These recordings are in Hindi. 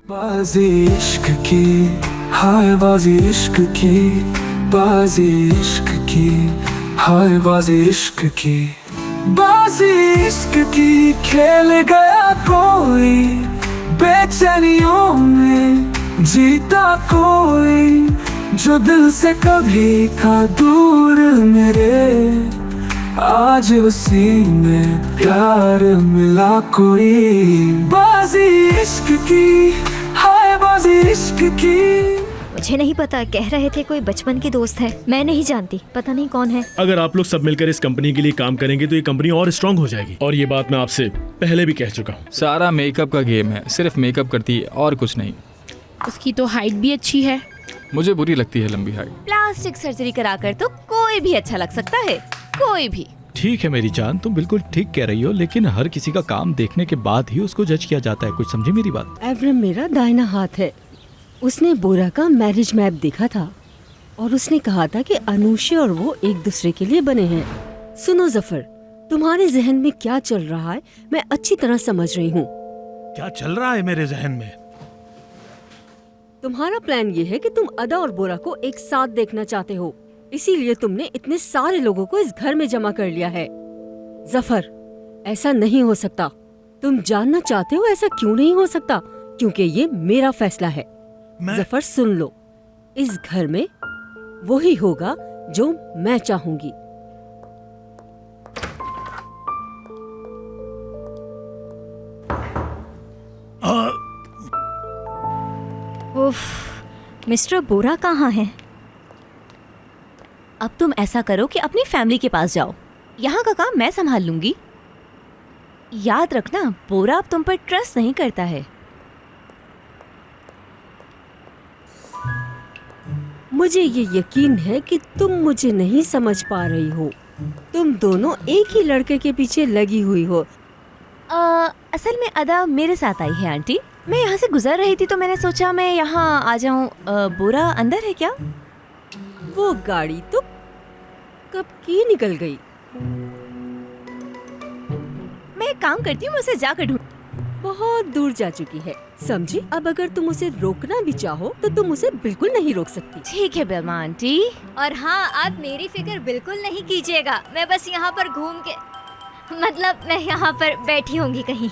बाजी इश्क की, हाय बाजी इश्क की, बाजी इश्क की, हाय बाजी इश्क की, बाजी इश्क की खेल गया कोई, बेचैनियों में जीता कोई, जो दिल से कभी था दूर मेरे, आज उसी में प्यार मिला कोई। बाजी इश्क की, हाय बाजी इश्क की। मुझे नहीं पता, कह रहे थे कोई बचपन की दोस्त है, मैं नहीं जानती, पता नहीं कौन है। अगर आप लोग सब मिलकर इस कंपनी के लिए काम करेंगे तो ये कंपनी और स्ट्रांग हो जाएगी, और ये बात मैं आपसे पहले भी कह चुका हूँ। सारा मेकअप का गेम है, सिर्फ मेकअप करती है और कुछ नहीं। उसकी तो हाइट भी अच्छी है। मुझे बुरी लगती है लंबी हाइट। प्लास्टिक सर्जरी कराकर तो कोई भी अच्छा लग सकता है, कोई भी। ठीक है मेरी जान, तुम बिल्कुल ठीक कह रही हो, लेकिन हर किसी का काम देखने के बाद ही उसको जज किया जाता है। कुछ समझे मेरी बात? एवरम मेरा दाहिना हाथ है। उसने बोरा का मैरिज मैप देखा था और उसने कहा था कि अनुषा और वो एक दूसरे के लिए बने हैं। सुनो जफर, तुम्हारे जहन में क्या चल रहा है मैं अच्छी तरह समझ रही हूँ। क्या चल रहा है मेरे जहन में? तुम्हारा प्लान ये है कि तुम अदा और बोरा को एक साथ देखना चाहते हो, इसीलिए तुमने इतने सारे लोगों को इस घर में जमा कर लिया है। जफर, ऐसा नहीं हो सकता। तुम जानना चाहते हो ऐसा क्यों नहीं हो सकता? क्योंकि ये मेरा फैसला है। जफर सुन लो, इस घर में वही होगा जो मैं चाहूंगी। उफ, मिस्टर बोरा कहाँ है? अब तुम ऐसा करो कि अपनी फैमिली के पास जाओ, यहाँ का काम मैं संभाल लूंगी। याद रखना, बोरा अब तुम पर ट्रस्ट नहीं करता है। मुझे ये यकीन है कि तुम मुझे नहीं समझ पा रही हो। तुम दोनों एक ही लड़के के पीछे लगी हुई हो। असल में अदा मेरे साथ आई है आंटी। मैं यहाँ से गुजर रही थी तो मैंने सोचा मैं यहाँ आ जाऊँ। बोरा अंदर है क्या? वो गाड़ी तो कब की निकल गई। मैं एक काम करती हूँ, मैं उसे जाकर ढूंढ। बहुत दूर जा चुकी है, समझी? अब अगर तुम उसे रोकना भी चाहो तो तुम उसे बिल्कुल नहीं रोक सकती। ठीक है बेलमा आंटी। और हाँ, आप मेरी फिक्र बिल्कुल नहीं कीजिएगा। मैं बस यहाँ पर घूम के, मतलब मैं यहाँ पर बैठी होंगी कहीं।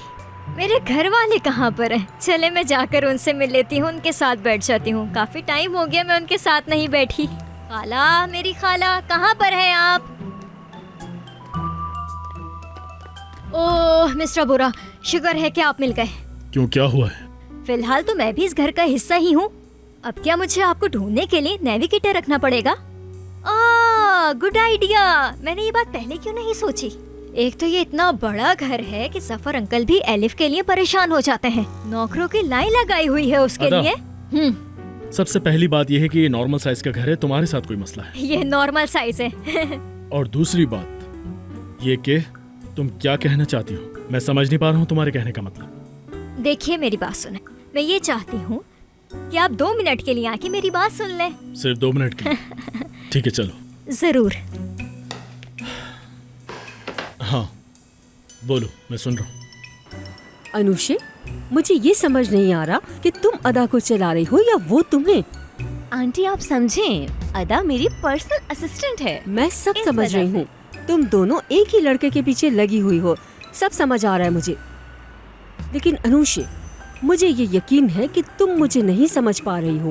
मेरे घर वाले कहाँ पर हैं? चले मैं जाकर उनसे मिल लेती हूँ, उनके साथ बैठ जाती हूँ। काफी टाइम हो गया मैं उनके साथ नहीं बैठी। खाला, मेरी खाला, कहाँ पर हैं आप? ओह मिस्टर बोरा, शुक्र है कि आप मिल गए। क्यों, क्या हुआ है? फिलहाल तो मैं भी इस घर का हिस्सा ही हूँ। अब क्या मुझे आपको ढूंढने के लिए नेविगेटर रखना पड़ेगा? Good idea. मैंने ये बात पहले क्यों नहीं सोची? एक तो ये इतना बड़ा घर है कि जफर अंकल भी एलिफ के लिए परेशान हो जाते हैं। नौकरों की लाइन लगाई हुई है उसके लिए। सबसे पहली बात यह है कि ये नॉर्मल साइज का घर है, तुम्हारे साथ कोई मसला है? ये नॉर्मल साइज है। और दूसरी बात ये कि तुम क्या कहना चाहती हो, मैं समझ नहीं पा रहा हूँ तुम्हारे कहने का मतलब। देखिए मेरी बात सुने, मैं ये चाहती हूँ कि आप 2 मिनट के लिए आके मेरी बात सुन लें। सिर्फ 2 मिनट के? ठीक है चलो। जरूर। हाँ बोलो, मैं सुन रहा हूँ। अनुषे, मुझे ये समझ नहीं आ रहा कि तुम अदा को चला रही हो या वो तुम्हें। आंटी आप समझें, अदा मेरी पर्सनल असिस्टेंट है। मैं सब समझ रही हूँ। तुम दोनों एक ही लड़के के पीछे लगी हुई हो, सब समझ आ रहा है मुझे। लेकिन अनुषे, मुझे ये यकीन है कि तुम मुझे नहीं समझ पा रही हो।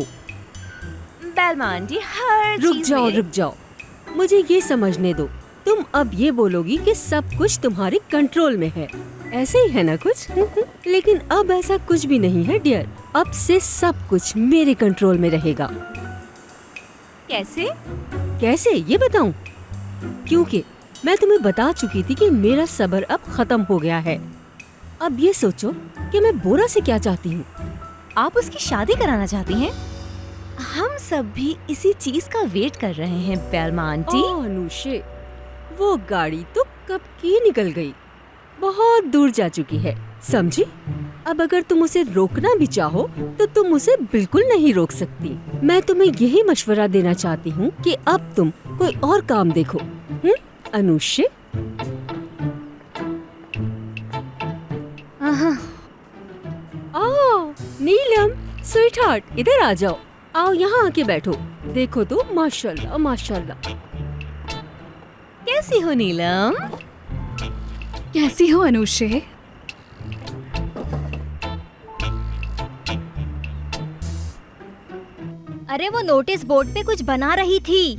बेलमा आंटी, हर रुक चीज जाओ, में- रुक जाओ, मुझे ये समझने दो। तुम अब ये बोलोगी कि सब कुछ तुम्हारे कंट्रोल में है, ऐसे ही है ना कुछ? लेकिन अब ऐसा कुछ भी नहीं है डियर। अब से सब कुछ मेरे कंट्रोल में रहेगा। कैसे? कैसे ये बताऊं? क्योंकि मैं तुम्हें बता चुकी थी कि मेरा सब्र अब खत्म हो गया है। अब ये सोचो कि मैं बोरा से क्या चाहती हूँ। आप उसकी शादी कराना चाहती हैं? हम सब भी इसी चीज का वेट कर रहे हैं बेलमा आंटी। अनुषे, वो गाड़ी तो कब की निकल गई, बहुत दूर जा चुकी है, समझी? अब अगर तुम उसे रोकना भी चाहो तो तुम उसे बिल्कुल नहीं रोक सकती। मैं तुम्हें यही मशवरा देना चाहती हूँ कि अब तुम कोई और काम देखो। अनुषे? नीलम, स्वीट हार्ट, इधर आ जाओ। आओ यहाँ आके बैठो। देखो तो माशाल्लाह माशाल्लाह। कैसी हो नीलम? कैसी हो अनुषे? अरे वो नोटिस बोर्ड पे कुछ बना रही थी।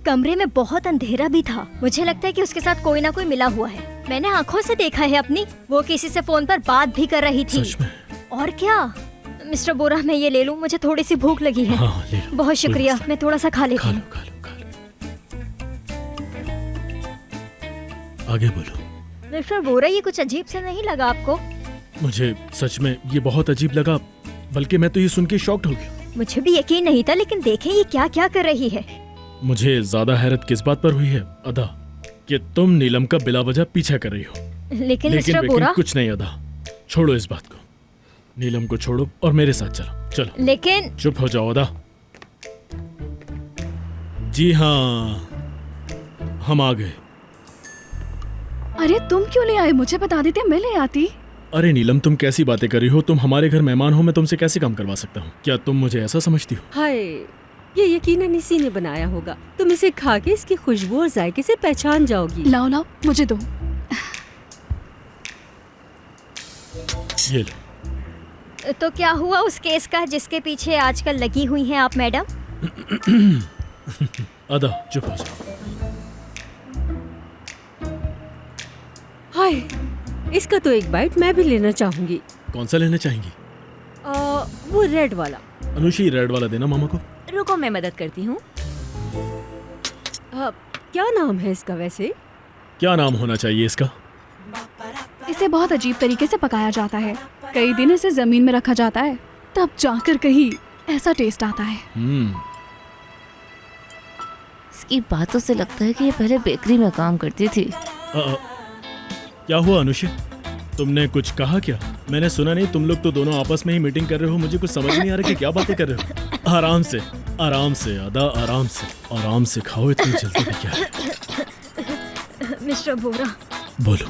कमरे में बहुत अंधेरा भी था। मुझे लगता है कि उसके साथ कोई ना कोई मिला हुआ है। मैंने आंखों से देखा है अपनी। वो किसी से फोन पर बात भी कर रही थी। सच में? और क्या? मिस्टर बोरा, मैं ये ले लूं? मुझे थोड़ी सी भूख लगी है। हाँ, ले लो। बहुत शुक्रिया, मैं थोड़ा सा खा लेती खा लो हूँ। खा लो खा लो। आगे बोलो। मिस्टर बोरा, ये कुछ अजीब सा नहीं लगा आपको? मुझे सच में ये बहुत अजीब लगा, बल्कि मैं तो ये सुन के शॉक्ड हो गया। मुझे भी यकीन नहीं था, लेकिन देखें ये क्या क्या कर रही है। मुझे ज्यादा हैरत किस बात पर हुई है अदा, कि तुम नीलम का बिला वजह पीछा कर रही हो। लेकिन मिस्टर बोरा, कुछ नहीं अदा, छोड़ो इस बात को। नीलम को छोड़ो और मेरे साथ चलो। चलो। लेकिन चुप हो जाओ अदा। जी हाँ, हम आ गए। अरे तुम क्यों ले आए? मुझे बता देते, मैं ले आती। अरे नीलम, तुम कैसी बातें कर रही हो? तुम हमारे घर मेहमान हो, मैं तुमसे कैसे काम करवा सकता हूँ? क्या तुम मुझे ऐसा समझती हो? हाय, ये यकीनन इसी ने बनाया होगा। तुम इसे खा के इसकी खुशबू और जायके से पहचान जाओगी। लाओ लाओ, मुझे दो। ये लो। तो क्या हुआ उस केस का जिसके पीछे आजकल लगी हुई हैं आप मैडम? अदा चुप हो जाओ। हाय, इसका तो एक बाइट मैं भी लेना चाहूंगी। कौन सा लेना चाहेंगी? वो रेड वाला। अनुषी, रेड वाला देना मामा को। रुको, मैं मदद करती हूँ। क्या नाम है इसका वैसे? क्या नाम होना चाहिए इसका? इसे बहुत अजीब तरीके से पकाया जाता है। कई दिन इसे जमीन में रखा जाता है, तब जाकर कहीं ऐसा टेस्ट आता है। इसकी बातों से लगता है कि ये पहले बेकरी में काम करती थी। क्या हुआ अनुषी, तुमने कुछ कहा क्या? मैंने सुना नहीं। तुम लोग तो दोनों आपस में ही मीटिंग कर रहे हो। मुझे कुछ समझ नहीं आ रहा कि क्या बातें कर रहे हो। आराम से आराम से अदा, आराम से आराम से खाओ। इतनी जल्दी भी क्या है? मिस्टर बोरा, बोलो।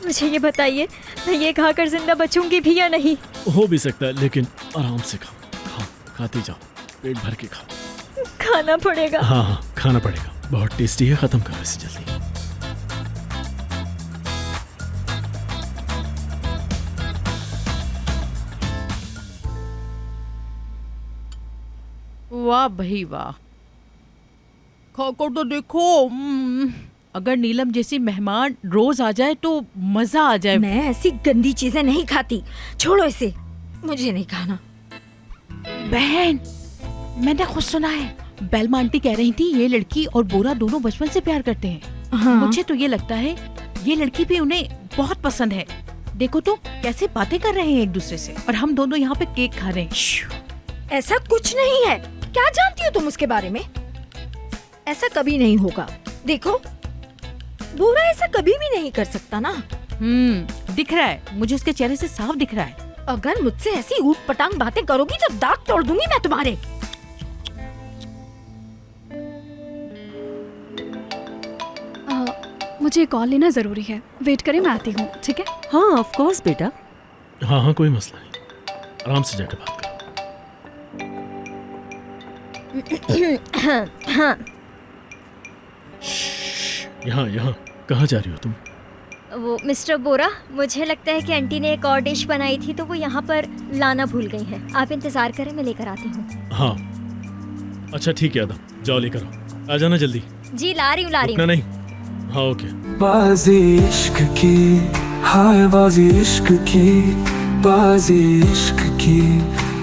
मुझे ये बताइए, मैं ये खाकर जिंदा बचूंगी भी या नहीं? हो भी सकता है, लेकिन आराम से खाओ। खाओ, खाते जाओ, पेट भर के खाओ। खाना पड़ेगा? हाँ हाँ, खाना पड़ेगा। बहुत टेस्टी है। खत्म करो इसे जल्दी। वाह भाई वाह, खाकर तो देखो। अगर नीलम जैसी मेहमान रोज आ जाए तो मजा आ जाए। मैं ऐसी गंदी चीजें नहीं खाती, छोड़ो इसे, मुझे नहीं खाना। बहन, मैंने खुद सुना है, बेलमा आंटी कह रही थी ये लड़की और बोरा दोनों बचपन से प्यार करते हैं। हाँ। मुझे तो ये लगता है ये लड़की भी उन्हें बहुत पसंद है। देखो तो कैसे बातें कर रहे हैं एक दूसरे से, और हम दोनों यहाँ पे केक खा रहे हैं। ऐसा कुछ नहीं है। क्या जानती हो तुम उसके बारे में? ऐसा कभी नहीं होगा। देखो, बुरा ऐसा कभी भी नहीं कर सकता ना। दिख रहा है, मुझे उसके चेहरे से साफ दिख रहा है। अगर मुझसे ऐसी ऊट पटांग बातें करोगी तो दांत तोड़ दूंगी मैं तुम्हारे। मुझे कॉल लेना जरूरी है, वेट करें, मैं आती हूँ। ठीक है? हाँ ऑफ कोर्स बेटा। हाँ हाँ, कोई मसला नहीं। आराम से जाकर बात करो। हाँ। यहाँ यहाँ कहाँ जा रही हो तुम? वो मिस्टर बोरा, मुझे लगता है कि आंटी ने एक और डिश बनाई थी तो वो यहाँ पर लाना भूल गई हैं। आप इंतजार करें, मैं लेकर आती हूँ। हाँ अच्छा ठीक है अदा, जाओ लेकर आओ। आ जाना जल्दी। जी ला रही हूँ। रुकना नहीं। हाँ ओके। बाजी इश्क की, हाय बाजी इश्क की, बाजी इश्क की,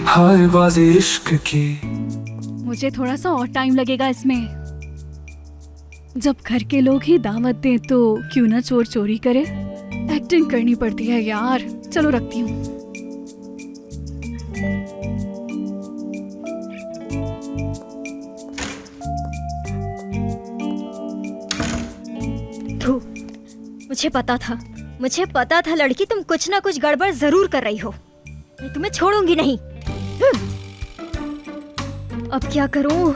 हाय बाजी इश्क की। मुझे थोड़ा सा और टाइम लगेगा इसमें। जब घर के लोग ही दावत दें तो क्यों ना चोर चोरी करे। एक्टिंग करनी पड़ती है यार। चलो रखती हूँ। मुझे पता था लड़की, तुम कुछ ना कुछ गड़बड़ जरूर कर रही हो। मैं तुम्हें छोड़ूंगी नहीं। अब क्या करूं?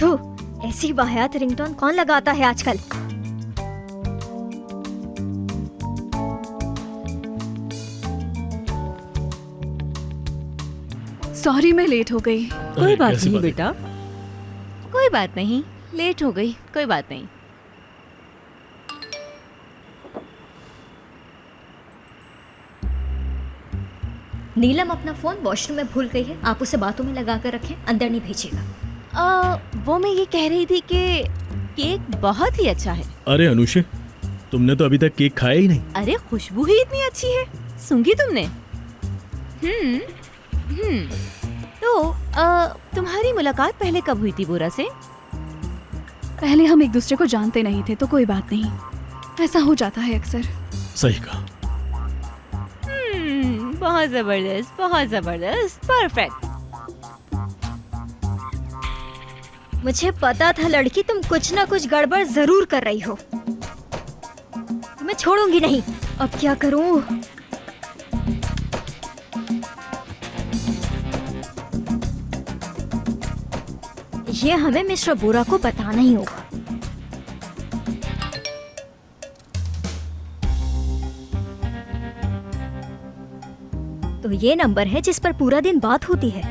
थू, ऐसी वाहियात रिंगटोन कौन लगाता है आजकल? सॉरी मैं लेट हो गई। कोई बात कैसी नहीं बात है? बेटा। कोई बात नहीं, लेट हो गई, कोई बात नहीं। नीलम अपना फोन वॉशरूम में भूल गई है, आप उसे बातों में लगा कर रखें, अंदर नहीं भेजिएगा। वो मैं ये कह रही थी कि केक बहुत ही अच्छा है। अरे अनुषे, तुमने तो अभी तक केक खाया ही नहीं। अरे खुशबू ही इतनी अच्छी है, सूंघी तुमने? तो तुम्हारी मुलाकात पहले कब हुई थी बोरा से? पहले हम एक दूसरे को जानते नहीं थे तो कोई बात नहीं, ऐसा हो जाता है अक्सर। सही कहा। बहुत जबरदस्त, बहुत जबरदस्त, परफेक्ट। मुझे पता था लड़की, तुम कुछ ना कुछ गड़बड़ जरूर कर रही हो। मैं छोड़ूंगी नहीं। अब क्या करूं? ये हमें मिस्टर बोरा को बताना ही होगा। तो ये नंबर है जिस पर पूरा दिन बात होती है।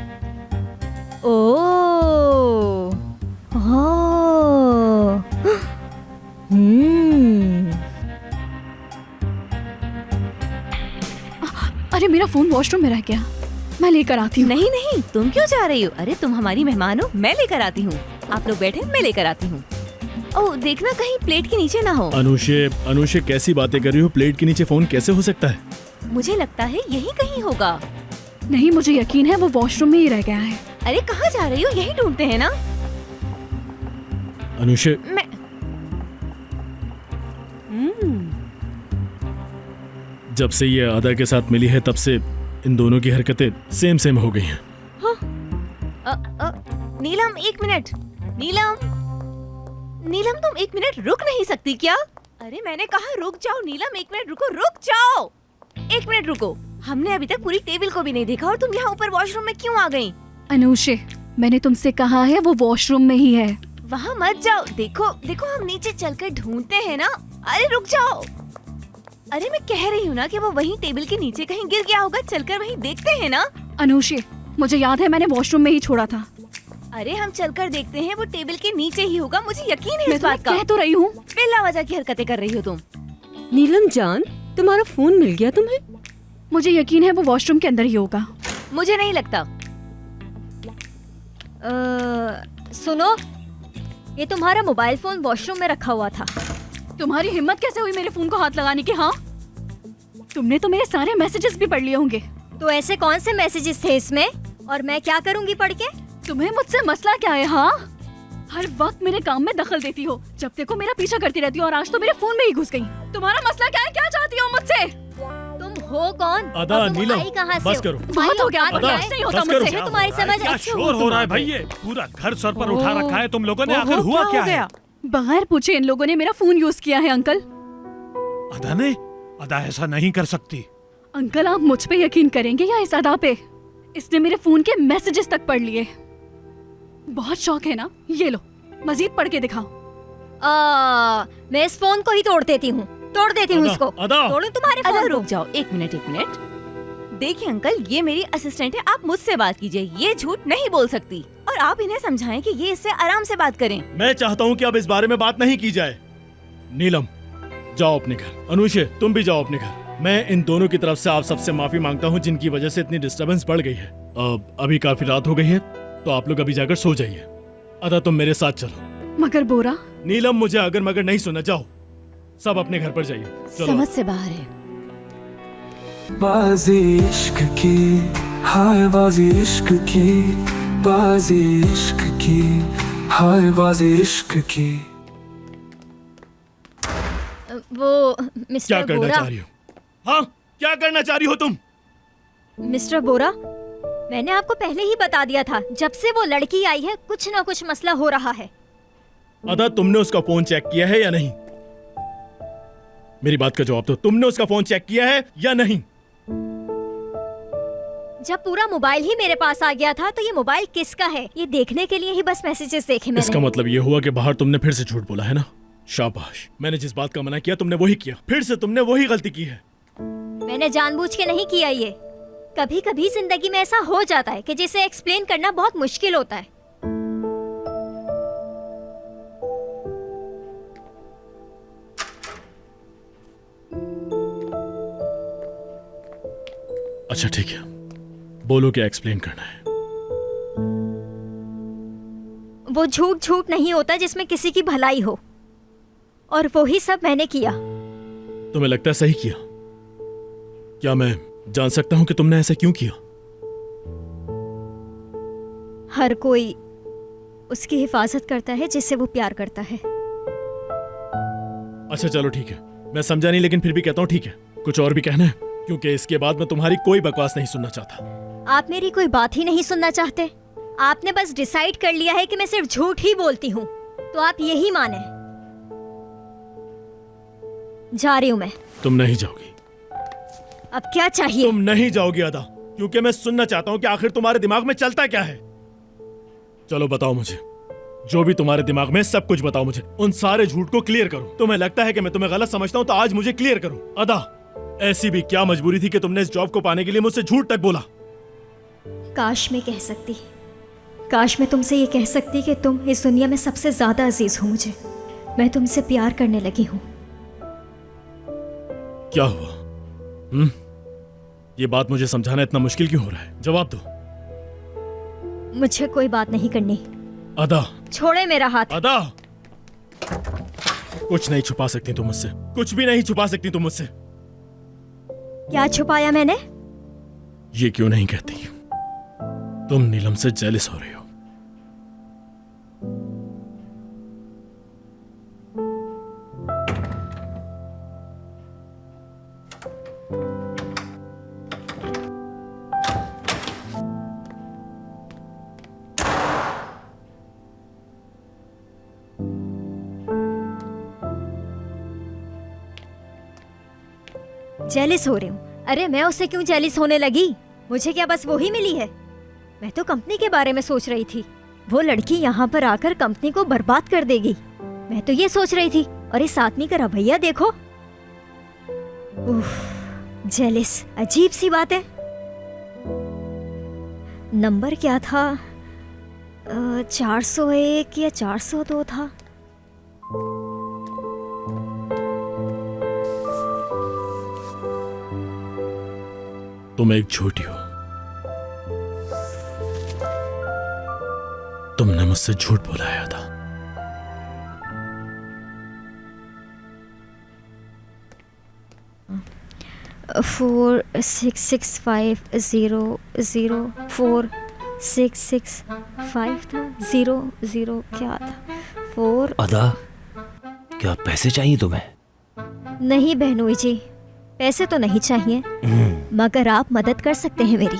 ओह, अरे मेरा फोन वॉशरूम में रह गया, मैं लेकर आती हूँ। नहीं नहीं, तुम क्यों जा रही हो? अरे तुम हमारी मेहमान हो, मैं लेकर आती हूँ। आप लोग बैठे, मैं लेकर आती हूँ। ओह देखना कहीं प्लेट के नीचे ना हो। अनुषे कैसी बातें कर रही हो? प्लेट के नीचे फोन कैसे हो सकता है? मुझे लगता है यही कहीं होगा। नहीं, मुझे यकीन है वो वॉशरूम में ही रह गया है। अरे कहाँ जा रही हो? यही ढूंढते हैं ना। अनुषे, मैं जब से ये आदा के साथ मिली है तब से इन दोनों की हरकतें सेम हो गई हैं। नीलम एक मिनट। नीलम तुम एक मिनट रुक नहीं सकती क्या? अरे मैंने कहा रुक जाओ नीलम, एक मिनट रुको, रुक जाओ, एक मिनट रुको। हमने अभी तक पूरी टेबल को भी नहीं देखा और तुम यहाँ ऊपर वॉशरूम में क्यों आ गई? अनुषे, मैंने तुमसे कहा है वो वॉशरूम में ही है। वहाँ मत जाओ, देखो देखो हम नीचे चलकर ढूंढते हैं ना। अरे रुक जाओ। अरे मैं कह रही हूँ ना कि वो वहीं टेबल के नीचे कहीं गिर गया होगा, चलकर वहीं देखते हैं ना। अनुषे, मुझे याद है मैंने वॉशरूम में ही छोड़ा था। अरे हम चलकर देखते हैं, वो टेबल के नीचे ही होगा, मुझे यकीन है मैं इस बात का। कह तो रही हूँ। बिला वजह की हरकतें कर रही हो तुम। नीलम जान, तुम्हारा फोन मिल गया तुम्हें? मुझे यकीन है वो वॉशरूम के अंदर ही होगा। मुझे नहीं लगता। सुनो, ये तुम्हारा मोबाइल फोन वॉशरूम में रखा हुआ था। तुम्हारी हिम्मत कैसे हुई मेरे फोन को हाथ लगाने की? हाँ, तुमने तो मेरे सारे मैसेजेस भी पढ़ लिए होंगे। तो ऐसे कौन से मैसेजेस थे इसमें, और मैं क्या करूंगी पढ़ के? तुम्हें मुझसे मसला क्या है? हाँ, हर वक्त मेरे काम में दखल देती हो, जब देखो मेरा पीछा करती रहती हो, और आज तो मेरे फोन में ही घुस गई। तुम्हारा मसला क्या है? क्या चाहती हो मुझसे? तुम हो कौन? अदा, और तुम नीलम, आई कहाँ से बस हो? करो। बहुत हो गया, अदा, बर्दाश्त नहीं होता बस करो। मुझसे। तुम्हारी समझ क्या अच्छी शोर हो रहा है भाई? ये पूरा घर सर पर उठा रखा है तुम लोगों ने। ओहो, आखिर हुआ क्या हो है? गया? बगैर पूछे इन लोगों ने मेरा फोन यूज किया है। अंकल, अदा ने? अदा ऐसा नहीं कर सकती। अंकल आप मुझ पे यकीन करेंगे या इस अदा पे? इसने मेरे फोन के मैसेजेस तक पढ़ लिए। बहुत शौक है ना? ये लो, मजीद पढ़ के दिखाओ। मैं इस फोन को ही तोड़ देती हूँ, तोड़ देती हूँ अदा, इसको। अदा। तोड़ूं तुम्हारे अदा फोन रुक को? जाओ, एक मिनट एक मिनट। देखिए अंकल, ये मेरी असिस्टेंट है, आप मुझसे बात कीजिए। ये झूठ नहीं बोल सकती, और आप इन्हें समझाएं कि ये इससे आराम से बात करें। मैं चाहता हूँ कि अब इस बारे में बात नहीं की जाए। नीलम, जाओ अपने घर। अनुषे, तुम भी जाओ अपने घर। मैं इन दोनों की तरफ से आप सबसे माफी मांगता हूँ जिनकी वजह से इतनी डिस्टरबेंस बढ़ गई है। अभी काफी रात हो गई है, तो आप लोग अभी जाकर सो जाइए। अदा तुम मेरे साथ चलो। मगर बोरा? नीलम, मुझे अगर मगर नहीं सुना, जाओ सब अपने घर पर जाइए। चलो। समझ से बाहर है। बाजी इश्क की, हाय बाजी इश्क की, बाजी इश्क की, हाय बाजी इश्क की। वो क्या मिस्टर करना बोरा, चाह रही हो? हाँ, क्या करना चाह रही हो तुम? मिस्टर बोरा, मैंने आपको पहले ही बता दिया था, जब से वो लड़की आई है कुछ ना कुछ मसला हो रहा है। अदा, तुमने उसका फोन चेक किया है या नहीं? मेरी बात का जवाब दो। तुमने उसका फोन चेक किया है या नहीं? जब पूरा मोबाइल ही मेरे पास आ गया था तो ये मोबाइल किसका है ये देखने के लिए ही बस मैसेजेस देखे मैंने। इसका मतलब ये हुआ कि बाहर तुमने फिर से झूठ बोला है ना? शाबाश, मैंने जिस बात का मना किया तुमने वही किया, फिर से तुमने वही गलती की है। मैंने जानबूझ के नहीं किया ये। कभी कभी जिंदगी में ऐसा हो जाता है कि जिसे एक्सप्लेन करना बहुत मुश्किल होता है। अच्छा ठीक है, बोलो क्या एक्सप्लेन करना है। वो झूठ झूठ नहीं होता जिसमें किसी की भलाई हो, और वो ही सब मैंने किया। तुम्हें लगता है सही किया? क्या मैं जान सकता हूं कि तुमने ऐसा क्यों किया? हर कोई उसकी हिफाजत करता है जिससे वो प्यार करता है। अच्छा चलो ठीक है, मैं समझा नहीं लेकिन फिर भी कहता हूँ ठीक है। कुछ और भी कहना है? क्योंकि इसके बाद मैं तुम्हारी कोई बकवास नहीं सुनना चाहता। आप मेरी कोई बात ही नहीं सुनना चाहते? आपने बस डिसाइड कर लिया है कि मैं सिर्फ झूठ ही बोलती हूँ, तो आप यही माने। जा रही हूँ मैं। तुम नहीं जाओगी। अब क्या चाहिए? तुम नहीं जाओगी अदा, क्योंकि मैं सुनना चाहता हूँ कि आखिर तुम्हारे दिमाग में चलता क्या है। चलो बताओ मुझे, जो भी तुम्हारे दिमाग में सब कुछ बताओ मुझे। उन सारे झूठ को क्लियर करो। तुम्हें लगता है कि मैं तुम्हें गलत समझता हूँ तो आज मुझे क्लियर करो। अदा, ऐसी भी क्या मजबूरी थी कि तुमने इस जॉब को पाने के लिए मुझसे झूठ तक बोला? काश मैं कह सकती, काश मैं तुमसे ये कह सकती कि तुम इस दुनिया में सबसे ज्यादा अजीज हो मुझे। मैं तुमसे प्यार करने लगी हूँ। क्या हुआ? ये बात मुझे समझाना इतना मुश्किल क्यों हो रहा है? जवाब दो। मुझे कोई बात नहीं करनी। अदा, छोड़े मेरा हाथ। अदा, कुछ नहीं छुपा सकती तुम मुझसे, कुछ भी नहीं छुपा सकती तुम मुझसे। क्या छुपाया मैंने? ये क्यों नहीं कहती? तुम नीलम से जेलस हो रही हो। जेलिस हो रही हूँ? अरे मैं उससे क्यों जेलिस होने लगी? मुझे क्या बस वो ही मिली है? मैं तो कंपनी के बारे में सोच रही थी। वो लड़की यहाँ पर आकर कंपनी को बर्बाद कर देगी, मैं तो ये सोच रही थी। और इस आदमी का रवैया देखो। उफ, जेलिस, अजीब सी बात है। नंबर क्या था? 401 या 402 था। तुम एक झूठी हो। तुमने मुझसे झूठ बुलाया था। फोर 665 था। 00 क्या था? 4। अदा, क्या पैसे चाहिए तुम्हें? नहीं बहनोई जी, पैसे तो नहीं चाहिए, मगर आप मदद कर सकते हैं मेरी।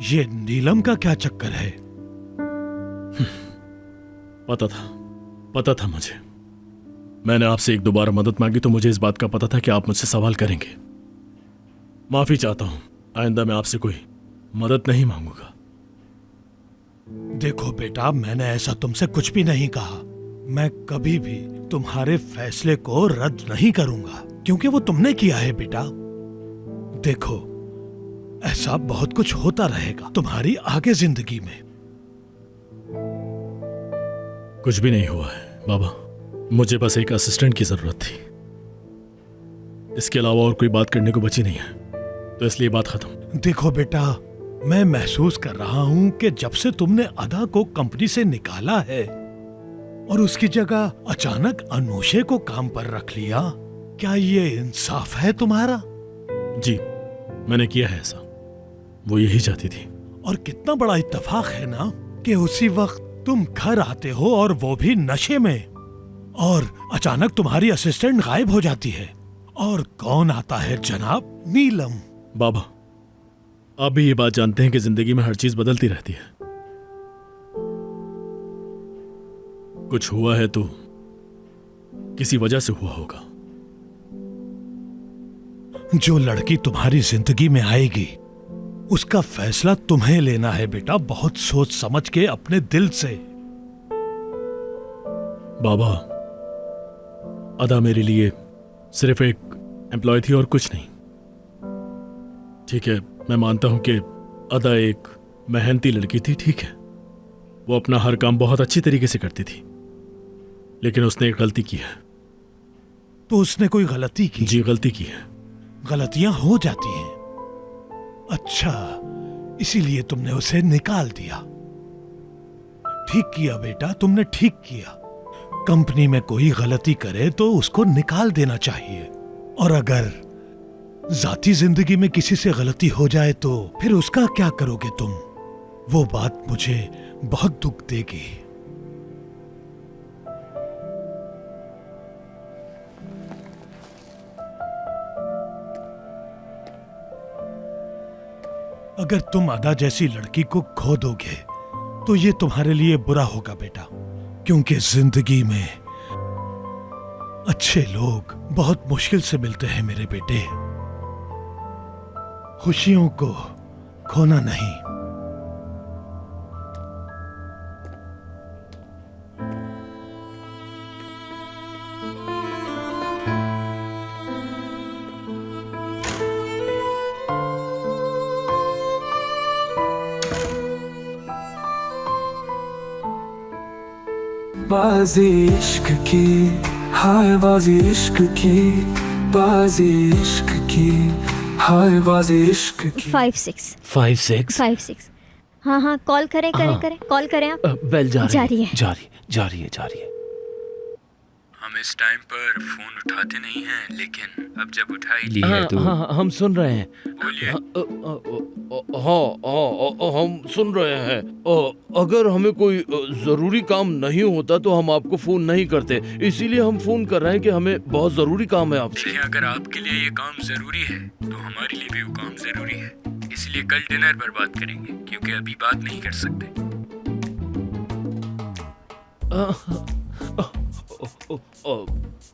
ये नीलम का क्या चक्कर है? पता था मुझे। मैंने आपसे एक दो बार मदद मांगी तो मुझे इस बात का पता था कि आप मुझसे सवाल करेंगे। माफी चाहता हूं, आइंदा मैं आपसे कोई मदद नहीं मांगूंगा। देखो बेटा, मैंने ऐसा तुमसे कुछ भी नहीं कहा। मैं कभी भी तुम्हारे फैसले को रद्द नहीं करूंगा, क्योंकि वो तुमने किया है बेटा। देखो, ऐसा बहुत कुछ होता रहेगा तुम्हारी आगे जिंदगी में। कुछ भी नहीं हुआ है बाबा, मुझे बस एक असिस्टेंट की जरूरत थी। इसके अलावा और कोई बात करने को बची नहीं है, तो इसलिए बात खत्म। देखो बेटा, मैं महसूस कर रहा हूं कि जब से तुमने अदा को कंपनी से निकाला है और उसकी जगह अचानक अनूशे को काम पर रख लिया, क्या ये इंसाफ है तुम्हारा? जी, मैंने किया है ऐसा। वो यही चाहती थी और कितना बड़ा इत्तेफाक है ना कि उसी वक्त तुम घर आते हो और वो भी नशे में, और अचानक तुम्हारी असिस्टेंट गायब हो जाती है। और कौन आता है जनाब? नीलम। बाबा, आप भी ये बात जानते हैं कि जिंदगी में हर चीज बदलती रहती है। कुछ हुआ है तो किसी वजह से हुआ होगा। जो लड़की तुम्हारी जिंदगी में आएगी उसका फैसला तुम्हें लेना है बेटा, बहुत सोच समझ के, अपने दिल से। बाबा, अदा मेरे लिए सिर्फ एक एम्प्लॉय थी और कुछ नहीं। ठीक है, मैं मानता हूं कि अदा एक मेहनती लड़की थी, ठीक है, वो अपना हर काम बहुत अच्छी तरीके से करती थी, लेकिन उसने एक गलती की है। तो उसने कोई गलती की? जी, गलती की है। गलतियां हो जाती हैं। अच्छा, इसीलिए तुमने उसे निकाल दिया। ठीक किया बेटा, तुमने ठीक किया। कंपनी में कोई गलती करे तो उसको निकाल देना चाहिए, और अगर जाती जिंदगी में किसी से गलती हो जाए तो फिर उसका क्या करोगे तुम? वो बात मुझे बहुत दुख देगी। अगर तुम अदा जैसी लड़की को खो दोगे तो ये तुम्हारे लिए बुरा होगा बेटा, क्योंकि जिंदगी में अच्छे लोग बहुत मुश्किल से मिलते हैं मेरे बेटे। खुशियों को खोना नहीं। बाजी इश्क की, हाय बाजी इश्क की, बाजी इश्क की, हाय बाजी इश्क की। 5-6 5-6 5-6। हाँ, कॉल करें कॉल करें आप। बेल जा रही है। जा रही है। हम इस टाइम पर फोन उठाते नहीं हैं, लेकिन अब जब उठा ही ली है तो हाँ, हम सुन रहे हैं। बोलिए। हाँ, हम सुन रहे हैं। अगर हमें कोई जरूरी काम नहीं होता तो हम आपको फोन नहीं करते, इसीलिए हम फोन कर रहे हैं कि हमें बहुत जरूरी काम है आपसे। अगर आपके लिए ये काम जरूरी है तो हमारे लिए भी वो काम जरूरी है, इसलिए कल डिनर पर बात करेंगे, क्योंकि अभी बात नहीं कर सकते।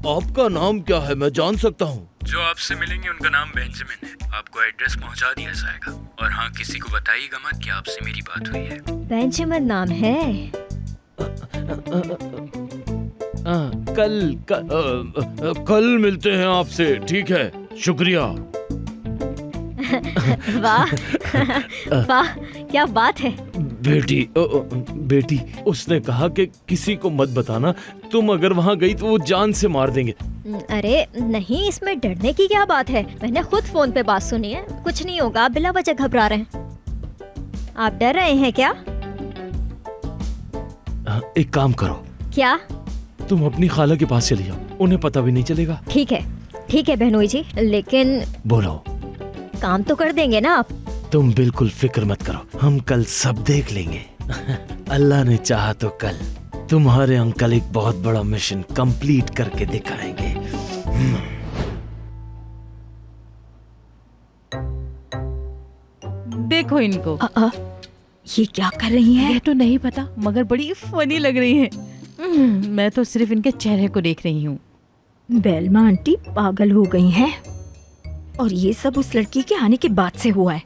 आपका नाम क्या है, मैं जान सकता हूँ? जो आपसे मिलेंगे उनका नाम बेंजामिन है। आपको एड्रेस पहुंचा दिया जाएगा, और हाँ, किसी को बताइएगा मत कि आपसे मेरी बात हुई है। बेंजामिन नाम है। कल मिलते हैं आपसे, ठीक है? शुक्रिया। वाह वाह, क्या बात है। बेटी, उसने कहा कि किसी को मत बताना, तुम अगर वहाँ गई तो वो जान से मार देंगे। अरे नहीं, इसमें डरने की क्या बात है, मैंने खुद फोन पे बात सुनी है, कुछ नहीं होगा, आप बिला वजह घबरा रहे हैं। आप डर रहे हैं क्या? एक काम करो। क्या? तुम अपनी खाला के पास चली जाओ, उन्हें पता भी नहीं चलेगा। ठीक है बहनोई जी, लेकिन बोलो। काम तो कर देंगे ना आप? तुम बिल्कुल फिक्र मत करो, हम कल सब देख लेंगे। अल्लाह ने चाहा तो कल तुम्हारे अंकल एक बहुत बड़ा मिशन कंप्लीट करके दिखाएंगे। देखो इनको। ये क्या कर रही हैं? ये तो नहीं पता, मगर बड़ी फनी लग रही हैं। मैं तो सिर्फ इनके चेहरे को देख रही हूँ। बेलमा आंटी पागल हो गई हैं, और ये सब उस लड़की के आने के बाद से हुआ है।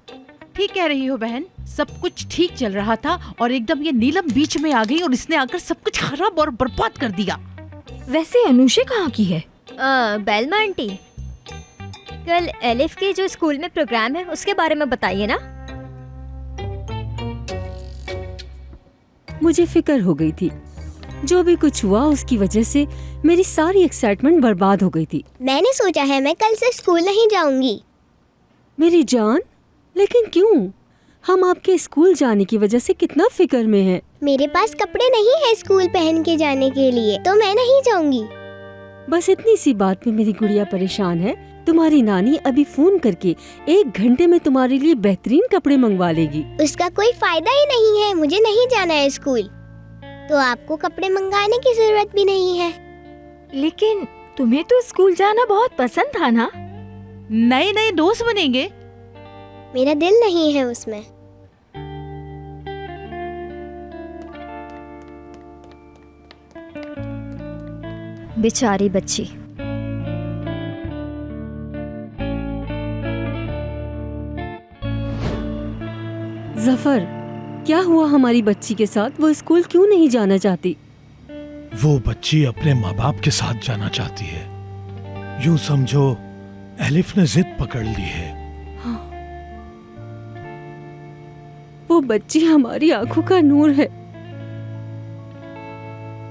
ठीक कह रही हो बहन, सब कुछ ठीक चल रहा था और एकदम ये नीलम बीच में आ गई और इसने आकर सब कुछ खराब और बर्बाद कर दिया। वैसे अनुषा कहाँ की है? बेलमा आंटी, कल एलिफ के जो स्कूल में प्रोग्राम है उसके बारे में बताइए ना। मुझे फिक्र हो गई थी, जो भी कुछ हुआ उसकी वजह से मेरी सारी एक्साइटमेंट बर्बाद हो गई थी। मैंने सोचा है मैं कल से स्कूल नहीं जाऊंगी। मेरी जान, लेकिन क्यों? हम आपके स्कूल जाने की वजह से कितना फिक्र में हैं। मेरे पास कपड़े नहीं है स्कूल पहन के जाने के लिए, तो मैं नहीं जाऊंगी। बस इतनी सी बात में मेरी गुड़िया परेशान है। तुम्हारी नानी अभी फोन करके 1 घंटे में तुम्हारे लिए बेहतरीन कपड़े मंगवा लेगी। उसका कोई फायदा ही नहीं है, मुझे नहीं जाना है स्कूल, तो आपको कपड़े मंगाने की जरूरत भी नहीं है। लेकिन तुम्हें तो स्कूल जाना बहुत पसंद था ना? नए नए दोस्त बनेंगे। मेरा दिल नहीं है उसमें। बेचारी बच्ची। जफर, क्या हुआ हमारी बच्ची के साथ? वो स्कूल क्यों नहीं जाना चाहती? वो बच्ची अपने माँ बाप के साथ जाना चाहती है। यूं समझो एलिफ ने जिद पकड़ ली है। वो बच्ची हमारी आंखों का नूर है,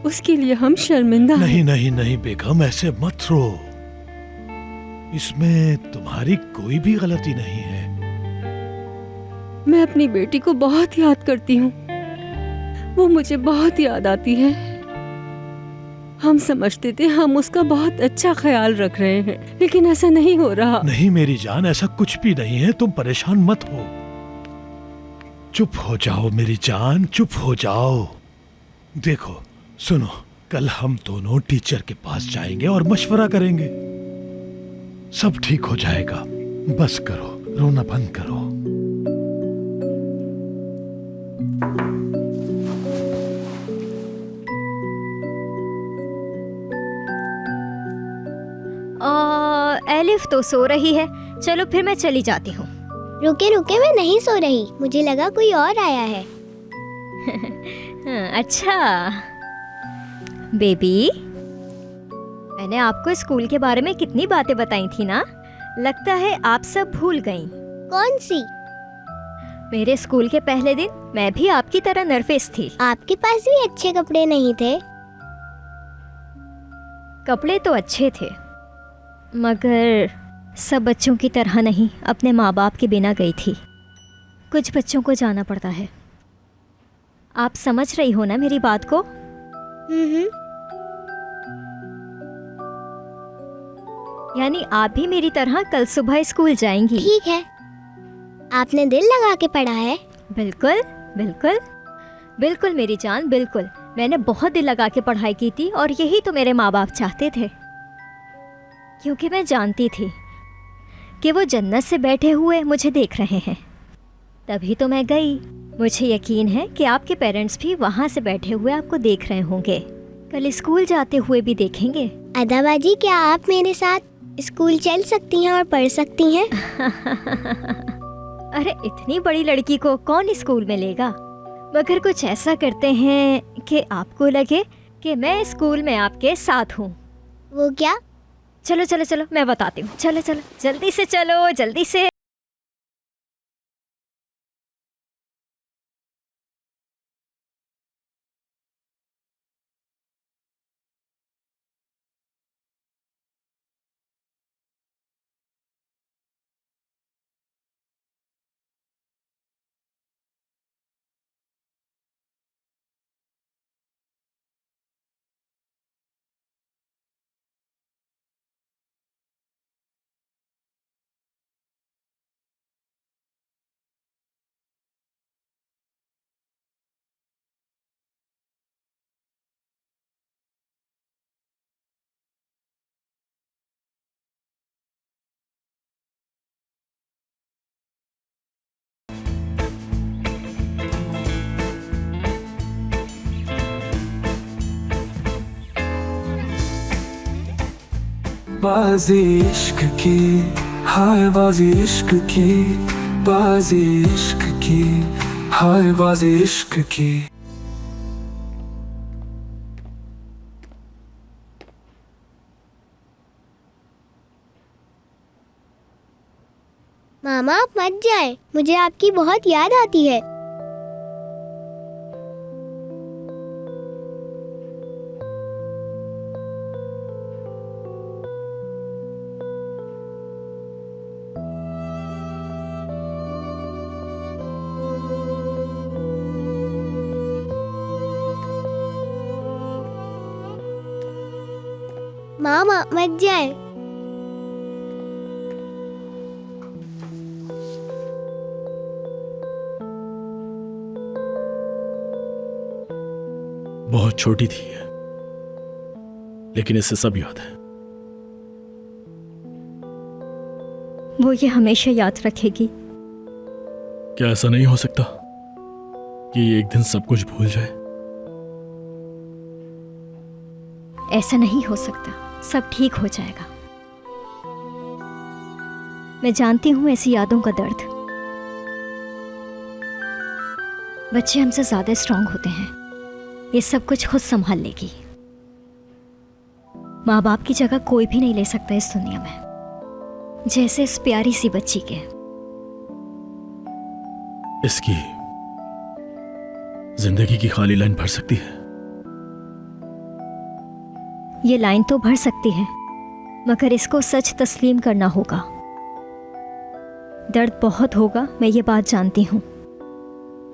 उसके लिए हम शर्मिंदा हैं। नहीं नहीं नहीं बेगम, ऐसे मत रो। इसमें तुम्हारी कोई भी गलती नहीं है। मैं अपनी बेटी को बहुत याद करती हूँ, वो मुझे बहुत याद आती है। हम समझते थे हम उसका बहुत अच्छा ख्याल रख रहे हैं, लेकिन ऐसा नहीं हो रहा। नहीं मेरी जान, ऐसा कुछ भी नहीं है, तुम परेशान मत हो। चुप हो जाओ मेरी जान, चुप हो जाओ। देखो सुनो, कल हम दोनों टीचर के पास जाएंगे और मशवरा करेंगे। सब ठीक हो जाएगा, बस करो, रोना बंद करो। एलिफ तो सो रही है, चलो फिर मैं चली जाती हूँ। रुके रुके, मैं नहीं सो रही, मुझे लगा कोई और आया है। अच्छा बेबी, मैंने आपको स्कूल के बारे में कितनी बातें बताई थी ना, लगता है आप सब भूल गईं। कौन सी? मेरे स्कूल के पहले दिन मैं भी आपकी तरह नर्वस थी। आपके पास भी अच्छे कपड़े नहीं थे? कपड़े तो अच्छे थे, मगर सब बच्चों की तरह नहीं, अपने माँ बाप के बिना गई थी। कुछ बच्चों को जाना पड़ता है। आप समझ रही हो ना मेरी बात को? यानी आप भी मेरी तरह कल सुबह स्कूल जाएंगी? ठीक है। आपने दिल लगा के पढ़ा है? बिल्कुल बिल्कुल बिल्कुल मेरी जान, बिल्कुल। मैंने बहुत दिल लगा के पढ़ाई की थी और यही तो मेरे माँ बाप चाहते थे, क्योंकि मैं जानती थी कि वो जन्नत से बैठे हुए मुझे देख रहे हैं। तभी तो मैं गई। मुझे यकीन है कि आपके पेरेंट्स भी वहाँ से बैठे हुए आपको देख रहे होंगे, कल स्कूल जाते हुए भी देखेंगे। अदाबाजी, क्या आप मेरे साथ स्कूल चल सकती हैं और पढ़ सकती हैं? अरे इतनी बड़ी लड़की को कौन स्कूल में लेगा, मगर कुछ ऐसा करते हैं कि आपको लगे कि मैं स्कूल में आपके साथ हूँ। वो क्या? चलो चलो चलो, मैं बताती हूँ। चलो चलो, जल्दी से चलो, जल्दी से। बाजी इश्क की, हाय बाजी इश्क की, बाजी इश्क की, हाय बाजी इश्क की। मामा आप मत जाएं, मुझे आपकी बहुत याद आती है। मामा मत जाए। बहुत छोटी थी ये, लेकिन इसे सब याद है। वो ये हमेशा याद रखेगी। क्या ऐसा नहीं हो सकता कि ये एक दिन सब कुछ भूल जाए? ऐसा नहीं हो सकता, सब ठीक हो जाएगा। मैं जानती हूं ऐसी यादों का दर्द। बच्चे हमसे ज्यादा स्ट्रांग होते हैं, ये सब कुछ खुद संभाल लेगी। माँ बाप की जगह कोई भी नहीं ले सकता इस दुनिया में, जैसे इस प्यारी सी बच्ची के। इसकी जिंदगी की खाली लाइन भर सकती है। ये लाइन तो भर सकती है, मगर इसको सच तस्लीम करना होगा। दर्द बहुत होगा, मैं ये बात जानती हूं,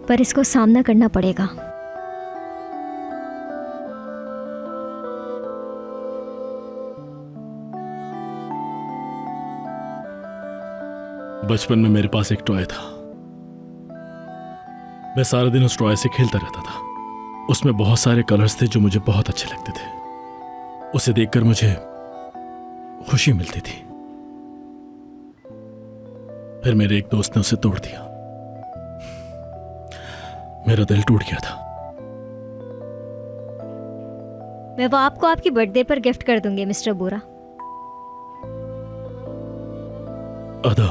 पर इसको सामना करना पड़ेगा। बचपन में मेरे पास एक टॉय था। मैं सारा दिन उस टॉय से खेलता रहता था। उसमें बहुत सारे कलर्स थे जो मुझे बहुत अच्छे लगते थे। उसे देखकर मुझे खुशी मिलती थी। फिर मेरे एक दोस्त ने उसे तोड़ दिया। मेरा दिल टूट गया था। मैं वो आपको आपकी बर्थडे पर गिफ्ट कर दूंगी मिस्टर बोरा। अदा,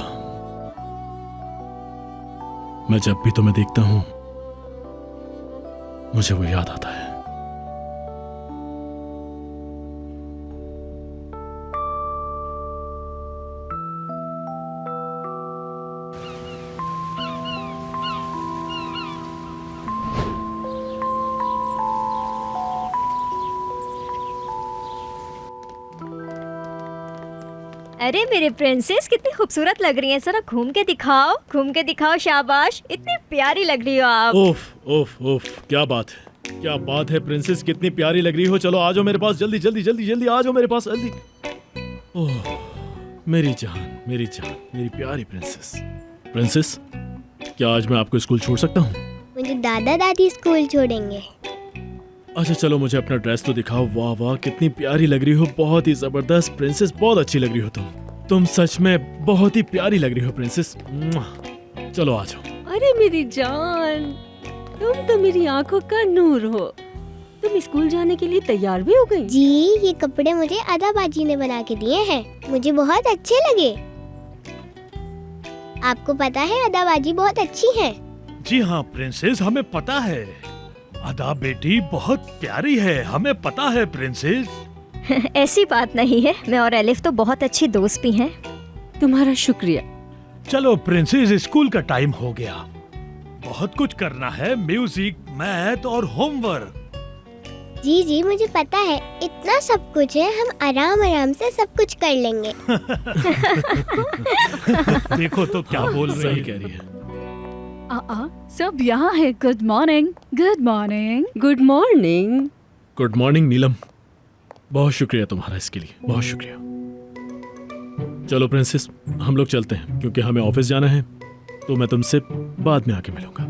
मैं जब भी तुम्हें देखता हूं मुझे वो याद आता है। अरे मेरे प्रिंसेस कितनी खूबसूरत लग रही हैं, जरा घूम के दिखाओ, घूम के दिखाओ, शाबाश, इतनी प्यारी लग रही हो आप। ओफ ओफ ओफ, क्या बात है, क्या बात है प्रिंसेस, कितनी प्यारी लग रही हो। चलो आ जाओ मेरे पास, जल्दी जल्दी जल्दी जल्दी आ जाओ मेरे पास, जल्दी। ओह मेरी जान, मेरी जान, मेरी प्यारी प्रिंसेस। प्रिंसेस, क्या आज मैं आपको स्कूल छोड़ सकता हूँ? मुझे दादा दादी स्कूल छोड़ेंगे। अच्छा चलो मुझे अपना ड्रेस तो दिखाओ। वाह वाह, कितनी प्यारी लग रही हो, बहुत ही जबरदस्त प्रिंसेस, बहुत अच्छी लग रही हो तुम सच में बहुत ही प्यारी लग रही हो प्रिंसेस। चलो आ जाओ। अरे मेरी जान, तुम तो मेरी आंखों का नूर हो। तुम स्कूल जाने के लिए तैयार भी हो गई? जी, ये कपड़े मुझे अदा बाजी ने बना के दिए हैं, मुझे बहुत अच्छे लगे। आपको पता है अदा बाजी बहुत अच्छी है। जी हाँ प्रिंसेस, हमें पता है। अदा बेटी बहुत प्यारी है, हमें पता है प्रिंसेस। ऐसी बात नहीं है, मैं और एलिफ तो बहुत अच्छी दोस्त भी हैं। तुम्हारा शुक्रिया। चलो प्रिंसेस, स्कूल का टाइम हो गया। बहुत कुछ करना है, म्यूजिक, मैथ और होमवर्क। जी जी मुझे पता है, इतना सब कुछ है, हम आराम आराम से सब कुछ कर लेंगे। देखो तो क्या बोल रही कह रही है। सब यहाँ है। Good morning, good morning, good morning. Good morning Neelam, बहुत शुक्रिया तुम्हारा इसके लिए, बहुत शुक्रिया। चलो प्रिंसेस, हम लोग चलते हैं क्योंकि हमें ऑफिस जाना है, तो मैं तुमसे बाद में आके मिलूंगा।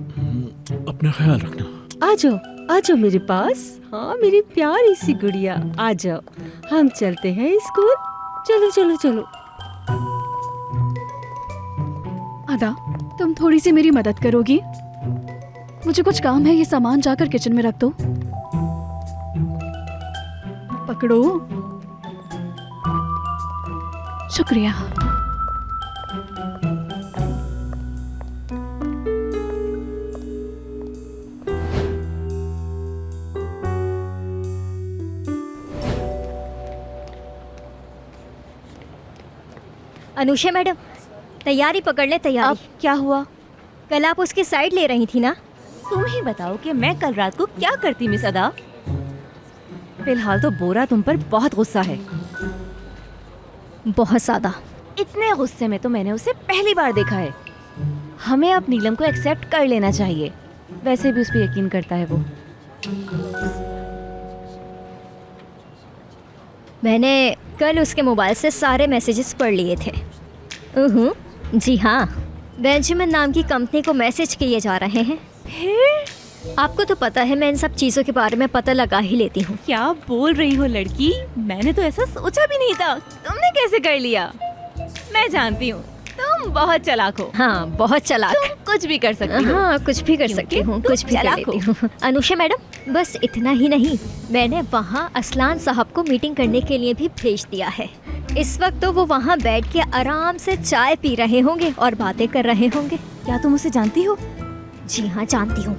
अपना ख्याल रखना। आ जाओ मेरे पास। हाँ मेरी प्यारी सी गुड़िया, आ जाओ, हम चलते हैं स्कूल। चलो चलो चलो। अदा, तुम थोड़ी सी मेरी मदद करोगी? मुझे कुछ काम है, ये सामान जाकर किचन में रख दो। पकड़ो। शुक्रिया। अनुषा मैडम, तैयारी पकड़ ले, तैयारी। अब क्या हुआ? कल आप उसकी साइड ले रही थी ना? तुम ही बताओ कि मैं कल रात को क्या करती मिस अदा। फिलहाल तो बोरा तुम पर बहुत गुस्सा है, बहुत ज्यादा। इतने गुस्से में तो मैंने उसे पहली बार देखा है। हमें अब नीलम को एक्सेप्ट कर लेना चाहिए, वैसे भी उस पर यकीन करता है वो। मैंने कल उसके मोबाइल से सारे मैसेजेस पढ़ लिए थे। जी हाँ, बेंजामिन नाम की कंपनी को मैसेज किए जा रहे हैं। आपको तो पता है मैं इन सब चीज़ों के बारे में पता लगा ही लेती हूँ। क्या बोल रही हो लड़की, मैंने तो ऐसा सोचा भी नहीं था। तुमने कैसे कर लिया? मैं जानती हूँ तुम बहुत चालाक हो। हाँ, बहुत चालाक। तुम कुछ भी कर सकती हो। हाँ, कुछ भी कर सकती हूँ, कुछ भी कर लेती हूँ। अनुषा मैडम, बस इतना ही नहीं, मैंने वहाँ असलान साहब को मीटिंग करने के लिए भी भेज दिया है। इस वक्त तो वो वहाँ बैठ के आराम से चाय पी रहे होंगे और बातें कर रहे होंगे। क्या तुम उसे जानती हो? जी हाँ, जानती हूँ।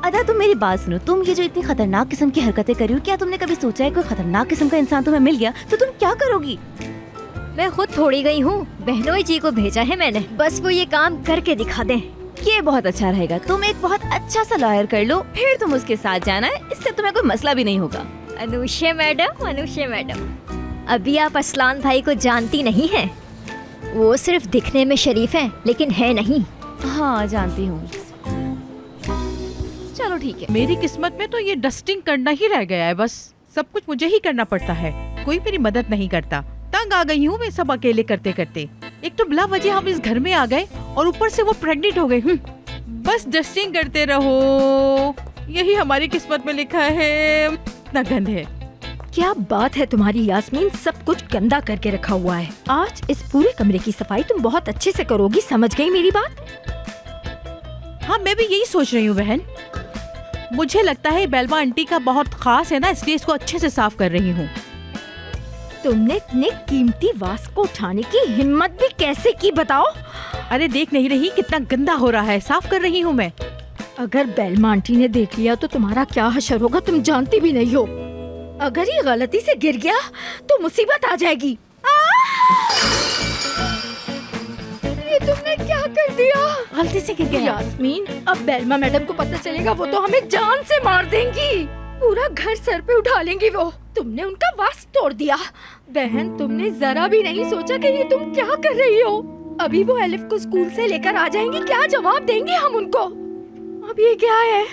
अदा, तुम मेरी बात सुनो। तुम ये जो इतनी खतरनाक किस्म की हरकतें कर रही हो, क्या तुमने कभी सोचा है कोई खतरनाक किस्म का इंसान तुम्हें मिल गया तो तुम क्या करोगी? मैं खुद थोड़ी गई हूँ, बहनोई जी को भेजा है मैंने, बस वो ये काम करके दिखा दें। ये बहुत अच्छा रहेगा। तुम एक बहुत अच्छा सा लॉयर कर लो, फिर तुम उसके साथ जाना है, इससे तुम्हें कोई मसला भी नहीं होगा। अनुषा मैडम, अभी आप असलान भाई को जानती नहीं हैं। वो सिर्फ दिखने में शरीफ हैं, लेकिन है नहीं। हाँ, जानती हूँ। चलो ठीक है। मेरी किस्मत में तो ये डस्टिंग करना ही रह गया है। बस सब कुछ मुझे ही करना पड़ता है, कोई मेरी मदद नहीं करता। तंग आ गई हूँ मैं सब अकेले करते करते। एक तो बिला वजह हम इस घर में आ गए और ऊपर से वो प्रेग्नेंट हो गए। बस डस्टिंग करते रहो, यही हमारी किस्मत में लिखा है। इतना गंद है। क्या बात है तुम्हारी यास्मीन, सब कुछ गंदा करके रखा हुआ है। आज इस पूरे कमरे की सफाई तुम बहुत अच्छे से करोगी, समझ गई मेरी बात? हाँ, मैं भी यही सोच रही हूँ बहन। मुझे लगता है बेलमा आंटी का बहुत खास है ना, इसलिए इसको अच्छे से साफ कर रही हूँ। तुमने इतने कीमती वास को उठाने की हिम्मत भी कैसे की बताओ? अरे देख नहीं रही कितना गंदा हो रहा है, साफ कर रही हूँ मैं। अगर बेलमा आंटी ने देख लिया तो तुम्हारा क्या हशर होगा, तुम जानती भी नहीं हो। अगर ये गलती से गिर गया तो मुसीबत आ जाएगी। ये तुमने क्या कर दिया? गलती से गिर गया। यास्मीन, अब बेलमा मैडम को पता चलेगा वो तो हमें जान से मार देंगी। पूरा घर सर पे उठा लेंगी वो। तुमने उनका वास तोड़ दिया। बहन, तुमने जरा भी नहीं सोचा कि ये तुम क्या कर रही हो। अभी वो एलिफ को स्कूल से लेकर आ जाएंगी, क्या जवाब देंगे हम उनको? अब ये क्या है?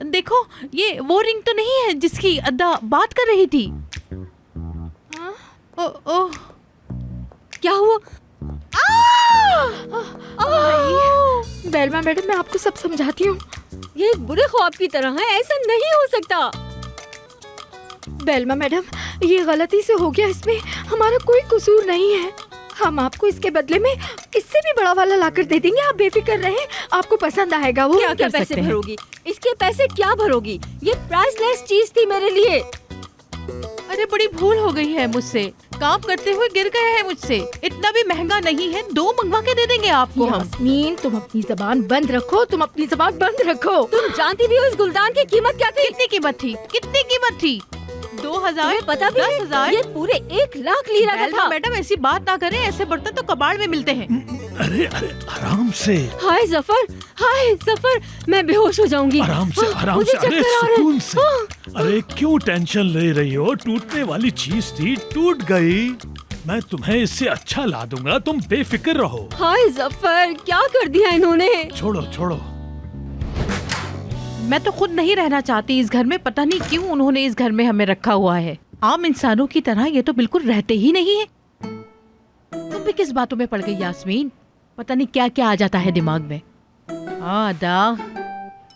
देखो, ये वो रिंग तो नहीं है जिसकी अद्दा बात कर रही थी। ओह, क्या हुआ? बेलमा मैडम, मैं आपको सब समझाती हूँ। ये एक बुरे ख्वाब की तरह है, ऐसा नहीं हो सकता। बेलमा मैडम, ये गलती से हो गया, इसमें हमारा कोई कसूर नहीं है। हम आपको इसके बदले में इससे भी बड़ा वाला लाकर दे देंगे, आप बेफिक्र रहें, आपको पसंद आएगा वो। क्या पैसे भरोगी? इसके पैसे क्या भरोगी? ये प्राइसलेस चीज थी मेरे लिए। अरे बड़ी भूल हो गई है मुझसे, काम करते हुए गिर गए हैं मुझसे। इतना भी महंगा नहीं है, 2 मंगवा के दे देंगे आपको हम। यास्मीन, तुम अपनी जबान बंद रखो, तुम अपनी जबान बंद रखो। तुम जानती भी हो इस गुलदान की कीमत क्या थी? कितनी कीमत थी? कितनी कीमत थी? 2000? पता भी 10,000? ये पूरे 1 लाख लीरा का था। मैडम ऐसी बात ना करें, ऐसे बर्तन तो कबाड़ में मिलते हैं। अरे अरे आराम से। हाय जफर, मैं बेहोश हो जाऊंगी। आराम से, आराम से, अरे सुकून से। अरे क्यों टेंशन ले रही हो? टूटने वाली चीज थी, टूट गई। मैं तुम्हें इससे अच्छा ला दूंगा, तुम बेफिक्र रहो। हाय जफर, क्या कर दिया इन्होंने? छोड़ो। मैं तो खुद नहीं रहना चाहती इस घर में, पता नहीं क्यों उन्होंने इस घर में हमें रखा हुआ है। आम इंसानों की तरह ये तो बिल्कुल रहते ही नहीं है। तुम भी किस बातों में पड़ गई यास्मीन? पता नहीं क्या क्या आ जाता है दिमाग में। दा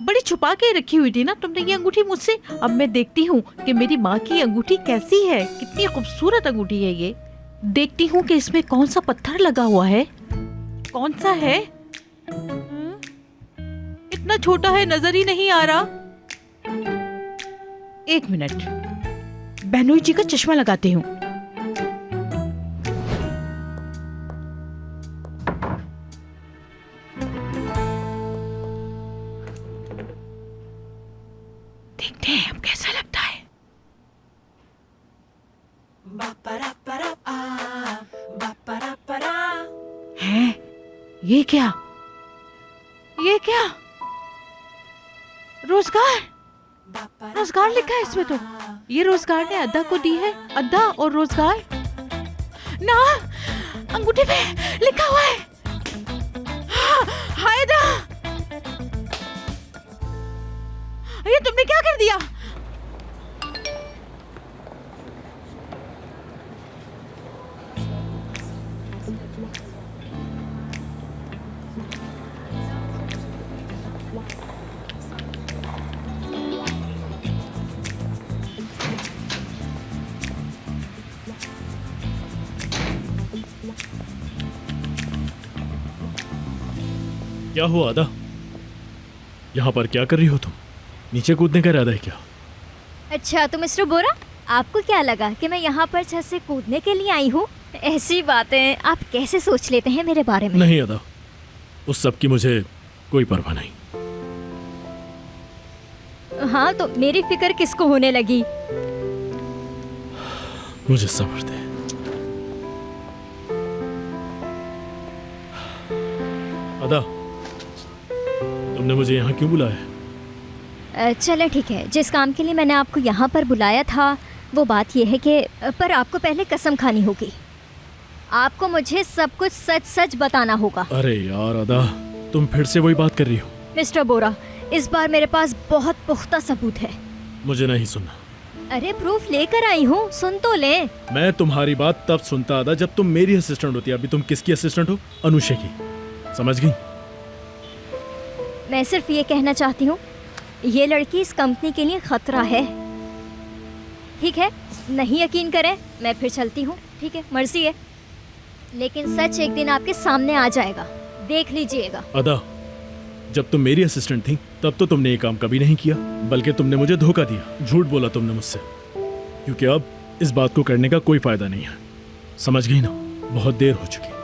बड़ी छुपा के रखी हुई थी ना तुमने ये अंगूठी मुझसे। अब मैं देखती हूँ कि मेरी माँ की अंगूठी कैसी है, कितनी खूबसूरत अंगूठी है ये। देखती हूँ कि इसमें कौन सा पत्थर लगा हुआ है, कौन सा है। इतना छोटा है, नजर ही नहीं आ रहा। 1 मिनट, बहनोई जी का चश्मा लगाती हूँ। देखते हैं अब कैसा लगता है। है ये क्या? रोजगार लिखा है इसमें तो। ये रोजगार ने अद्दा को दी है, अद्दा और रोजगार ना अंगूठे पे लिखा हुआ है। हाय अद्दा, ये तुमने क्या कर दिया? क्या हुआ अदा? यहाँ पर क्या कर रही हो तुम? नीचे कूदने का इरादा है क्या? अच्छा तो मिस्टर बोरा, आपको क्या लगा कि मैं यहाँ पर छत से कूदने के लिए आई हूँ? ऐसी बातें आप कैसे सोच लेते हैं मेरे बारे में? नहीं अदा, उस सब की मुझे कोई परवाह नहीं। हाँ तो मेरी फिक्र किसको होने लगी? मुझे सब्र दे। अदा, तुमने मुझे यहाँ क्यों बुलाया? चले ठीक है, जिस काम के लिए मैंने आपको यहाँ पर बुलाया था वो बात यह है कि पर आपको पहले कसम खानी होगी। आपको मुझे सब कुछ सच सच बताना होगा। अरे यार अदा, तुम फिर से वही बात कर रही हो। मिस्टर बोरा, इस बार मेरे पास बहुत पुख्ता सबूत है। मुझे नहीं सुनना। अरे प्रूफ लेकर आई हूँ, सुन तो ले। मैं तुम्हारी बात तब सुनता अदा जब तुम मेरी असिस्टेंट होती। अभी तुम किसकी असिस्टेंट हो? अनुषा की। समझ गई? मैं सिर्फ ये कहना चाहती हूँ, ये लड़की इस कंपनी के लिए खतरा है। ठीक है, नहीं यकीन करें मैं फिर चलती हूँ। ठीक है, मर्जी है, लेकिन सच एक दिन आपके सामने आ जाएगा, देख लीजिएगा। अदा, जब तुम मेरी असिस्टेंट थी तब तो तुमने ये काम कभी नहीं किया, बल्कि तुमने मुझे धोखा दिया, झूठ बोला तुमने मुझसे। क्योंकि अब इस बात को करने का कोई फायदा नहीं है। समझ गई ना? बहुत देर हो चुकी।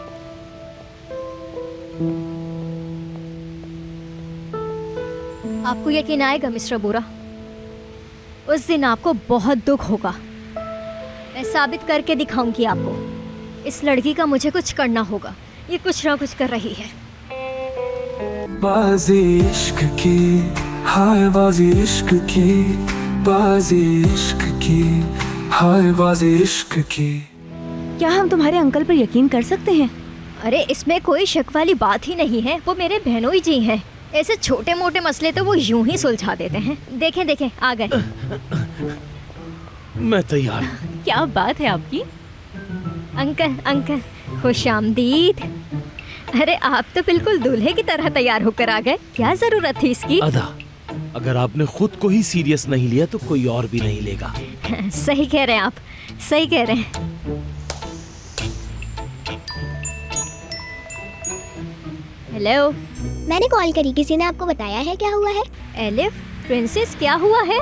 आपको यकीन आएगा मिस्टर बोरा, उस दिन आपको बहुत दुख होगा। मैं साबित करके दिखाऊंगी आपको। इस लड़की का मुझे कुछ करना होगा, ये कुछ ना कुछ कर रही है। बाजी इश्क की, हाय बाजी इश्क की, बाजी इश्क की, हाय बाजी इश्क की। क्या हम तुम्हारे अंकल पर यकीन कर सकते हैं? अरे इसमें कोई शक वाली बात ही नहीं है, वो मेरे बहनोई जी हैं। ऐसे छोटे मोटे मसले तो वो यूं ही सुलझा देते हैं। देखें देखें, आ गए। मैं तैयार। क्या बात है आपकी? अंकल अंकल, खुश आमदीद। अरे आप तो बिल्कुल दूल्हे की तरह तैयार होकर आ गए, क्या जरूरत थी इसकी? अदा, अगर आपने खुद को ही सीरियस नहीं लिया तो कोई और भी नहीं लेगा। सही कह रहे हैं आप, सही कह रहे हैं। हेलो, मैंने कॉल करी, किसी ने आपको बताया है क्या हुआ है? एलिफ, प्रिंसेस क्या हुआ है?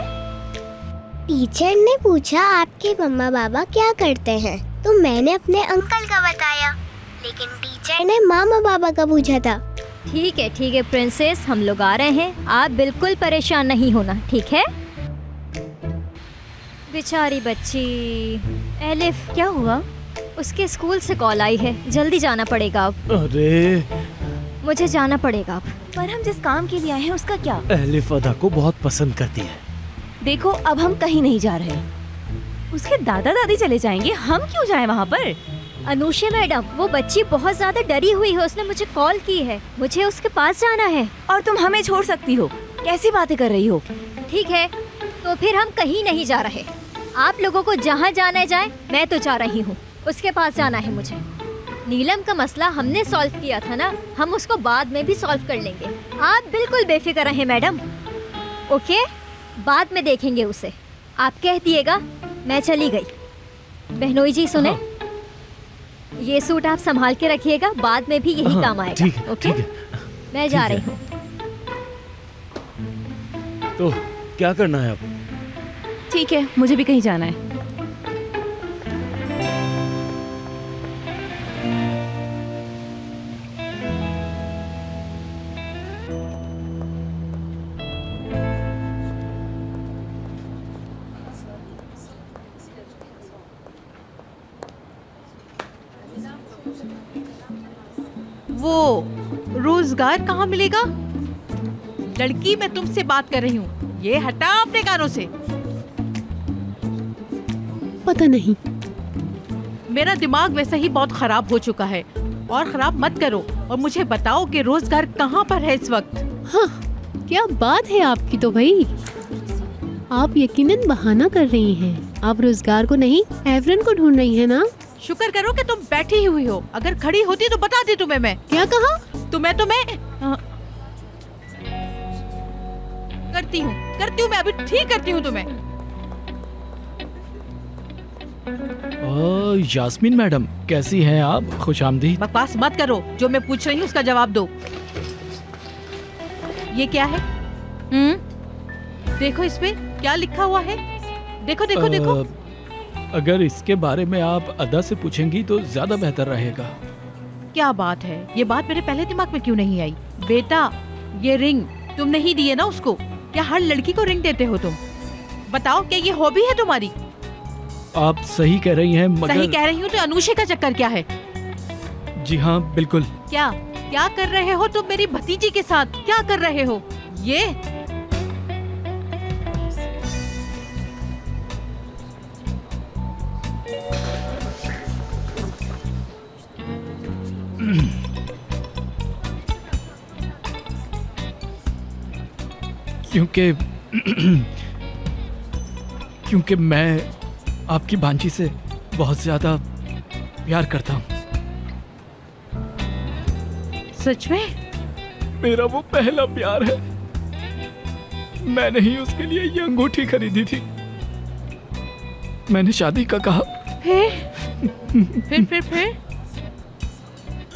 टीचर ने पूछा आपके मम्मा पापा क्या करते हैं, तो मैंने अपने अंकल का बताया, लेकिन टीचर ने मामा पापा का पूछा था। ठीक है प्रिंसेस, हम लोग आ रहे हैं, आप बिल्कुल परेशान नहीं होना, ठीक है? बेचारी बच्ची। एलिफ, क्या हुआ? उसके स्कूल से कॉल आई है, जल्दी जाना पड़ेगा अब। अरे मुझे जाना पड़ेगा अब। पर हम जिस काम के लिए आए हैं उसका क्या? एलिफ अदा को बहुत पसंद करती है। देखो, अब हम कहीं नहीं जा रहे। उसके दादा दादी चले जाएंगे, हम क्यों जाएं वहाँ पर? अनुषा मैडम, वो बच्ची बहुत ज्यादा डरी हुई है, उसने मुझे कॉल की है, मुझे उसके पास जाना है। और तुम हमें छोड़ सकती हो? कैसी बातें कर रही हो? ठीक है, तो फिर हम कहीं नहीं जा रहे। आप लोगों को जहाँ जाना है जाए, मैं तो जा रही हूँ, उसके पास जाना है मुझे। नीलम का मसला हमने सॉल्व किया था ना, हम उसको बाद में भी सॉल्व कर लेंगे। आप बिल्कुल बेफिक्र रहें मैडम, ओके? बाद में देखेंगे उसे। आप कह दिएगा मैं चली गई। बहनोई जी सुने, ये सूट आप संभाल के रखिएगा, बाद में भी यही काम आएगा। ठीक है, ओके? ठीक है। मैं जा रही हूँ। तो क्या करना है अब? ठीक है, मुझे भी कहीं जाना है। वो रोजगार कहाँ मिलेगा? लड़की, मैं तुमसे बात कर रही हूँ, ये हटा अपने कानों से। पता नहीं, मेरा दिमाग वैसे ही बहुत खराब हो चुका है, और खराब मत करो, और मुझे बताओ कि रोजगार कहाँ पर है इस वक्त। हाँ, क्या बात है आपकी तो भाई। आप यकीनन बहाना कर रही हैं। आप रोजगार को नहीं, एवरन को ढूंढ रही हैं ना? शुक्र करो कि तुम बैठी ही हुई हो, अगर खड़ी होती तो बता दी तुम्हें मैं। क्या कहा? तुम्हें करती हूँ मैं, अभी ठीक करती हूँ तुम्हें। यास्मीन मैडम, कैसी हैं आप? खुशामदीद। बकवास मत करो, जो मैं पूछ रही हूँ उसका जवाब दो। ये क्या है? देखो इसमें क्या लिखा हुआ है। देखो देखो देखो। अगर इसके बारे में आप अदा से पूछेंगी तो ज्यादा बेहतर रहेगा। क्या बात है, ये बात मेरे पहले दिमाग में क्यों नहीं आई? बेटा, ये रिंग तुम नहीं दिए ना उसको? क्या हर लड़की को रिंग देते हो तुम? बताओ, क्या ये हॉबी है तुम्हारी? आप सही कह रही हैं, मगर सही कह रही हूँ तो अनुषे का चक्कर क्या है? जी हाँ, बिल्कुल। क्या क्या कर रहे हो तुम मेरी भतीजी के साथ? क्या कर रहे हो ये? क्योंकि मैं आपकी भांजी से बहुत ज्यादा प्यार करता हूँ। सच में? मेरा वो पहला प्यार है। मैंने ही उसके लिए ये अंगूठी खरीदी थी। मैंने शादी का कहा। फिर?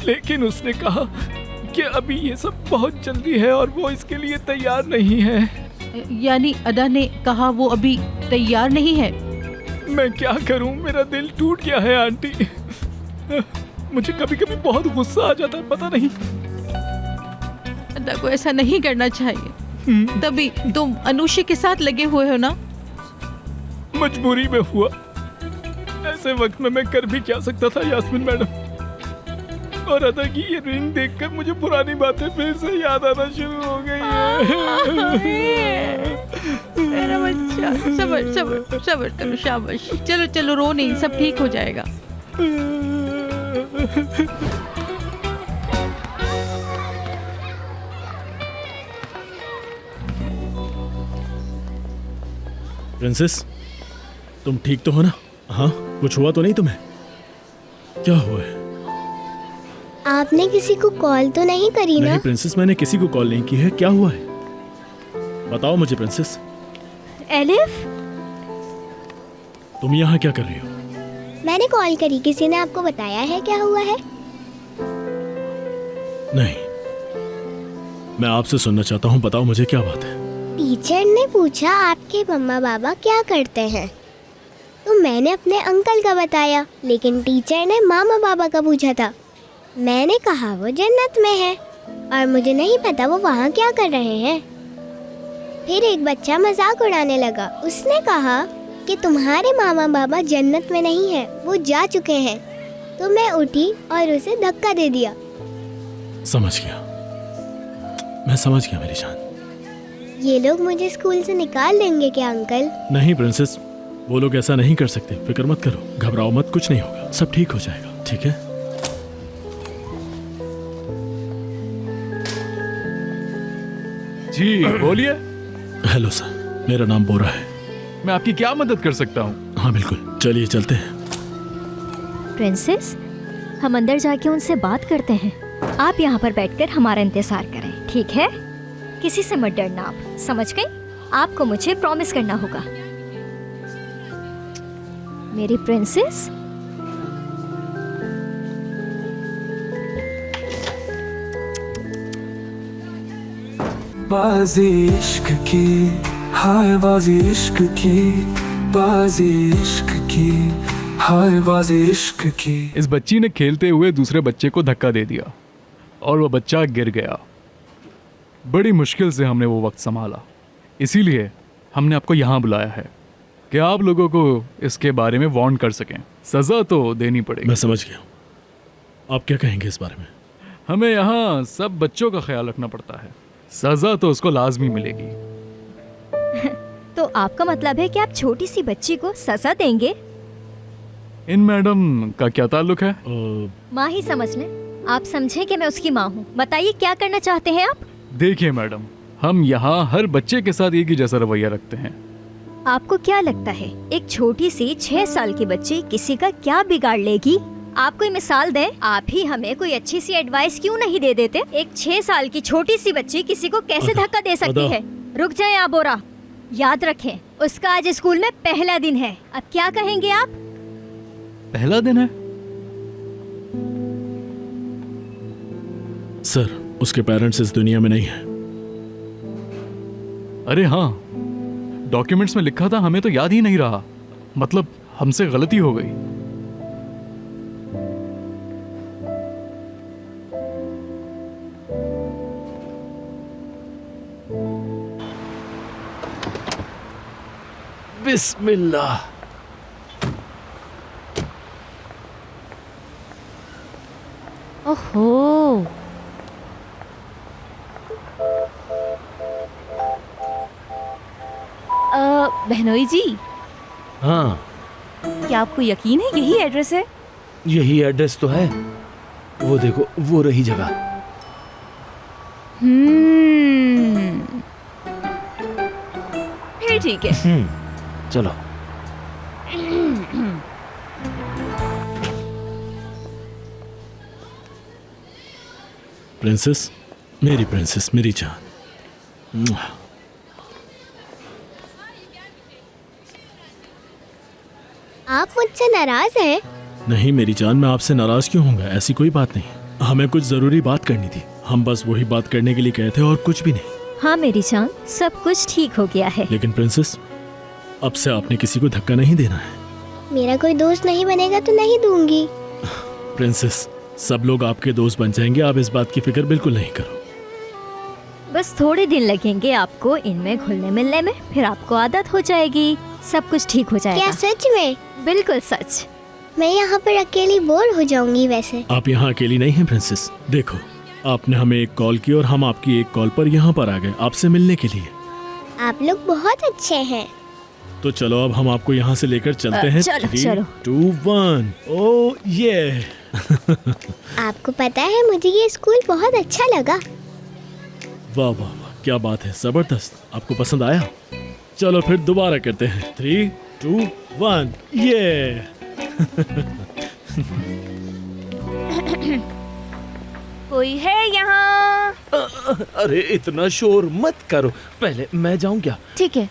लेकिन उसने कहा कि अभी ये सब बहुत जल्दी है और वो इसके लिए तैयार नहीं है। यानी अदा ने कहा वो अभी तैयार नहीं है? मैं क्या करूं, मेरा दिल टूट गया है आंटी। मुझे कभी कभी बहुत गुस्सा आ जाता है, पता नहीं। अदा को ऐसा नहीं करना चाहिए। तभी तुम अनुषी के साथ लगे हुए हो ना? मजबूरी में हुआ। ऐसे वक्त में मैं कर भी क्या सकता था यास्मीन मैडम। और अदा की ये रिंग देखकर मुझे पुरानी बातें फिर से याद आना शुरू हो गई है। मेरा बच्चा, सबर सबर सबर करो, शाबाश। चलो चलो, रो नहीं, सब ठीक हो जाएगा। प्रिंसेस, तुम ठीक तो हो ना? हाँ, कुछ हुआ तो नहीं तुम्हें? क्या हुआ है? आपने किसी को कॉल तो नहीं करी ना? नहीं प्रिंसेस, मैंने किसी को कॉल नहीं की है। क्या हुआ है बताओ मुझे प्रिंसेस। एलिफ, तुम यहाँ क्या कर रही हो? मैंने कॉल करी, किसी ने आपको बताया है क्या हुआ है? नहीं, मैं आपसे सुनना चाहता हूँ, बताओ मुझे क्या बात है। टीचर ने पूछा आपके मम्मा पापा क्या करते हैं, तो मैंने अपने अंकल का बताया, लेकिन टीचर ने मामा पापा का पूछा था। मैंने कहा वो जन्नत में है और मुझे नहीं पता वो वहाँ क्या कर रहे हैं। फिर एक बच्चा मजाक उड़ाने लगा, उसने कहा कि तुम्हारे मामा बाबा जन्नत में नहीं है, वो जा चुके हैं। तो मैं उठी और उसे धक्का दे दिया। समझ गया, मैं समझ गया मेरी जान। ये लोग मुझे स्कूल से निकाल देंगे क्या अंकल? नहीं प्रिंसेस, वो लोग ऐसा नहीं कर सकते। फिक्र मत करो, घबराओ मत, कुछ नहीं होगा, सब ठीक हो जाएगा, ठीक है? जी बोलिए। हेलो सर, मेरा नाम बोरा है। मैं आपकी क्या मदद कर सकता हूँ? हाँ बिल्कुल, चलिए चलते हैं। प्रिंसेस, हम अंदर जाके उनसे बात करते हैं। आप यहाँ पर बैठकर हमारा इंतजार करें, ठीक है? किसी से मत डरना, आप समझ गई? आपको मुझे प्रॉमिस करना होगा, मेरी प्रिंसेस। बाजी इश्क की, हाय बाजी इश्क की, बाजी इश्क की, हाय बाजी इश्क की। इस बच्ची ने खेलते हुए दूसरे बच्चे को धक्का दे दिया और वह बच्चा गिर गया। बड़ी मुश्किल से हमने वो वक्त संभाला, इसीलिए हमने आपको यहाँ बुलाया है कि आप लोगों को इसके बारे में वार्न कर सकें। सज़ा तो देनी पड़ेगी। मैं समझ गया, आप क्या कहेंगे इस बारे में? हमें यहाँ सब बच्चों का ख्याल रखना पड़ता है, सज़ा तो उसको लाजमी मिलेगी। तो आपका मतलब है कि आप छोटी सी बच्ची को सजा देंगे? इन मैडम का क्या ताल्लुक है? माँ ही समझ लें, आप समझे कि मैं उसकी माँ हूँ। बताइए क्या करना चाहते हैं आप? देखिए मैडम, हम यहाँ हर बच्चे के साथ एक ही जैसा रवैया रखते हैं। आपको क्या लगता है एक छोटी सी 6 साल की बच्ची किसी का क्या बिगाड़ लेगी? आप कोई मिसाल दें, आप ही हमें कोई अच्छी सी एडवाइस क्यों नहीं दे देते? एक 6 साल की छोटी सी बच्ची किसी को कैसे धक्का दे सकती है? रुक जाएं आप बोरा, याद रखें उसका आज स्कूल में पहला दिन है। अब क्या कहेंगे आप? पहला दिन है? सर, उसके पेरेंट्स इस दुनिया में नहीं है। अरे हाँ, डॉक्यूमेंट्स में लिखा था, हमें तो याद ही नहीं रहा। मतलब हमसे गलती हो गई। बिस्मिल्लाह। ओहो, बहनोई जी, हाँ, क्या आपको यकीन है यही एड्रेस है? यही एड्रेस तो है। वो देखो, वो रही जगह। फिर ठीक है। चलो। प्रिंसेस, मेरी प्रिंसेस, मेरी जान। आप मुझसे नाराज हैं? नहीं मेरी जान, मैं आपसे नाराज क्यों होऊंगा? ऐसी कोई बात नहीं। हमें कुछ जरूरी बात करनी थी। हम बस वही बात करने के लिए गए थे और कुछ भी नहीं। हाँ मेरी जान, सब कुछ ठीक हो गया है। लेकिन प्रिंसेस, अब से आपने किसी को धक्का नहीं देना है। मेरा कोई दोस्त नहीं बनेगा तो नहीं दूंगी। प्रिंसेस, सब लोग आपके दोस्त बन जाएंगे, आप इस बात की फिक्र बिल्कुल नहीं करो। बस थोड़े दिन लगेंगे आपको इनमें घुलने मिलने में, फिर आपको आदत हो जाएगी, सब कुछ ठीक हो जाएगा। क्या सच में? बिल्कुल सच। मैं यहाँ पर अकेली बोर हो जाऊंगी वैसे। आप यहाँ अकेली नहीं हैं प्रिंसेस। देखो, आपने हमें एक कॉल की और हम आपकी एक कॉल पर यहाँ पर आ गए आपसे मिलने के लिए। आप लोग बहुत अच्छे हैं। तो चलो अब हम आपको यहाँ से लेकर चलते हैं। चलो, 3, चलो। 2, 1। ओह ये। आपको पता है मुझे ये स्कूल बहुत अच्छा लगा। वाह वाह वाह, क्या बात है, जबरदस्त। आपको पसंद आया? चलो फिर दोबारा करते हैं। 3, 2, 1 ये। कोई है यहाँ? अरे इतना शोर मत करो। पहले मैं जाऊं क्या? ठीक है।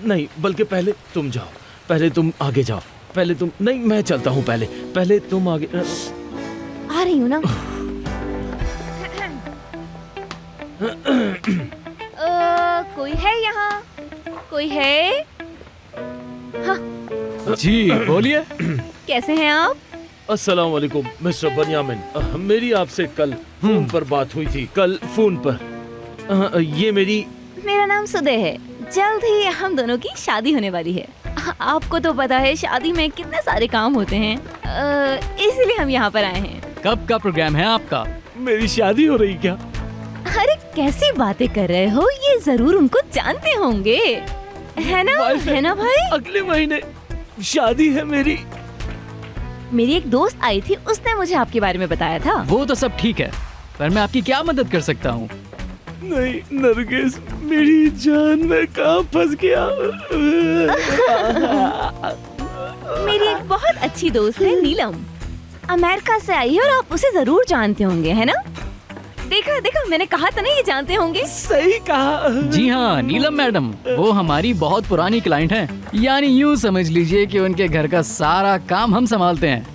नहीं, बल्कि पहले तुम जाओ। पहले तुम आगे जाओ। पहले तुम नहीं, मैं चलता हूँ। पहले तुम आगे। आ रही हूँ ना। कोई है यहाँ? कोई है? हाँ। जी बोलिए। कैसे हैं आप? अस्सलाम वालेकुम मिस्टर बनियामिन। मेरी आपसे कल फोन पर बात हुई थी। कल फोन पर। ये मेरा नाम सुदय है। जल्द ही हम दोनों की शादी होने वाली है। आपको तो पता है शादी में कितने सारे काम होते हैं, इसलिए हम यहाँ पर आए हैं। कब का प्रोग्राम है आपका? मेरी शादी हो रही क्या? अरे कैसी बातें कर रहे हो, ये जरूर उनको जानते होंगे, है ना भाई? अगले महीने शादी है मेरी। मेरी एक दोस्त आई थी, उसने मुझे आपके बारे में बताया था। वो तो सब ठीक है, पर मैं आपकी क्या मदद कर सकता हूँ? नहीं नरगिस, मेरी जान, मैं कहाँ फंस गया। मेरी एक बहुत अच्छी दोस्त है नीलम, अमेरिका से आई है और आप उसे जरूर जानते होंगे, है ना? देखा मैंने कहा था ना, ये जानते होंगे। सही कहा। जी हाँ, नीलम मैडम, वो हमारी बहुत पुरानी क्लाइंट हैं। यानी यूँ समझ लीजिए कि उनके घर का सारा काम हम संभालते हैं।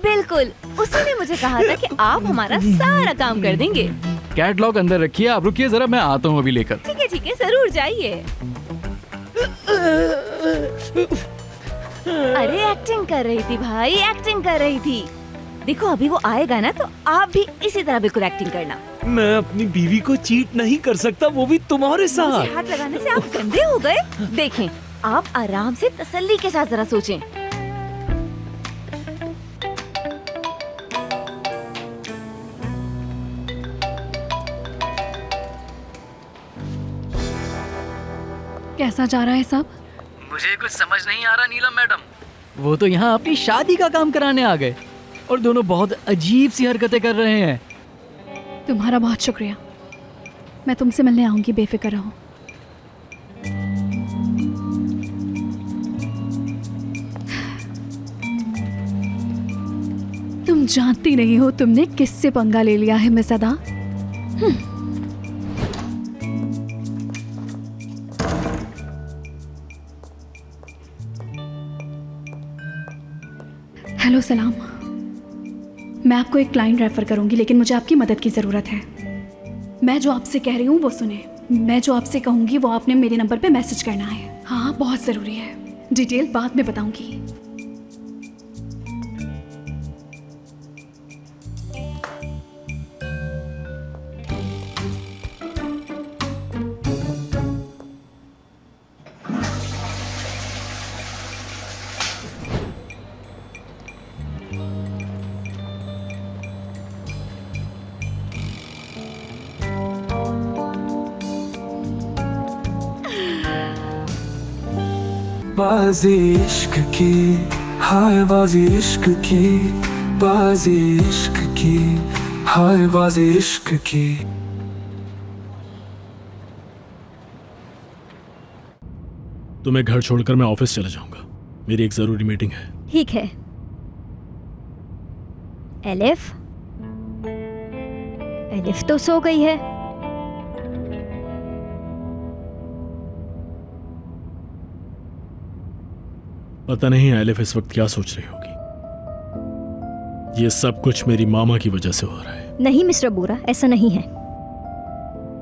बिल्कुल, उसी ने मुझे कहा था कि आप हमारा सारा काम कर देंगे। कैटलॉग अंदर रखिए, आप रुकिए जरा, मैं आता हूँ अभी लेकर। ठीक है, जरूर जाइए। अरे एक्टिंग कर रही थी भाई, एक्टिंग कर रही थी। देखो अभी वो आएगा ना, तो आप भी इसी तरह बिल्कुल एक्टिंग करना। मैं अपनी बीवी को चीट नहीं कर सकता, वो भी तुम्हारे साथ। मुझे हाथ लगाने से आप गंदे हो गए। देखें, आप आराम से तसल्ली के साथ जरा सोचें। कैसा जा रहा है सब? मुझे कुछ समझ नहीं आ रहा नीलम मैडम। वो तो यहाँ अपनी शादी का काम कराने आ गए और दोनों बहुत अजीब सी हरकतें कर रहे हैं। तुम्हारा बहुत शुक्रिया, मैं तुमसे मिलने आऊंगी, बेफिक्र रहो। तुम जानती नहीं हो तुमने किससे पंगा ले लिया है मिस अदा। हेलो सलाम, मैं आपको एक क्लाइंट रेफर करूंगी, लेकिन मुझे आपकी मदद की ज़रूरत है। मैं जो आपसे कह रही हूँ वो सुने। मैं जो आपसे कहूँगी वो आपने मेरे नंबर पे मैसेज करना है। हाँ, बहुत ज़रूरी है। डिटेल बाद में बताऊँगी। बाजी इश्क की, हाय बाजी इश्क की, बाजी इश्क की, हाय बाजी इश्क की। तुम्हें घर छोड़कर मैं ऑफिस चला जाऊंगा, मेरी एक जरूरी मीटिंग है। ठीक है। एलिफ, एलिफ तो सो गई है। पता नहीं एलिफ इस वक्त क्या सोच रही होगी। ये सब कुछ मेरी मामा की वजह से हो रहा है। नहीं मिस्टर बोरा, ऐसा नहीं है।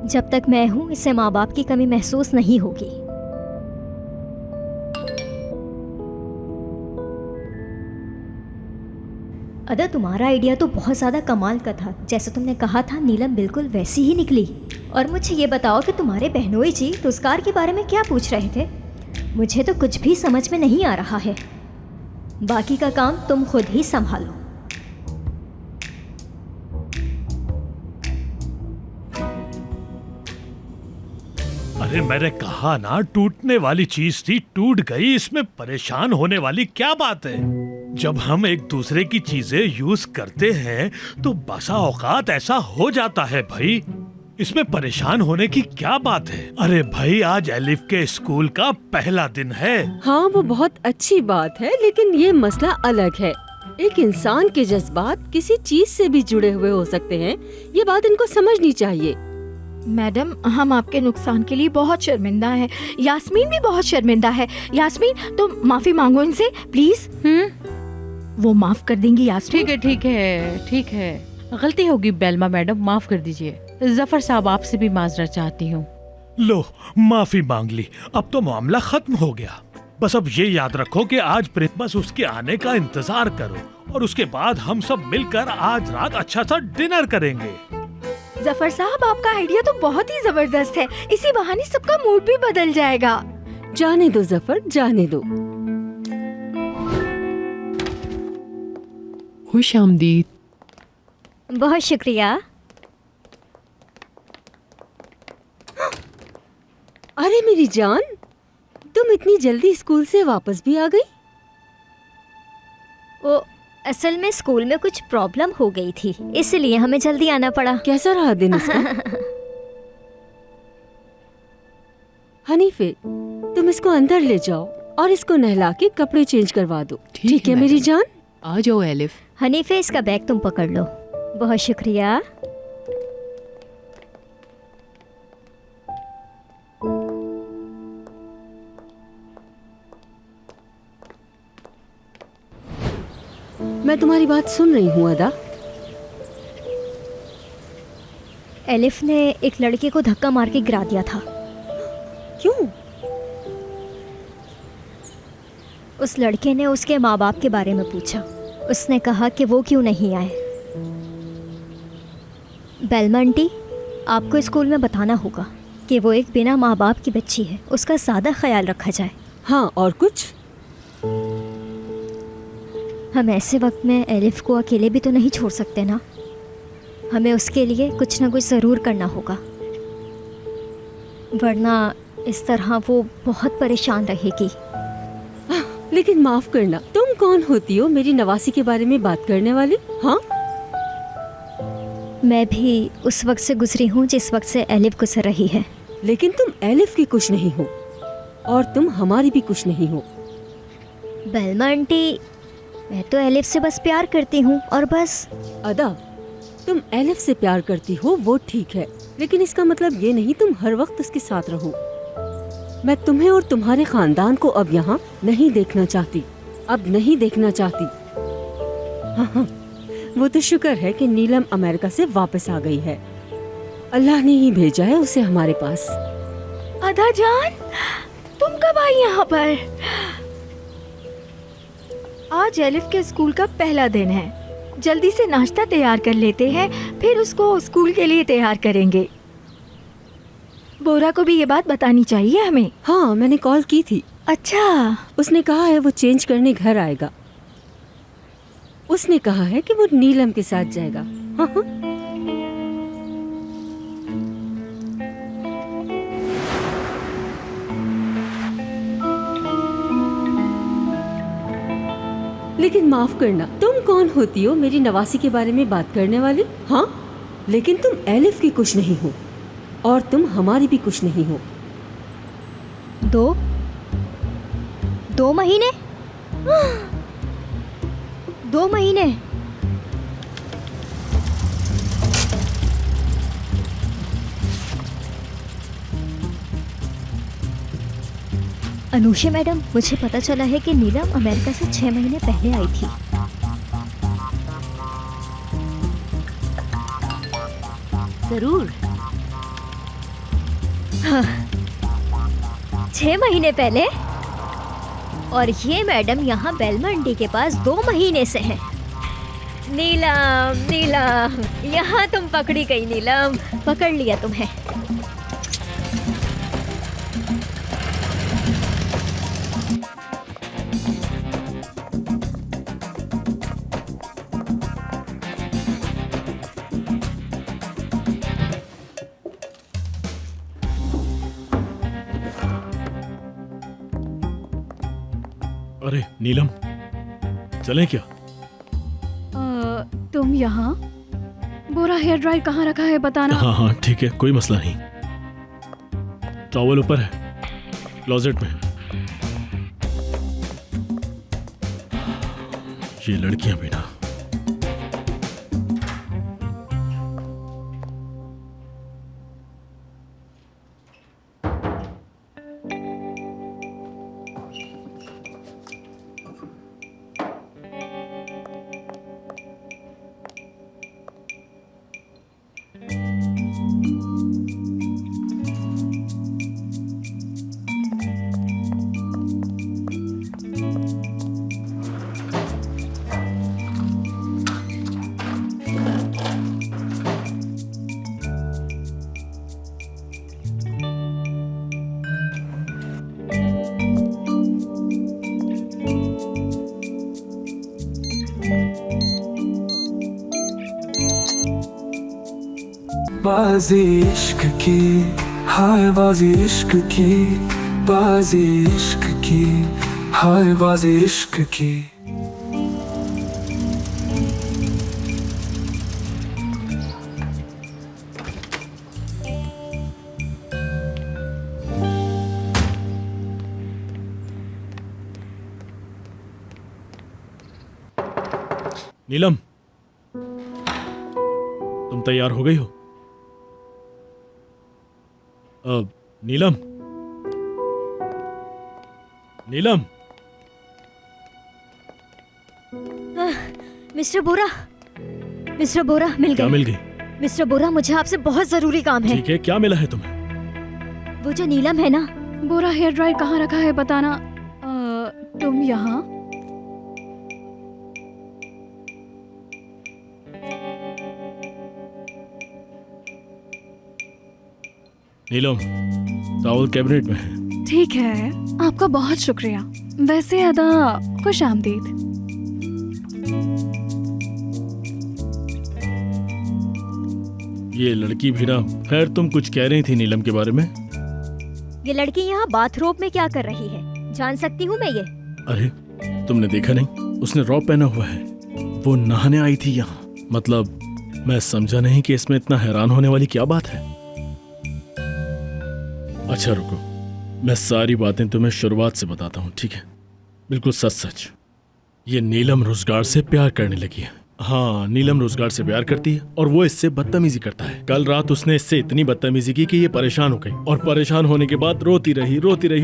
जब तक मैं हूं इससे माँ बाप की कमी महसूस नहीं होगी। अदा, तुम्हारा आइडिया तो बहुत ज़्यादा कमाल का था। जैसे तुमने कहा था नीलम बिल्कुल वैसी ही निकली। और मुझे ये बताओ कि तुम्हारे बहनोई जी पुरस्कार के बारे में क्या पूछ रहे थे? मुझे तो कुछ भी समझ में नहीं आ रहा है। बाकी का काम तुम खुद ही संभालो। अरे मैंने कहा ना, टूटने वाली चीज थी, टूट गई, इसमें परेशान होने वाली क्या बात है? जब हम एक दूसरे की चीजें यूज करते हैं तो बसा औकात ऐसा हो जाता है भाई। इसमें परेशान होने की क्या बात है? अरे भाई, आज एलिफ के स्कूल का पहला दिन है। हाँ, वो बहुत अच्छी बात है, लेकिन ये मसला अलग है। एक इंसान के जज्बात किसी चीज से भी जुड़े हुए हो सकते हैं। ये बात इनको समझनी चाहिए। मैडम, हम आपके नुकसान के लिए बहुत शर्मिंदा हैं। यास्मीन भी बहुत शर्मिंदा है। यास्मीन, तुम माफी मांगो इनसे प्लीज। वो माफ कर देंगी यास्मीन। ठीक है, ठीक है, ठीक है। गलती होगी बेलमा मैडम, माफ कर दीजिए। जफर साहब, आपसे भी माजरत चाहती हूँ। लो, माफी मांग ली, अब तो मामला खत्म हो गया। बस अब ये याद रखो कि आज बस उसके आने का इंतजार करो और उसके बाद हम सब मिलकर आज रात अच्छा सा डिनर करेंगे। जफर साहब, आपका आइडिया तो बहुत ही जबरदस्त है। इसी बहाने सबका मूड भी बदल जाएगा। जाने दो जफर, जाने दो। खुश आमदीद। बहुत शुक्रिया। अरे मेरी जान, तुम इतनी जल्दी स्कूल से वापस भी आ गई? वो असल में स्कूल में कुछ प्रॉब्लम हो गई थी, इसलिए हमें जल्दी आना पड़ा। कैसा रहा दिन इसका? हनीफे, तुम इसको अंदर ले जाओ और इसको नहला के कपड़े चेंज करवा दो। ठीक है मेरी जान? आ जाओ एलिफ। हनीफे, इसका बैग तुम पकड़ लो। बहुत शुक्रिया। मैं तुम्हारी बात सुन रही हूँ अदा। एलिफ ने एक लड़के को धक्का मार के गिरा दिया था। क्यों? उस लड़के ने उसके माँ बाप के बारे में पूछा। उसने कहा कि वो क्यों नहीं आए। बेलमा आंटी, आपको स्कूल में बताना होगा कि वो एक बिना माँ बाप की बच्ची है, उसका ज़्यादा ख्याल रखा जाए। हाँ, और कुछ? हम ऐसे वक्त में एलिफ को अकेले भी तो नहीं छोड़ सकते ना। हमें उसके लिए कुछ ना कुछ ज़रूर करना होगा, वरना इस तरह वो बहुत परेशान रहेगी। लेकिन माफ करना, तुम कौन होती हो मेरी नवासी के बारे में बात करने वाली? हाँ, मैं भी उस वक्त से गुजरी हूँ जिस वक्त से एलिफ गुजर रही है। लेकिन तुम एलिफ की कुछ नहीं हो और तुम हमारी भी कुछ नहीं हो। बेलमा आंटी, मैं तो एलिफ से बस प्यार करती हूँ और बस। अदा, तुम एलिफ से प्यार करती हो वो ठीक है, लेकिन इसका मतलब ये नहीं तुम हर वक्त उसके साथ रहो। मैं तुम्हें और तुम्हारे खानदान को अब यहाँ नहीं देखना चाहती, अब नहीं देखना चाहती। हाँ, वो तो शुक्र है कि नीलम अमेरिका से वापस आ गई है। अल्लाह ने ही भेजा है उसे हमारे पास। अदा जान, तुम कब आई यहाँ पर? आज एलिफ के स्कूल का पहला दिन है। जल्दी से नाश्ता तैयार कर लेते हैं, फिर उसको स्कूल के लिए तैयार करेंगे। बोरा को भी ये बात बतानी चाहिए हमें। हाँ, मैंने कॉल की थी। अच्छा, उसने कहा है वो चेंज करने घर आएगा। उसने कहा है कि वो नीलम के साथ जाएगा। हाँ हाँ। लेकिन माफ करना, तुम कौन होती हो मेरी नवासी के बारे में बात करने वाली? हाँ, लेकिन तुम एलिफ की कुछ नहीं हो और तुम हमारी भी कुछ नहीं हो। 2 महीने? 2 महीने? अनुषा मैडम, मुझे पता चला है कि नीलम अमेरिका से 6 महीने पहले आई थी। जरूर। हाँ, 6 महीने पहले? और ये मैडम यहाँ बेलमंडी के पास 2 महीने से है। नीलम, नीलम, यहाँ तुम पकड़ी गई। नीलम, पकड़ लिया तुम्हें। अरे नीलम, चलें क्या? तुम यहाँ? बोरा हेयर ड्रायर कहाँ रखा है बताना। हाँ हाँ ठीक है, कोई मसला नहीं। टॉवल ऊपर है, क्लोजेट में। ये लड़कियां भी ना। बाजी इश्क की, हाय बाजी इश्क की, बाजी इश्क की, हाय बाजी इश्क की। नीलम, तुम तैयार हो गई हो? नीलम, नीलम। मिस्टर बोरा, मिस्टर बोरा, मिल क्या गए। मिल गई? मिस्टर बोरा, मुझे आपसे बहुत जरूरी काम है। ठीक है, क्या मिला है तुम्हें? वो जो नीलम है ना। बोरा हेयर ड्रायर कहाँ रखा है बताना। तुम यहाँ? नीलम, टॉवल कैबिनेट में है। ठीक है, आपका बहुत शुक्रिया। वैसे अदा, खुश आमदीद। ये लड़की भी ना। खैर, तुम कुछ कह रही थी नीलम के बारे में। ये लड़की यहाँ बाथरोब में क्या कर रही है, जान सकती हूँ मैं ये? अरे, तुमने देखा नहीं? उसने रॉब पहना हुआ है। वो नहाने आई थी यहाँ। मतलब, मैं समझा नहीं कि इसमें इतना हैरान होने वाली क्या बात है। अच्छा रुको, मैं सारी बातें तुम्हें शुरुआत से बताता हूँ, ठीक है? बिल्कुल सच सच। ये नीलम रोजगार से प्यार करने लगी है। हाँ, नीलम रोजगार से प्यार करती है और वो इससे बदतमीजी करता है। कल रात उसने इससे इतनी बदतमीजी की कि ये परेशान हो गई और परेशान होने के बाद रोती रही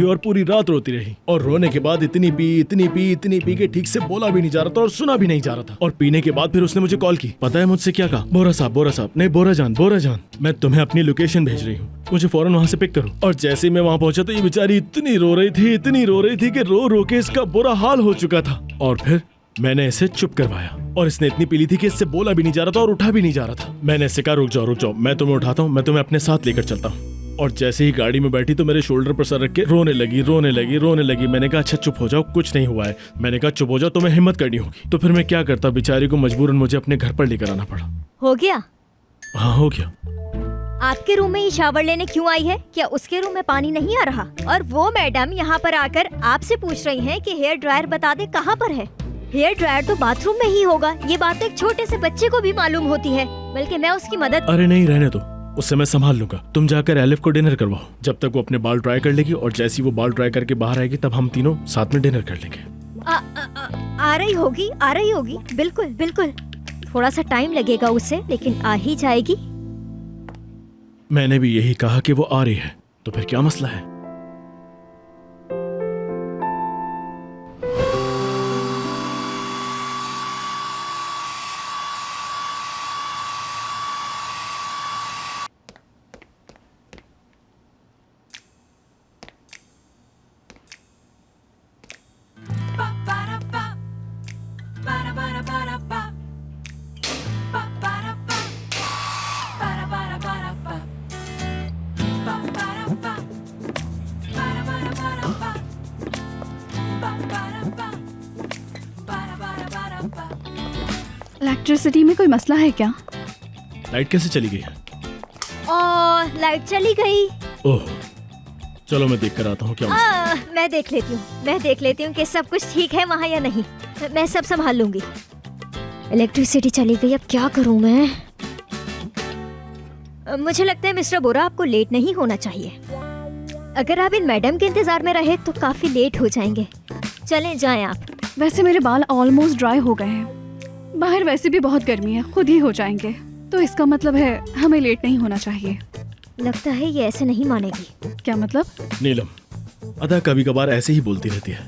और पूरी रात रोती रही और रोने के बाद इतनी पी कि ठीक से बोला भी नहीं जा रहा था और सुना भी नहीं जा रहा था। और पीने के बाद फिर उसने मुझे कॉल की। पता है मुझसे क्या कहा? बोरा साहब नहीं, बोरा जान, मैं तुम्हें अपनी लोकेशन भेज रही हूँ, मुझे फौरन वहाँ से पिक करो। और जैसे मैं वहाँ पहुंचा तो ये बेचारी इतनी रो रही थी कि रो के इसका बुरा हाल हो चुका था। और फिर मैंने इसे चुप करवाया और इसने इतनी पी ली थी कि इससे बोला भी नहीं जा रहा था और उठा भी नहीं जा रहा था। मैंने इससे कहा रुक जाओ, मैं तुम्हें उठाता हूँ, मैं तुम्हें अपने साथ लेकर चलता हूँ। और जैसे ही गाड़ी में बैठी तो मेरे शोल्डर पर सर रख के रोने लगी। मैंने कहा अच्छा चुप हो जाओ, कुछ नहीं हुआ है। मैंने कहा चुप हो जाओ, तुम्हें हिम्मत करनी होगी। तो फिर मैं क्या करता, बेचारी को मजबूरन मुझे अपने घर पर लेकर आना पड़ा। हो गया? हाँ हो गया। आपके रूम में ही शावर लेने क्यों आई है? क्या उसके रूम में पानी नहीं आ रहा? और वो मैडम यहाँ पर आकर आपसे पूछ रही हैं कि हेयर ड्रायर बता दे कहाँ पर है। हेयर ड्रायर तो बाथरूम में ही होगा। ये बात एक छोटे से बच्चे को भी मालूम होती है, बल्कि मैं उसकी मदद। अरे नहीं, रहने दो, उससे मैं संभाल लूंगा। तुम जाकर एलिफ को डिनर करवाओ, जब तक वो अपने बाल ड्राई कर लेगी और जैसे ही वो बाल ड्राई करके बाहर आएगी तब हम तीनों साथ में डिनर कर लेंगे। आ रही होगी, बिल्कुल। थोड़ा सा टाइम लगेगा उसे, लेकिन आ ही जाएगी। मैंने भी यही कहा कि वो आ रही है, तो फिर क्या मसला है? इलेक्ट्रिसिटी में कोई मसला है क्या? लाइट कैसे चली गई है? लाइट चली गई। ओह, चलो मैं देख कर आता हूँ क्या मसला। मैं देख लेती हूँ कि सब कुछ ठीक है वहाँ या नहीं। मैं सब संभाल लूंगी। इलेक्ट्रिसिटी चली गई, अब क्या करूँ मैं? मुझे लगता है मिस्टर बोरा आपको लेट नहीं होना चाहिए। अगर आप इन मैडम के इंतजार में रहे तो काफी लेट हो जाएंगे। चलें जाएं आप। वैसे मेरे बाल ऑलमोस्ट ड्राई हो गए हैं, बाहर वैसे भी बहुत गर्मी है, खुद ही हो जाएंगे। तो इसका मतलब है हमें लेट नहीं होना चाहिए। लगता है ये ऐसे नहीं मानेगी। क्या मतलब? नीलम, अदा कभी कभार ऐसे ही बोलती रहती है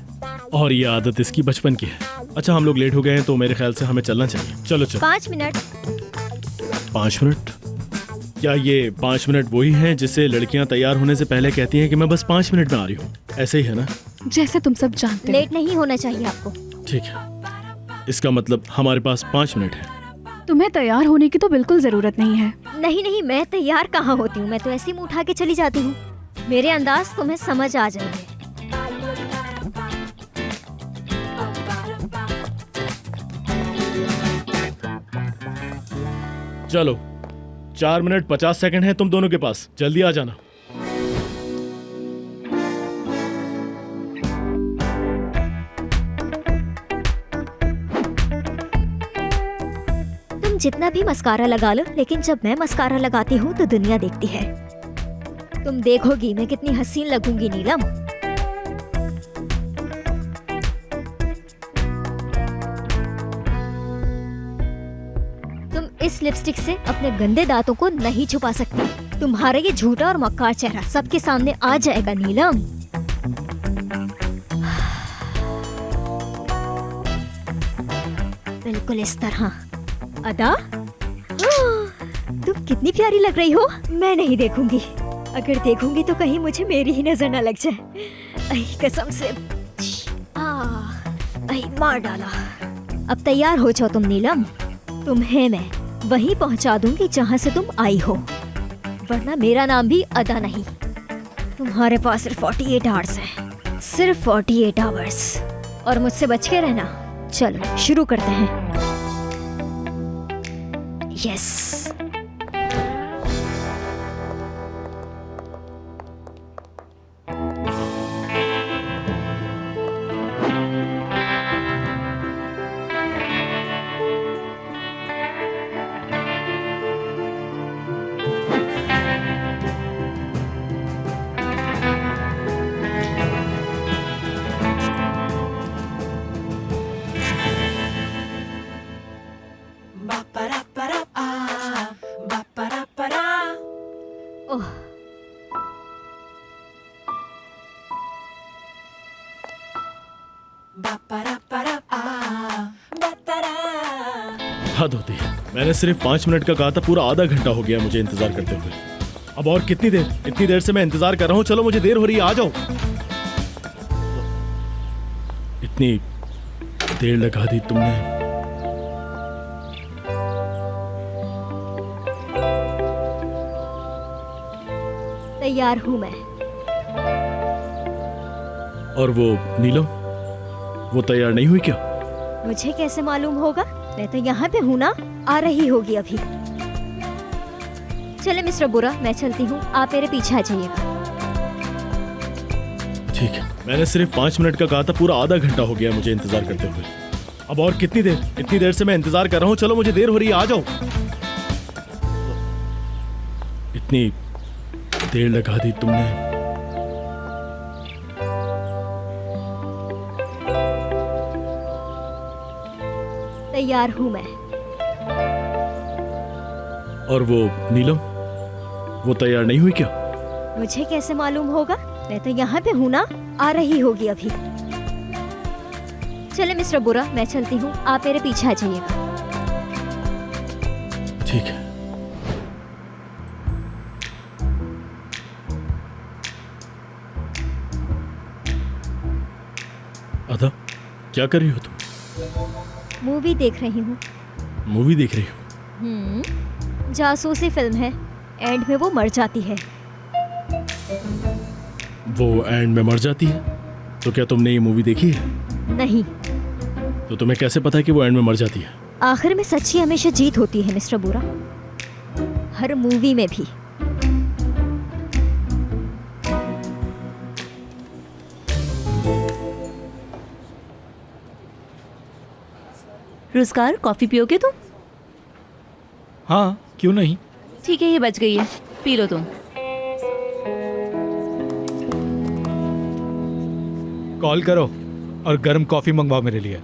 और ये आदत इसकी बचपन की है। अच्छा हम लोग लेट हो गए हैं तो मेरे ख्याल से हमें चलना चाहिए। चलो 5 मिनट। 5 मिनट? क्या ये 5 मिनट वही हैं जिससे लड़कियां तैयार होने से पहले कहती हैं कि मैं बस 5 मिनट में आ रही हूँ? ऐसे ही है ना? जैसे तुम सब जानते हो। लेट नहीं होना चाहिए आपको। ठीक है, इसका मतलब हमारे पास 5 मिनट है। तुम्हें तैयार होने की तो बिल्कुल जरूरत नहीं है। नहीं, मैं तैयार कहाँ होती हूँ, मैं तो ऐसे ही मुँह उठा के चली जाती हूँ। मेरे अंदाज तुम्हें समझ आ जाएंगे। चलो 4 मिनट 50 सेकंड है तुम दोनों के पास, जल्दी आ जाना। तुम जितना भी मस्कारा लगा लो, लेकिन जब मैं मस्कारा लगाती हूँ तो दुनिया देखती है। तुम देखोगी मैं कितनी हसीन लगूंगी नीलम। तुम इस लिपस्टिक से अपने गंदे दांतों को नहीं छुपा सकती। तुम्हारा ये झूठा और मक्कार चेहरा सबके सामने आ जाएगा नीलम। बिल्कुल इस तरह। अदा, तुम कितनी प्यारी लग रही हो। मैं नहीं देखूंगी, अगर देखूंगी तो कहीं मुझे मेरी ही नजर न लग जाए। आई कसम से, आई मार डाला। अब तैयार हो जाओ तुम नीलम, तुम्हें मैं वहीं पहुंचा दूंगी जहां से तुम आई हो, वरना मेरा नाम भी अदा नहीं। तुम्हारे पास सिर्फ 48 आवर्स हैं, सिर्फ 48 आवर्स, और मुझसे बच के रहना। चलो शुरू करते हैं। यस। हद होती है। मैंने सिर्फ 5 मिनट का कहा था, पूरा आधा घंटा हो गया मुझे इंतजार करते हुए। अब और कितनी देर? इतनी देर से मैं इंतजार कर रहा हूँ। चलो मुझे देर हो रही है, आ जाओ। इतनी देर लगा दी तुमने। तैयार हूँ मैं। और वो नीलम, वो तैयार नहीं हुई क्या? मुझे कैसे मालूम होगा? मैं तो यहाँ पे हूँ ना, आ रही होगी अभी। चले मिस्टर बुरा, मैं चलती हूँ, आप मेरे पीछे आ जाइएगा। ठीक है, मैंने सिर्फ 5 मिनट का कहा था, पूरा आधा घंटा हो गया मुझे इंतजार करते हुए। अब और कितनी देर? इतनी देर से मैं इंतजार कर रहा हूँ। चलो मुझे देर हो रही है, आ जाओ। इतनी देर लगा दी तुमने। तैयार हूँ मैं। और वो नीलम, वो तैयार नहीं हुई क्या? मुझे कैसे मालूम होगा? मैं तो यहाँ पे हूँ ना, आ रही होगी अभी। चले मिस्टर बुरा, मैं चलती हूँ, आप मेरे पीछे आ जाइएगा। ठीक है। अदा, क्या कर रही हो तुम? मूवी देख रही हूँ। मूवी देख रही हो? जासूसी फिल्म है, एंड में वो मर जाती है। वो एंड में मर जाती है? तो क्या तुमने ये मूवी देखी है? नहीं। तो तुम्हें कैसे पता है कि वो एंड में मर जाती है? आखिर में सच्ची हमेशा जीत होती है मिस्टर बुरा, हर मूवी में भी। रुजगार, कॉफी पियोगे तुम? हाँ, क्यों नहीं। ठीक है, ये बच गई है, पी लो तुम। कॉल करो और गर्म कॉफी मंगवाओ मेरे लिए।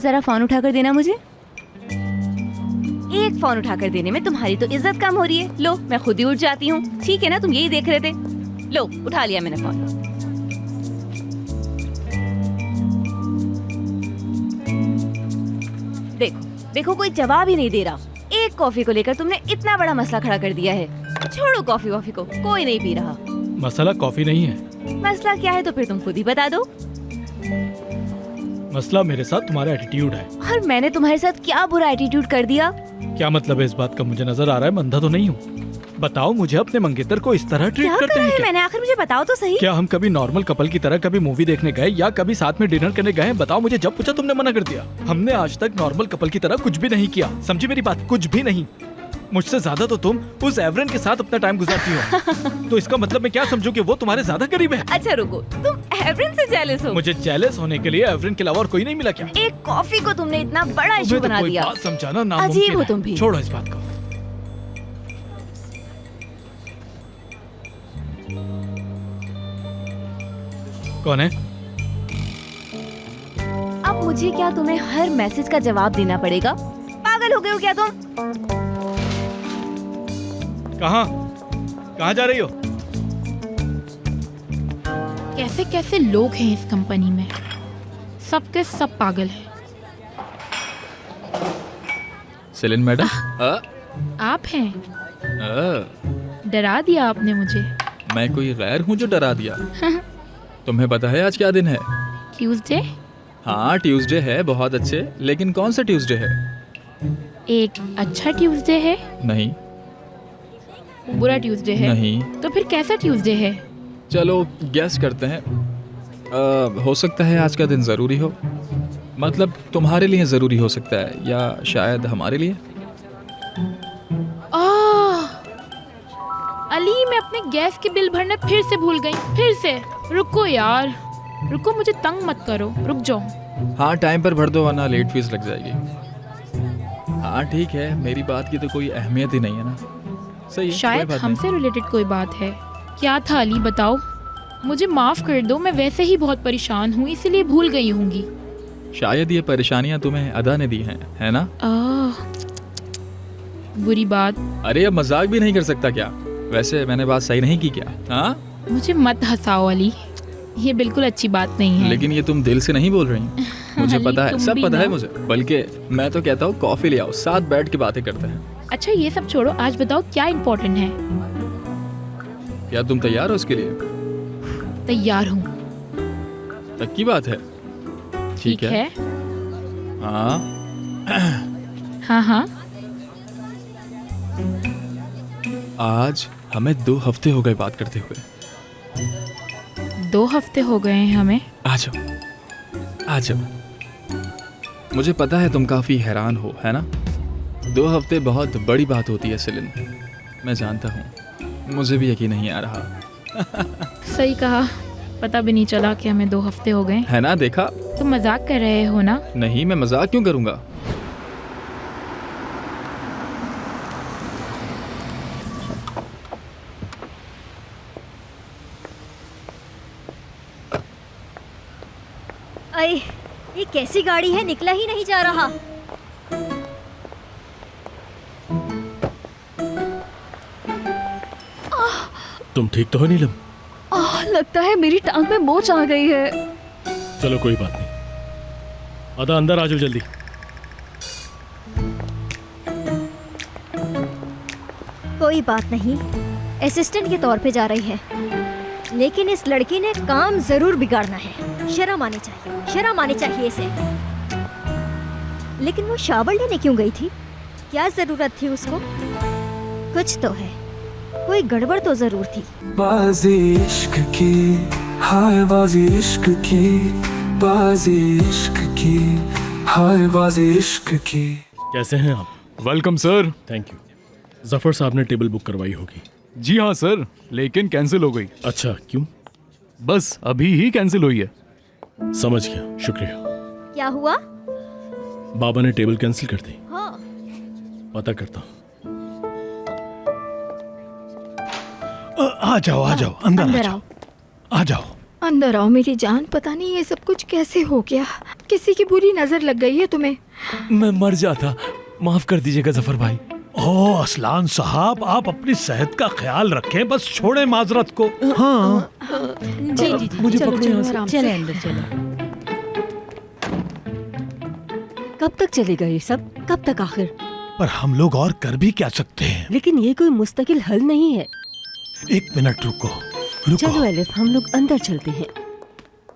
जरा फोन उठाकर देना मुझे। एक फोन उठाकर देने में तुम्हारी तो इज्जत कम हो रही है। लो, मैं खुद ही उठ जाती हूँ। ठीक है ना, तुम यही देख रहे थे। लो, उठा लिया मैंने फोन। देखो देखो, कोई जवाब ही नहीं दे रहा। एक कॉफी को लेकर तुमने इतना बड़ा मसला खड़ा कर दिया है। छोड़ो कॉफी वॉफी को, कोई नहीं पी रहा। मसला कॉफी नहीं है। मसला क्या है तो फिर तुम खुद ही बता दो। मसला मेरे साथ तुम्हारा एटीट्यूड है। और मैंने तुम्हारे साथ क्या बुरा एटीट्यूड कर दिया? क्या मतलब है इस बात का? मुझे नजर आ रहा है, मैं अंधा तो नहीं हूँ। बताओ मुझे, अपने मंगेतर को इस तरह ट्रीट करते हैं क्या? मैंने आखिर मुझे बताओ तो सही। क्या हम कभी नॉर्मल कपल की तरह कभी मूवी देखने गए या कभी साथ में डिनर करने गए? बताओ मुझे, जब पूछा तुमने मना कर दिया। हमने आज तक नॉर्मल कपल की तरह कुछ भी नहीं किया, समझी मेरी बात? कुछ भी नहीं। मुझसे ज्यादा तो तुम उस एवरेन के साथ अपना टाइम गुजारती हो। तो इसका मतलब मैं क्या समझूं कि वो तुम्हारे ज्यादा करीब है? अच्छा रुको, तुम एवरेन से जेलस हो? मुझे जेलस होने के लिए एवरेन के अलावा और कोई नहीं मिला क्या? एक कॉफी को तुमने इतना बड़ा इशू बना दिया। बात समझाना नामुमकिन अजीब हो है। तुम भी। छोड़ो इस बात को। कौन है? अब मुझे क्या तुम्हें हर मैसेज का जवाब देना पड़ेगा? पागल हो गए हो क्या तुम? कहाँ जा रही हो? कैसे कैसे लोग हैं इस कंपनी में, सबके सब पागल हैं। सेलिन मैडम, आप हैं? डरा दिया आपने मुझे। मैं कोई गैर हूँ जो डरा दिया? तुम्हें पता है आज क्या दिन है? ट्यूसडे? हाँ, ट्यूसडे है, बहुत अच्छे। लेकिन कौन सा ट्यूसडे है? एक अच्छा ट्यूसडे है? नहीं। बुरा ट्यूसडे है? नहीं। तो फिर कैसा ट्यूसडे है? चलो गैस करते हैं। हो सकता है आज का दिन ज़रूरी हो, मतलब तुम्हारे लिए ज़रूरी हो सकता है, या शायद हमारे लिए। अली, मैं अपने गैस के बिल भरना फिर से भूल गई। फिर से? रुको यार, रुको, मुझे तंग मत करो, रुक जाओ। हाँ, टाइम पर भर दो वरना लेट फीस लग जाएगी। हाँ ठीक है, मेरी बात की तो कोई अहमियत ही नहीं है ना। सही है, शायद हमसे रिलेटेड कोई बात है। क्या था अली, बताओ। मुझे माफ कर दो, मैं वैसे ही बहुत परेशान हूँ, इसलिए भूल गई होंगी। शायद ये परेशानियाँ तुम्हें अदा ने दी हैं, है ना? बुरी बात। अरे अब मजाक भी नहीं कर सकता क्या? वैसे मैंने बात सही नहीं की क्या? हाँ मुझे मत हंसाओ अली, ये बिल्कुल अच्छी बात नहीं है। लेकिन ये तुम दिल से नहीं बोल रही। मुझे अली, पता है, तुम सब भी पता है ना। मुझे। बल्कि मैं तो कहता हूँ कॉफी ले आओ, साथ बैठ के बातें करते हैं। अच्छा ये सब छोड़ो, आज बताओ क्या इम्पोर्टेंट है। क्या तुम तैयार हो इसके लिए? तैयार हूँ। तक की बात है। ठीक है। हाँ हाँ हाँ। आज हमें 2 हफ्ते हो गए बात करते हुए। 2 हफ्ते हो गए हैं हमें। आ जाओ आ जाओ। मुझे पता है तुम काफी हैरान हो, है ना? 2 हफ्ते बहुत बड़ी बात होती है सेलिन, मैं जानता हूँ। मुझे भी यकीन नहीं आ रहा। सही कहा, पता भी नहीं चला कि हमें 2 हफ्ते हो गए। है ना, देखा? तुम मजाक कर रहे हो ना? नहीं, मैं मजाक क्यों करूँगा? अरे ये कैसी गाड़ी है, निकला ही नहीं जा रहा। तुम ठीक तो हो नीलम? लगता है मेरी टांग में मोच आ गई है। चलो कोई बात नहीं। अदा अंदर आ जाओ जल्दी। कोई बात नहीं, असिस्टेंट के तौर पे जा रही है, लेकिन इस लड़की ने काम जरूर बिगाड़ना है। शर्म आनी चाहिए, शर्म आनी चाहिए इसे। लेकिन वो शावर लेने क्यों गई थी? क्या जरूरत थी उसको? कुछ तो है, कोई गड़बड़ तो जरूर थी। बाजी इश्क की, हाय बाजी इश्क की, बाजी इश्क की, हाय बाजी इश्क की। कैसे हैं आप? Welcome sir. Thank you. Zafar साहब ने टेबल बुक करवाई होगी। जी हाँ सर, लेकिन कैंसिल हो गई। अच्छा, क्यों? बस अभी ही कैंसिल हुई है। समझ गया, शुक्रिया। क्या हुआ? बाबा ने टेबल कैंसिल कर दी। हाँ। पता करता हूँ। आ जाओ आ जाओ, अंदर अंदर आ जाओ। आ जाओ। अंदर आओ मेरी जान। पता नहीं ये सब कुछ कैसे हो गया। किसी की बुरी नजर लग गई है तुम्हें। मैं मर जाता, माफ कर दीजिएगा जफर भाई। ओ असलान साहब, आप अपनी सेहत का ख्याल रखें, बस छोड़े माजरत को। हाँ जी जी जी, मुझे चलो पकड़ो चलो यहाँ से। आराम से। चले अंदर चलो। कब तक चलेगा ये सब? कब तक आखिर? पर हम लोग और कर भी क्या सकते हैं? लेकिन ये कोई मुस्तकिल हल नहीं है। 1 मिनट रुको रुको। चलो एलिफ, हम लोग अंदर चलते हैं।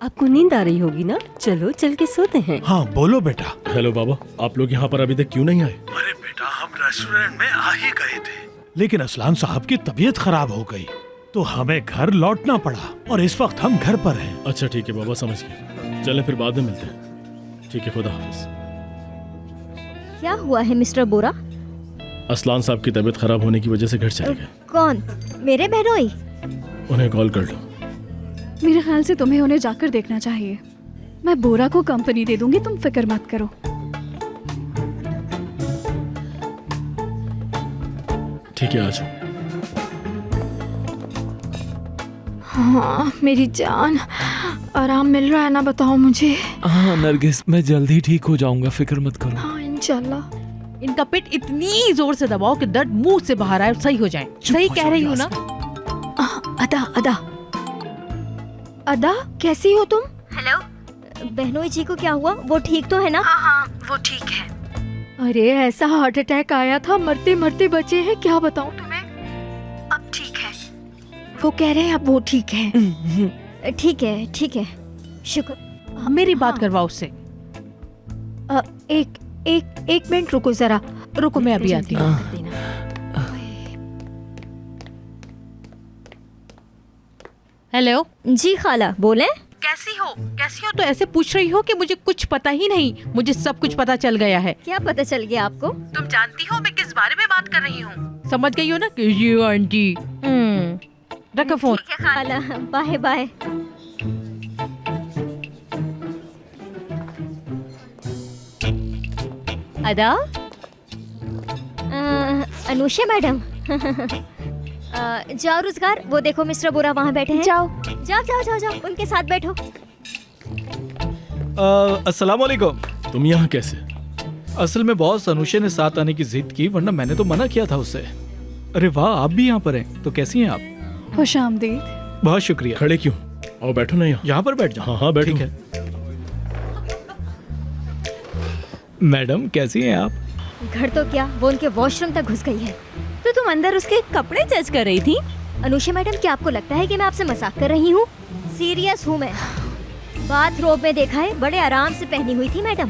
आपको नींद आ रही होगी ना? चलो चल के सोते हैं। हाँ बोलो बेटा। हेलो बाबा, आप लोग यहाँ पर अभी तक क्यों नहीं आए? अरे बेटा, हम रेस्टोरेंट में आ ही गए थे, लेकिन असलान साहब की तबीयत खराब हो गई तो हमें घर लौटना पड़ा और इस वक्त हम घर पर हैं। अच्छा ठीक है बाबा, समझ गया। चलें फिर बाद में मिलते हैं। ठीक है, खुदा हाफिज। क्या हुआ है मिस्टर बोरा? असलान साहब की तबीयत खराब होने की वजह से घर चले गए। कौन? मेरे बहनोई? उन्हें कॉल कर लो। मेरे ख्याल से तुम्हें उन्हें जाकर देखना चाहिए। मैं बोरा को कंपनी दे दूंगी, तुम फिक्र मत करो। ठीक है, आ जाओ। हाँ मेरी जान, आराम मिल रहा है ना? बताओ मुझे। हाँ नरगिस, मैं जल्दी ठीक हो जाऊंगा, फिक्र मत करो। हाँ इंशाल्लाह। इनका पेट इतनी जोर से दबाओ कि दर्द मुंह से बाहर आए और सही हो जाए। सही कह रही हूँ ना? अदा अदा अदा, कैसी हो तुम? हेलो बहनोई जी को क्या हुआ? वो ठीक तो है ना? हाँ वो ठीक है। अरे ऐसा हार्ट अटैक आया था, मरते मरते बचे हैं, क्या बताऊं तुम्हें। अब ठीक है, वो कह रहे हैं अब वो ठीक है। ठीक है ठीक है, शुक्र। मेरी बात करवाओ उससे। एक मिनट रुको जरा। रुको, मैं अभी आती हूँ। हेलो जी खाला, बोले? कैसी हो तो ऐसे पूछ रही हो कि मुझे कुछ पता ही नहीं। मुझे सब कुछ पता चल गया है। क्या पता चल गया आपको? तुम जानती हो मैं किस बारे में बात कर रही हूँ? समझ गई हो ना? ये आंटी। रखो फोन। ठीक है खाला, बाय बाय। अदा, अनुषा मैडम। जाओ रोजगार, वो देखो मिस्टर बोरा वहाँ बैठे हैं। जाओ जाओ जाओ जाओ जाओ, उनके साथ बैठो। अस्सलाम वालेकुम। तुम यहाँ कैसे? असल में बॉस अनुषा ने साथ आने की जिद की, वरना मैंने तो मना किया था उससे। अरे वाह, आप भी यहाँ पर हैं, तो कैसी हैं आप? खुशामदीद। बहुत शुक्रिया। खड़े क्यों? आओ बैठो ना यहाँ। यहाँ पर बैठ जाओ। हाँ हाँ बैठो। ठीक है। मैडम कैसी हैं आप? घर तो क्या, वो उनके वॉशरूम तक घुस गई है। तो तुम अंदर उसके कपड़े जज कर रही थी? अनुषा मैडम, क्या आपको लगता है कि मैं आपसे मजाक कर रही हूँ? सीरियस हूँ मैं। बाथरोब में देखा है, बड़े आराम से पहनी हुई थी मैडम।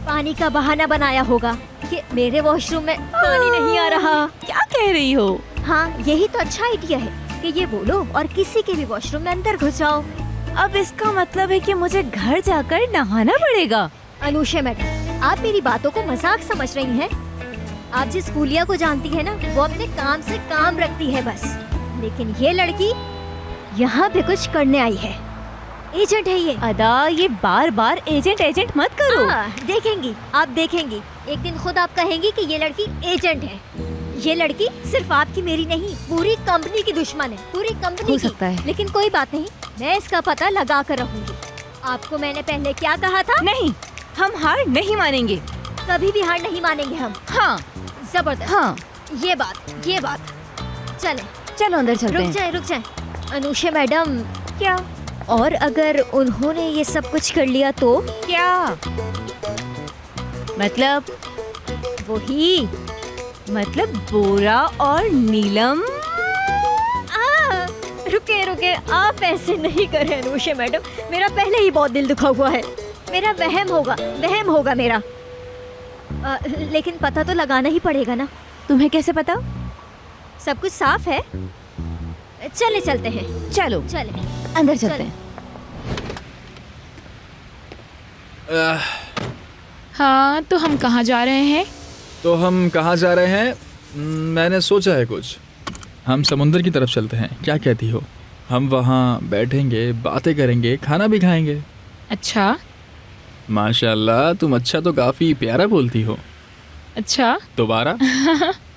पानी का बहाना बनाया होगा कि मेरे वॉशरूम में पानी नहीं आ रहा। क्या कह रही हो? हाँ, यही तो अच्छा आइडिया है कि ये बोलो और किसी के भी वॉशरूम में अंदर घुस जाओ। अब इसका मतलब है कि मुझे घर जाकर नहाना पड़ेगा। अनुषा मैडम, आप मेरी बातों को मजाक समझ रही हैं? आप जिस फूलिया को जानती है ना, वो अपने काम से काम रखती है बस। लेकिन ये लड़की यहाँ पे कुछ करने आई है। एजेंट है ये। अदा, ये बार बार एजेंट एजेंट मत करो। देखेंगी, आप देखेंगी, एक दिन खुद आप कहेंगी कि ये लड़की एजेंट है। ये लड़की सिर्फ आपकी मेरी नहीं, पूरी कंपनी की दुश्मन है, पूरी कंपनी हो की। सकता है। लेकिन कोई बात नहीं, मैं इसका पता लगा कर रहूंगी। आपको मैंने पहले क्या कहा था? नहीं, हम हार नहीं मानेंगे। कभी भी हार नहीं मानेंगे हम। हाँ, जबरदस्त। हाँ, ये बात। चले, चलो अंदर चलते हैं। रुक जाए। अनुषा मैडम, क्या? और अगर उन्होंने ये सब कुछ कर लिया तो? क्या मतलब? वही मतलब बोरा और नीलम? रुके, आप ऐसे नहीं करें अनुषा मैडम, मेरा पहले ही बहुत दिल दुखा हुआ है। मेरा वहम होगा मेरा। लेकिन पता तो लगाना ही पड़ेगा ना। तुम्हें कैसे पता? सब कुछ साफ है। चलते हैं। चलो अंदर चलते हैं। हाँ, तो हम कहाँ जा रहे हैं? तो हम कहाँ जा रहे हैं? मैंने सोचा है कुछ। हम समुंदर की तरफ चलते हैं, क्या कहती हो? हम वहाँ बैठेंगे, बातें करेंगे, खाना भी खाएंगे। अच्छा। माशाल्लाह, तुम अच्छा तो काफ़ी प्यारा बोलती हो। अच्छा। दोबारा।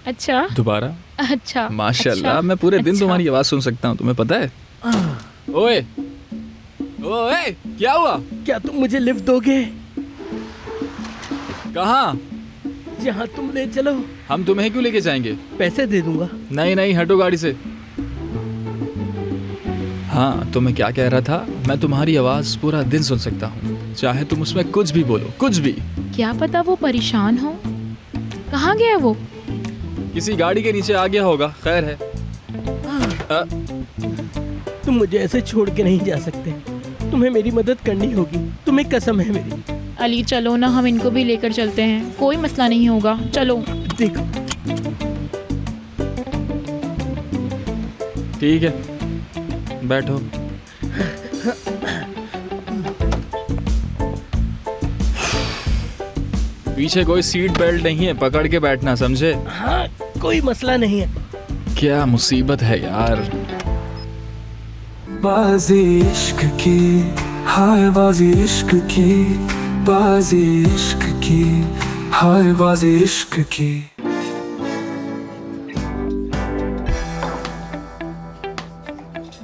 अच्छा। दोबारा। अच्छा। माशाल्लाह, अच्छा, मैं पूरे दिन अच्छा। तुम्हारी आवाज़ सुन सकता हूँ, तुम्हें पता है? ओए क्या हुआ? क्या तुम मुझे लिफ्ट दोगे? कहाँ? जहाँ तुम ले चलो। हम तुम्हें क्यों लेके जाएंगे? पैसे दे दूंगा। नहीं, हटो गाड़ी से। हाँ, तो मैं क्या कह रहा था, मैं तुम्हारी आवाज़ पूरा दिन सुन सकता हूँ, चाहे तुम उसमें कुछ भी बोलो, कुछ भी। क्या पता वो परेशान हो। कहाँ गया वो? किसी गाड़ी के नीचे आ गया होगा, खैर है। तुम मुझे ऐसे छोड़ के नहीं जा सकते, तुम्हें मेरी मदद करनी होगी, तुम्हें कसम है मेरी। अली चलो ना, हम इनको भी लेकर चलते हैं, कोई मसला नहीं होगा। चलो। देखो। ठीक है, बैठो। पीछे कोई सीट बेल्ट नहीं है, पकड़ के बैठना, समझे? हाँ, कोई मसला नहीं है। क्या मुसीबत है यार। बाजी इश्क की, हाय बाजी इश्क की, बाजी इश्क की, हाय बाजी इश्क की।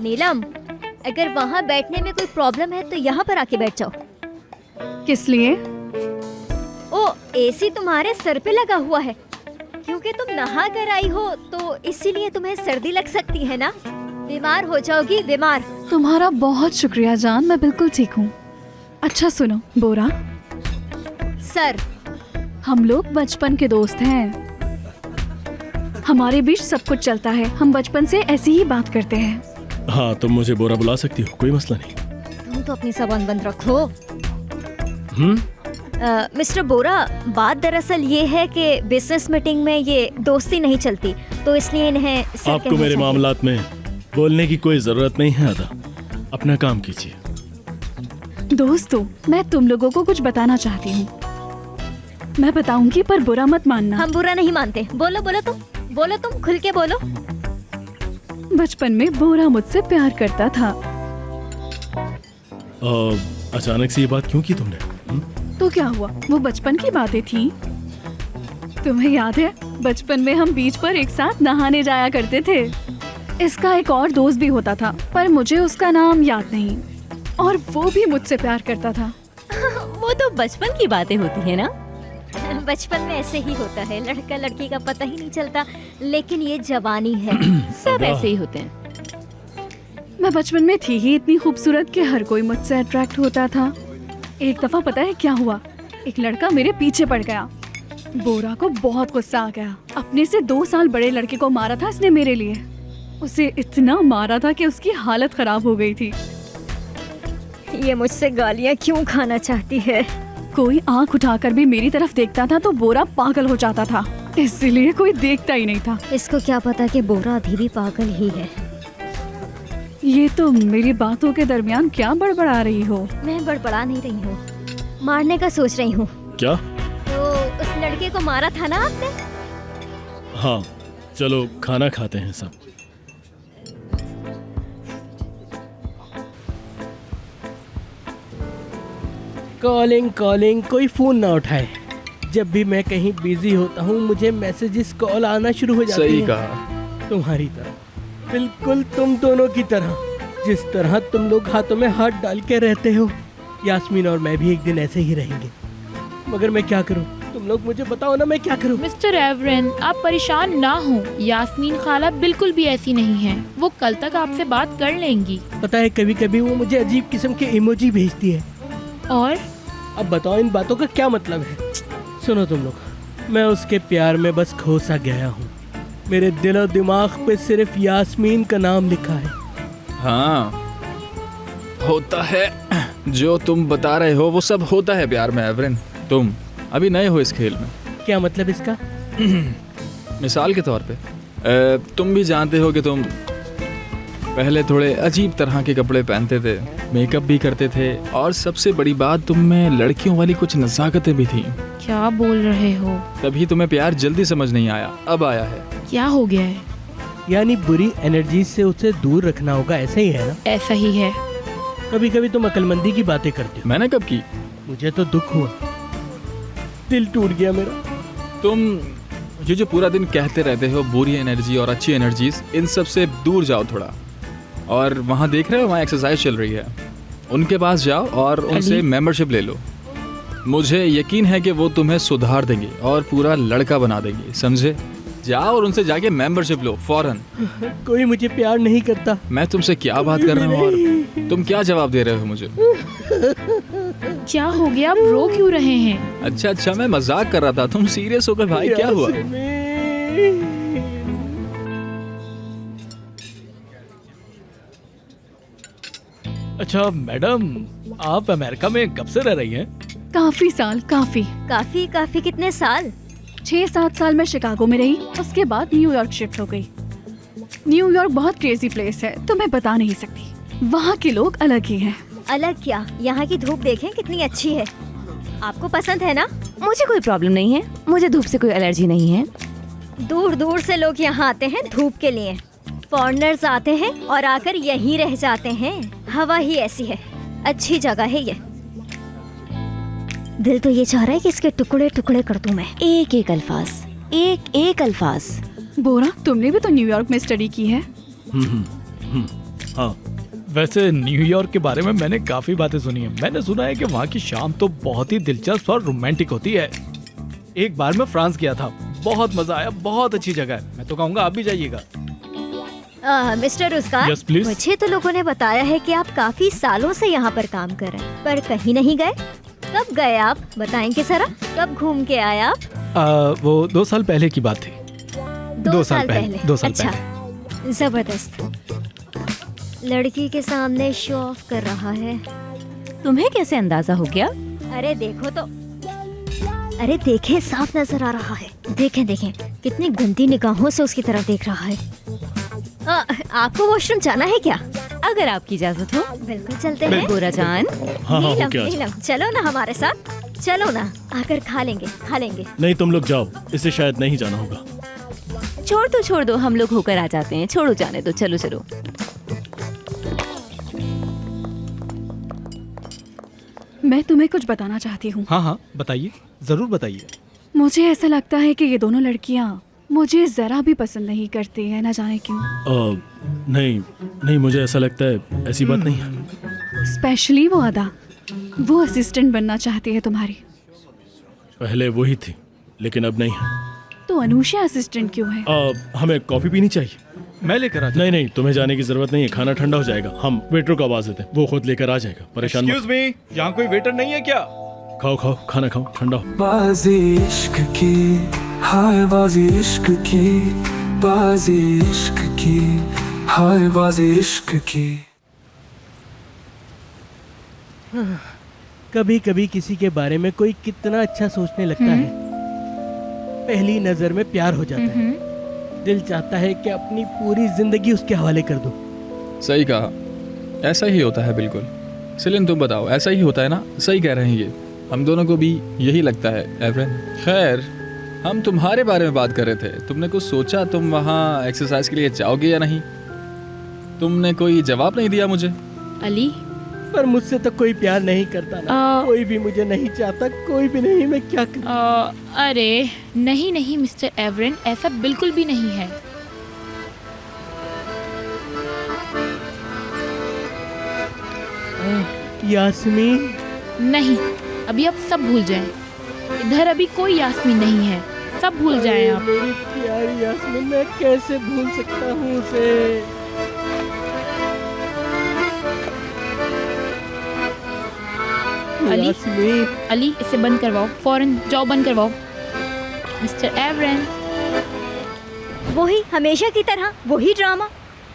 नीलम, अगर वहाँ बैठने में कोई प्रॉब्लम है तो यहाँ पर आके बैठ जाओ। किस लिए? ओ, एसी तुम्हारे सर पे लगा हुआ है। क्योंकि तुम नहा कर आई हो तो इसीलिए तुम्हें सर्दी लग सकती है ना। बीमार हो जाओगी, बीमार। तुम्हारा बहुत शुक्रिया जान, मैं बिल्कुल ठीक हूँ। अच्छा सुनो बोरा, सर, हम लोग बचपन के दोस्त हैं। हमारे बीच सब कुछ चलता है, हम बचपन से ऐसी ही बात करते हैं। हाँ, तुम मुझे बोरा बुला सकती हो, कोई मसला नहीं। तुम तो अपनी ज़बान बंद रखो। मिस्टर बोरा, बात दरअसल ये है कि बिजनेस मीटिंग में ये दोस्ती नहीं चलती, तो इसलिए इन्हें सर आपको कहना मेरे चाहिए। मामलात में बोलने की कोई जरूरत नहीं है अदा, अपना काम कीजिए। दोस्तों, मैं तुम लोगों को कुछ बताना चाहती हूँ। मैं बताऊंगी पर बुरा मत मानना। हम बुरा नहीं मानते। बोलो तुम खुल के बोलो। बचपन में बोरा मुझसे प्यार करता था। अचानक से ये बात क्यों की तुमने? तो क्या हुआ, वो बचपन की बातें थी। तुम्हें याद है, बचपन में हम बीच पर एक साथ नहाने जाया करते थे। इसका एक और दोस्त भी होता था, पर मुझे उसका नाम याद नहीं, और वो भी मुझसे प्यार करता था। वो तो बचपन की बातें होती है ना। बचपन में ऐसे ही होता है, लड़का लड़की का पता ही नहीं चलता, लेकिन ये जवानी है। सब ऐसे ही होते हैं। मैं बचपन में थी ही इतनी खूबसूरत कि हर कोई मुझसे अट्रैक्ट होता था। एक दफा पता है क्या हुआ, एक लड़का मेरे पीछे पड़ गया। बोरा को बहुत गुस्सा आ गया। अपने से 2 साल बड़े लड़के को मारा था इसने मेरे लिए। उसे इतना मारा था कि उसकी हालत खराब हो गई थी। ये मुझसे गालियाँ क्यों खाना चाहती है? कोई आंख उठाकर भी मेरी तरफ देखता था तो बोरा पागल हो जाता था, इसलिए कोई देखता ही नहीं था। इसको क्या पता कि बोरा अभी भी पागल ही है। ये तो मेरी बातों के दरमियान क्या बड़बड़ा रही हो? मैं बड़बड़ा नहीं रही हूँ, मारने का सोच रही हूँ। क्या? तो उस लड़के को मारा था ना आपने? हाँ, चलो खाना खाते हैं सब। कॉलिंग कॉलिंग, कोई फोन ना उठाए। जब भी मैं कहीं बिजी होता हूँ मुझे मैसेजेस कॉल आना शुरू हो जाते हैं। सही कहा। तुम्हारी तरह, बिल्कुल तुम दोनों की तरह। जिस तरह तुम लोग हाथों में हाथ डाल के रहते हो, यास्मीन और मैं भी एक दिन ऐसे ही रहेंगे। मगर मैं क्या करूँ, तुम लोग मुझे बताओ ना मैं क्या करूँ। मिस्टर एवरेन, आप परेशान ना हो। यास्मीन खाला बिल्कुल भी ऐसी नहीं है। वो कल तक आपसे बात कर लेंगी। पता है कभी कभी वो मुझे अजीब किस्म के इमोजी भेजती है। और अब बताओ इन बातों का क्या मतलब है। सुनो तुम लोग, मैं उसके प्यार में बस खो सा गया हूँ। मेरे दिल और दिमाग पे सिर्फ यास्मीन का नाम लिखा है। हाँ, होता है जो तुम बता रहे हो, वो सब होता है प्यार में एवरेन। तुम अभी नए हो इस खेल में। क्या मतलब इसका? मिसाल के तौर पे तुम भी जानते हो कि तुम पहले थोड़े अजीब तरह के कपड़े पहनते थे, मेकअप भी करते थे, और सबसे बड़ी बात तुम में लड़कियों वाली कुछ नज़ाकतें भी थीं। क्या बोल रहे हो? तभी तुम्हें प्यार जल्दी समझ नहीं आया, अब आया है। क्या हो गया है? यानी बुरी एनर्जी से उसे दूर रखना होगा, ऐसा ही है ना? ऐसा ही है। कभी कभी तुम अक्लमंदी की बातें करते हो। मैंने कब की? मुझे तो दुख हुआ, दिल टूट गया मेरा। तुम जो पूरा दिन कहते रहते हो बुरी एनर्जी और अच्छी एनर्जीज, इन सब से दूर जाओ थोड़ा। और वहाँ देख रहे हो वहाँ एक्सरसाइज चल रही है, उनके पास जाओ और उनसे मेंबरशिप ले लो। मुझे यकीन है कि वो तुम्हें सुधार देंगे और पूरा लड़का बना देंगे, समझे? जाओ और उनसे जाके मेंबरशिप लो फौरन। कोई मुझे प्यार नहीं करता। मैं तुमसे क्या बात कर रहा हूँ और तुम क्या जवाब दे रहे हो मुझे? क्या हो गया, आप रो क्यों रहे हैं? अच्छा, मैं मजाक कर रहा था, तुम सीरियस हो गए भाई, क्या हुआ? अच्छा मैडम, आप अमेरिका में कब से रह रही हैं? काफी साल। काफी कितने साल? 6-7 साल मैं शिकागो में रही, उसके बाद न्यूयॉर्क शिफ्ट हो गई। न्यूयॉर्क बहुत क्रेजी प्लेस है, तो मैं बता नहीं सकती। वहाँ के लोग अलग ही हैं। अलग क्या, यहाँ की धूप देखें कितनी अच्छी है। आपको पसंद है ना? मुझे कोई प्रॉब्लम नहीं है, मुझे धूप से कोई एलर्जी नहीं है। दूर दूर से लोग यहाँ आते हैं धूप के लिए। फॉरेनर्स आते हैं और आकर यहीं रह जाते हैं। हवा ही ऐसी है, अच्छी जगह है ये। दिल तो ये चाह रहा है कि इसके टुकड़े टुकड़े कर दूं मैं। एक एक अल्फाज, एक एक अल्फाज। बोरा, तुमने भी तो न्यूयॉर्क में स्टडी की है। हाँ, वैसे न्यूयॉर्क के बारे में मैंने काफी बातें सुनी है। मैंने सुना है कि वहाँ की शाम तो बहुत ही दिलचस्प और रोमांटिक होती है। एक बार मैं फ्रांस गया था, बहुत मजा आया, बहुत अच्छी जगह है। मैं तो कहूँगा आप भी जाइएगा। मिस्टर रुस्कार, Yes, please. मुझे तो लोगों ने बताया है कि आप काफी सालों से यहाँ पर काम कर रहे हैं, पर कहीं नहीं गए। कब गए आप, बताएंगे जरा? कब घूम के आए आप? वो 2 साल पहले की बात थी। 2 साल पहले। 2 साल अच्छा, पहले। जबरदस्त। लड़की के सामने शो ऑफ कर रहा है। तुम्हें कैसे अंदाजा हो गया? अरे देखो तो, अरे देखें, साफ नजर आ रहा है। देखें देखें, कितनी गंदी निगाहों से उसकी तरफ देख रहा है। आपको वॉशरूम जाना है क्या? अगर आपकी इजाजत हो। बिल्कुल चलते हैं। बोरा जान, नीलम, चलो ना हमारे साथ, चलो ना, आकर खा लेंगे। नहीं, तुम लोग जाओ, इसे शायद नहीं जाना होगा। छोड़ दो, हम लोग होकर आ जाते हैं। छोड़ो, जाने दो, चलो। मैं तुम्हें कुछ बताना चाहती हूँ। हाँ, बताइए, जरूर बताइए। मुझे ऐसा लगता है कि ये दोनों लड़कियाँ मुझे जरा भी पसंद नहीं करती है, ना जाने क्यों। नहीं, मुझे ऐसा लगता है ऐसी बात नहीं है। स्पेशली वो अदा, वो असिस्टेंट बनना चाहती है तुम्हारी। पहले वही थी, लेकिन अब नहीं है। तो अनुषा असिस्टेंट क्यों है? हमें कॉफी पीनी चाहिए। मैं लेकर आ नहीं नहीं, तुम्हें जाने की जरूरत नहीं है, खाना ठंडा हो जाएगा। हम वेटर को आवाज देते हैं, वो खुद लेकर आ जाएगा, परेशान मत। एक्सक्यूज मी, यहाँ कोई वेटर नहीं है क्या? खाओ खाओ, खाना खाओ, ठंडा हो। बाजी इश्क की, हाय बाजी इश्क की, बाजी इश्क की, हाय बाजी इश्क की। कभी कभी किसी के बारे में कोई कितना अच्छा सोचने लगता है, पहली नजर में प्यार हो जाता है, दिल चाहता है कि अपनी पूरी जिंदगी उसके हवाले कर दूं। सही कहा, ऐसा ही होता है बिल्कुल। सिलिन तुम बताओ, ऐसा ही होता है ना? सही कह रहे हैं ये, हम दोनों को भी यही लगता है एवरेन। खैर, हम तुम्हारे बारे में बात कर रहे थे। तुमने कुछ सोचा तुम वहाँ एक्सरसाइज के लिए जाओगे या नहीं? तुमने कोई जवाब नहीं दिया मुझे। अली, पर मुझसे तो कोई प्यार नहीं करता ना, कोई भी मुझे नहीं चाहता, कोई भी नहीं, मैं क्या करूं? अरे नहीं नहीं मिस्टर एवरेन, ऐसा बिल्कुल भी नहीं है। यास्मीन, नहीं, अभी आप सब भूल जाएं। इधर अभी कोई यास्मीन नहीं है, सब भूल जाएं आप। मेरी प्यारी यास्मीन, मैं कैसे भूल सकता हूँ उसे? अली, इसे बंद करवाओ, फौरन जाओ बंद करवाओ। मिस्टर एवरेन, वही हमेशा की तरह, वही ड्रामा।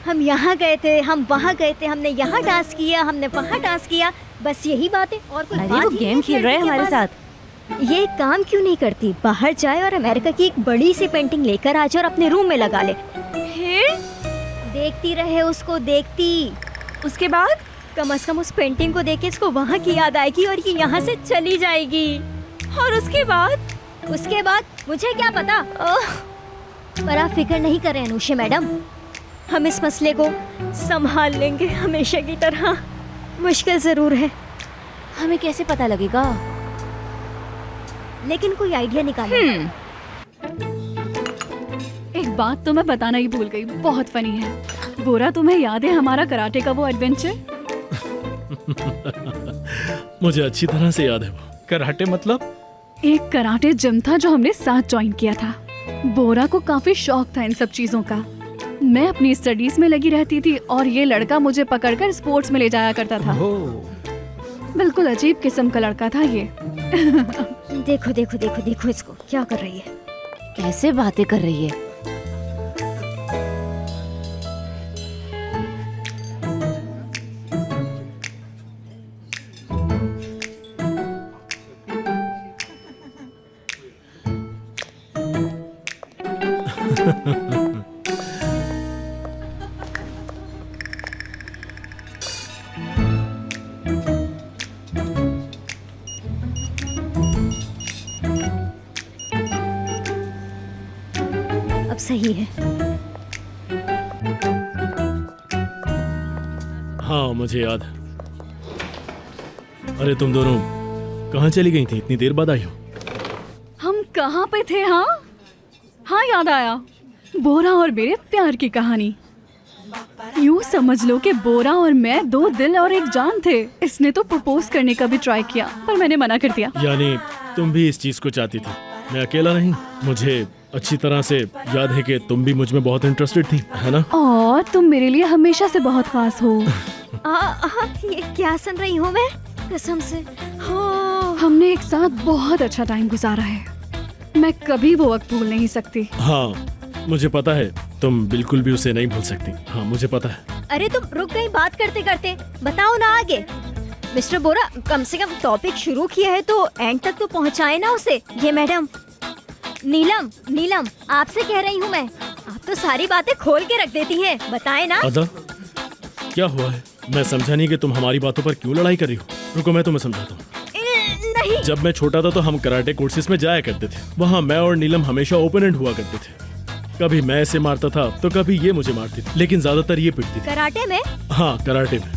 हम यहाँ गए थे, हम वहाँ गए थे, हमने यहाँ डांस किया, हमने वहाँ डांस किया, बस यही बातें और कोई बात वो ही गेम नहीं खेल रहे हैं लड़की के हमारे पास। ये एक काम क्यों नहीं करती, बाहर जाए और अमेरिका की एक बड़ी सी पेंटिंग लेकर आ जाए और अपने रूम में लगा ले, फिर देखती रहे उसको, देखती। उसके बाद कम से कम उस पेंटिंग को देख के इसको वहाँ की याद आएगी और ये यहाँ से चली जाएगी। और उसके बाद मुझे क्या पता। पर आप फिक्र नहीं करें अनुषा मैडम, हम इस मसले को संभाल लेंगे हमेशा की तरह। मुश्किल जरूर है, हमें कैसे पता लगेगा? लेकिन कोई आइडिया निकालो। एक बात तो मैं बताना ही भूल गई, बहुत फनी है। गोरा, तुम्हें याद है हमारा कराटे का वो एडवेंचर? मुझे अच्छी तरह से याद है वो। कराटे मतलब? एक कराटे जिम था जो हमने साथ ज्वाइन किया था। बोरा को काफी शौक था इन सब चीजों का। मैं अपनी स्टडीज में लगी रहती थी और ये लड़का मुझे पकड़कर स्पोर्ट्स में ले जाया करता था। बिल्कुल अजीब किस्म का लड़का था ये। देखो देखो देखो देखो इसको क्या कर रही है, कैसे बातें कर रही है। अब सही है। हाँ मुझे याद है। अरे तुम दोनों कहाँ चली गई थी, इतनी देर बाद आई हो? हम कहाँ पे थे? हाँ याद आया, बोरा और मेरे प्यार की कहानी। यूँ समझ लो कि बोरा और मैं दो दिल और एक जान थे। इसने तो प्रपोज करने का भी ट्राई किया पर मैंने मना कर दिया। यानी तुम भी इस चीज को चाहती थी, मैं अकेला नहीं। मुझे अच्छी तरह से याद है कि तुम भी मुझ में बहुत इंटरेस्टेड थी, है ना? और तुम मेरे लिए हमेशा से बहुत खास हो। ये क्या सुन रही हूँ मैं, कसम से। हमने एक साथ बहुत अच्छा टाइम गुजारा है, मैं कभी वो वक्त भूल नहीं सकती। हाँ मुझे पता है, तुम बिल्कुल भी उसे नहीं भूल सकती। हाँ मुझे पता है। अरे तुम रुक गई बात करते करते, बताओ ना आगे। मिस्टर बोरा, कम से कम टॉपिक शुरू किया है तो एंड तक तो पहुँचाए ना उसे। ये मैडम नीलम आपसे कह रही हूँ मैं, आप तो सारी बातें खोल के रख देती हैं, बताए ना। अदा क्या हुआ है, मैं समझा नहीं कि तुम हमारी बातों पर क्यों लड़ाई कर रही हो। रुको मैं तुम्हें समझाता हूँ। नहीं। जब मैं छोटा था तो हम कराटे कोर्सेज में जाया करते थे। वहाँ मैं और नीलम हमेशा ओपोनेंट हुआ करते थे। कभी मैं इसे मारता था तो कभी ये मुझे मारती थी, लेकिन ज्यादातर ये पिटती थी। कराटे में? हाँ कराटे में।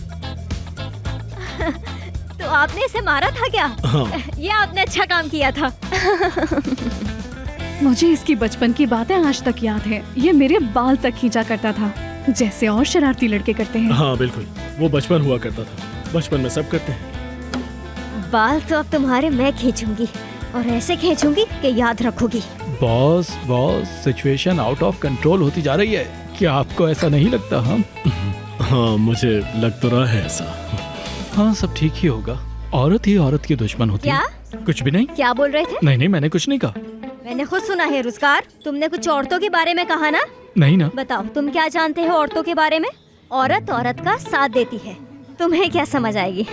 तो आपने इसे मारा था क्या? हाँ। ये आपने अच्छा काम किया था। मुझे इसकी बचपन की बातें आज तक याद है। ये मेरे बाल तक खींचा करता था, जैसे और शरारती लड़के करते हैं। हाँ बिल्कुल, वो बचपन हुआ करता था, बचपन में सब करते हैं। बाल तो अब तुम्हारे मैं खींचूंगी और ऐसे खींचूंगी कि याद रखोगी। Boss situation out of control होती जा रही है। क्या आपको ऐसा नहीं लगता? हम हाँ, मुझे लग तो रहा है ऐसा। हाँ, सब ठीक ही होगा। औरत ही औरत की दुश्मन होती क्या? है। कुछ भी नहीं। क्या बोल रहे थे? नहीं, मैंने कुछ नहीं कहा। मैंने खुद सुना है रुज़गार, तुमने कुछ औरतों के बारे में कहा ना? नहीं ना। बताओ, तुम क्या जानते हो औरतों के बारे में? औरत औरत का साथ देती है, तुम्हें क्या समझ आएगी?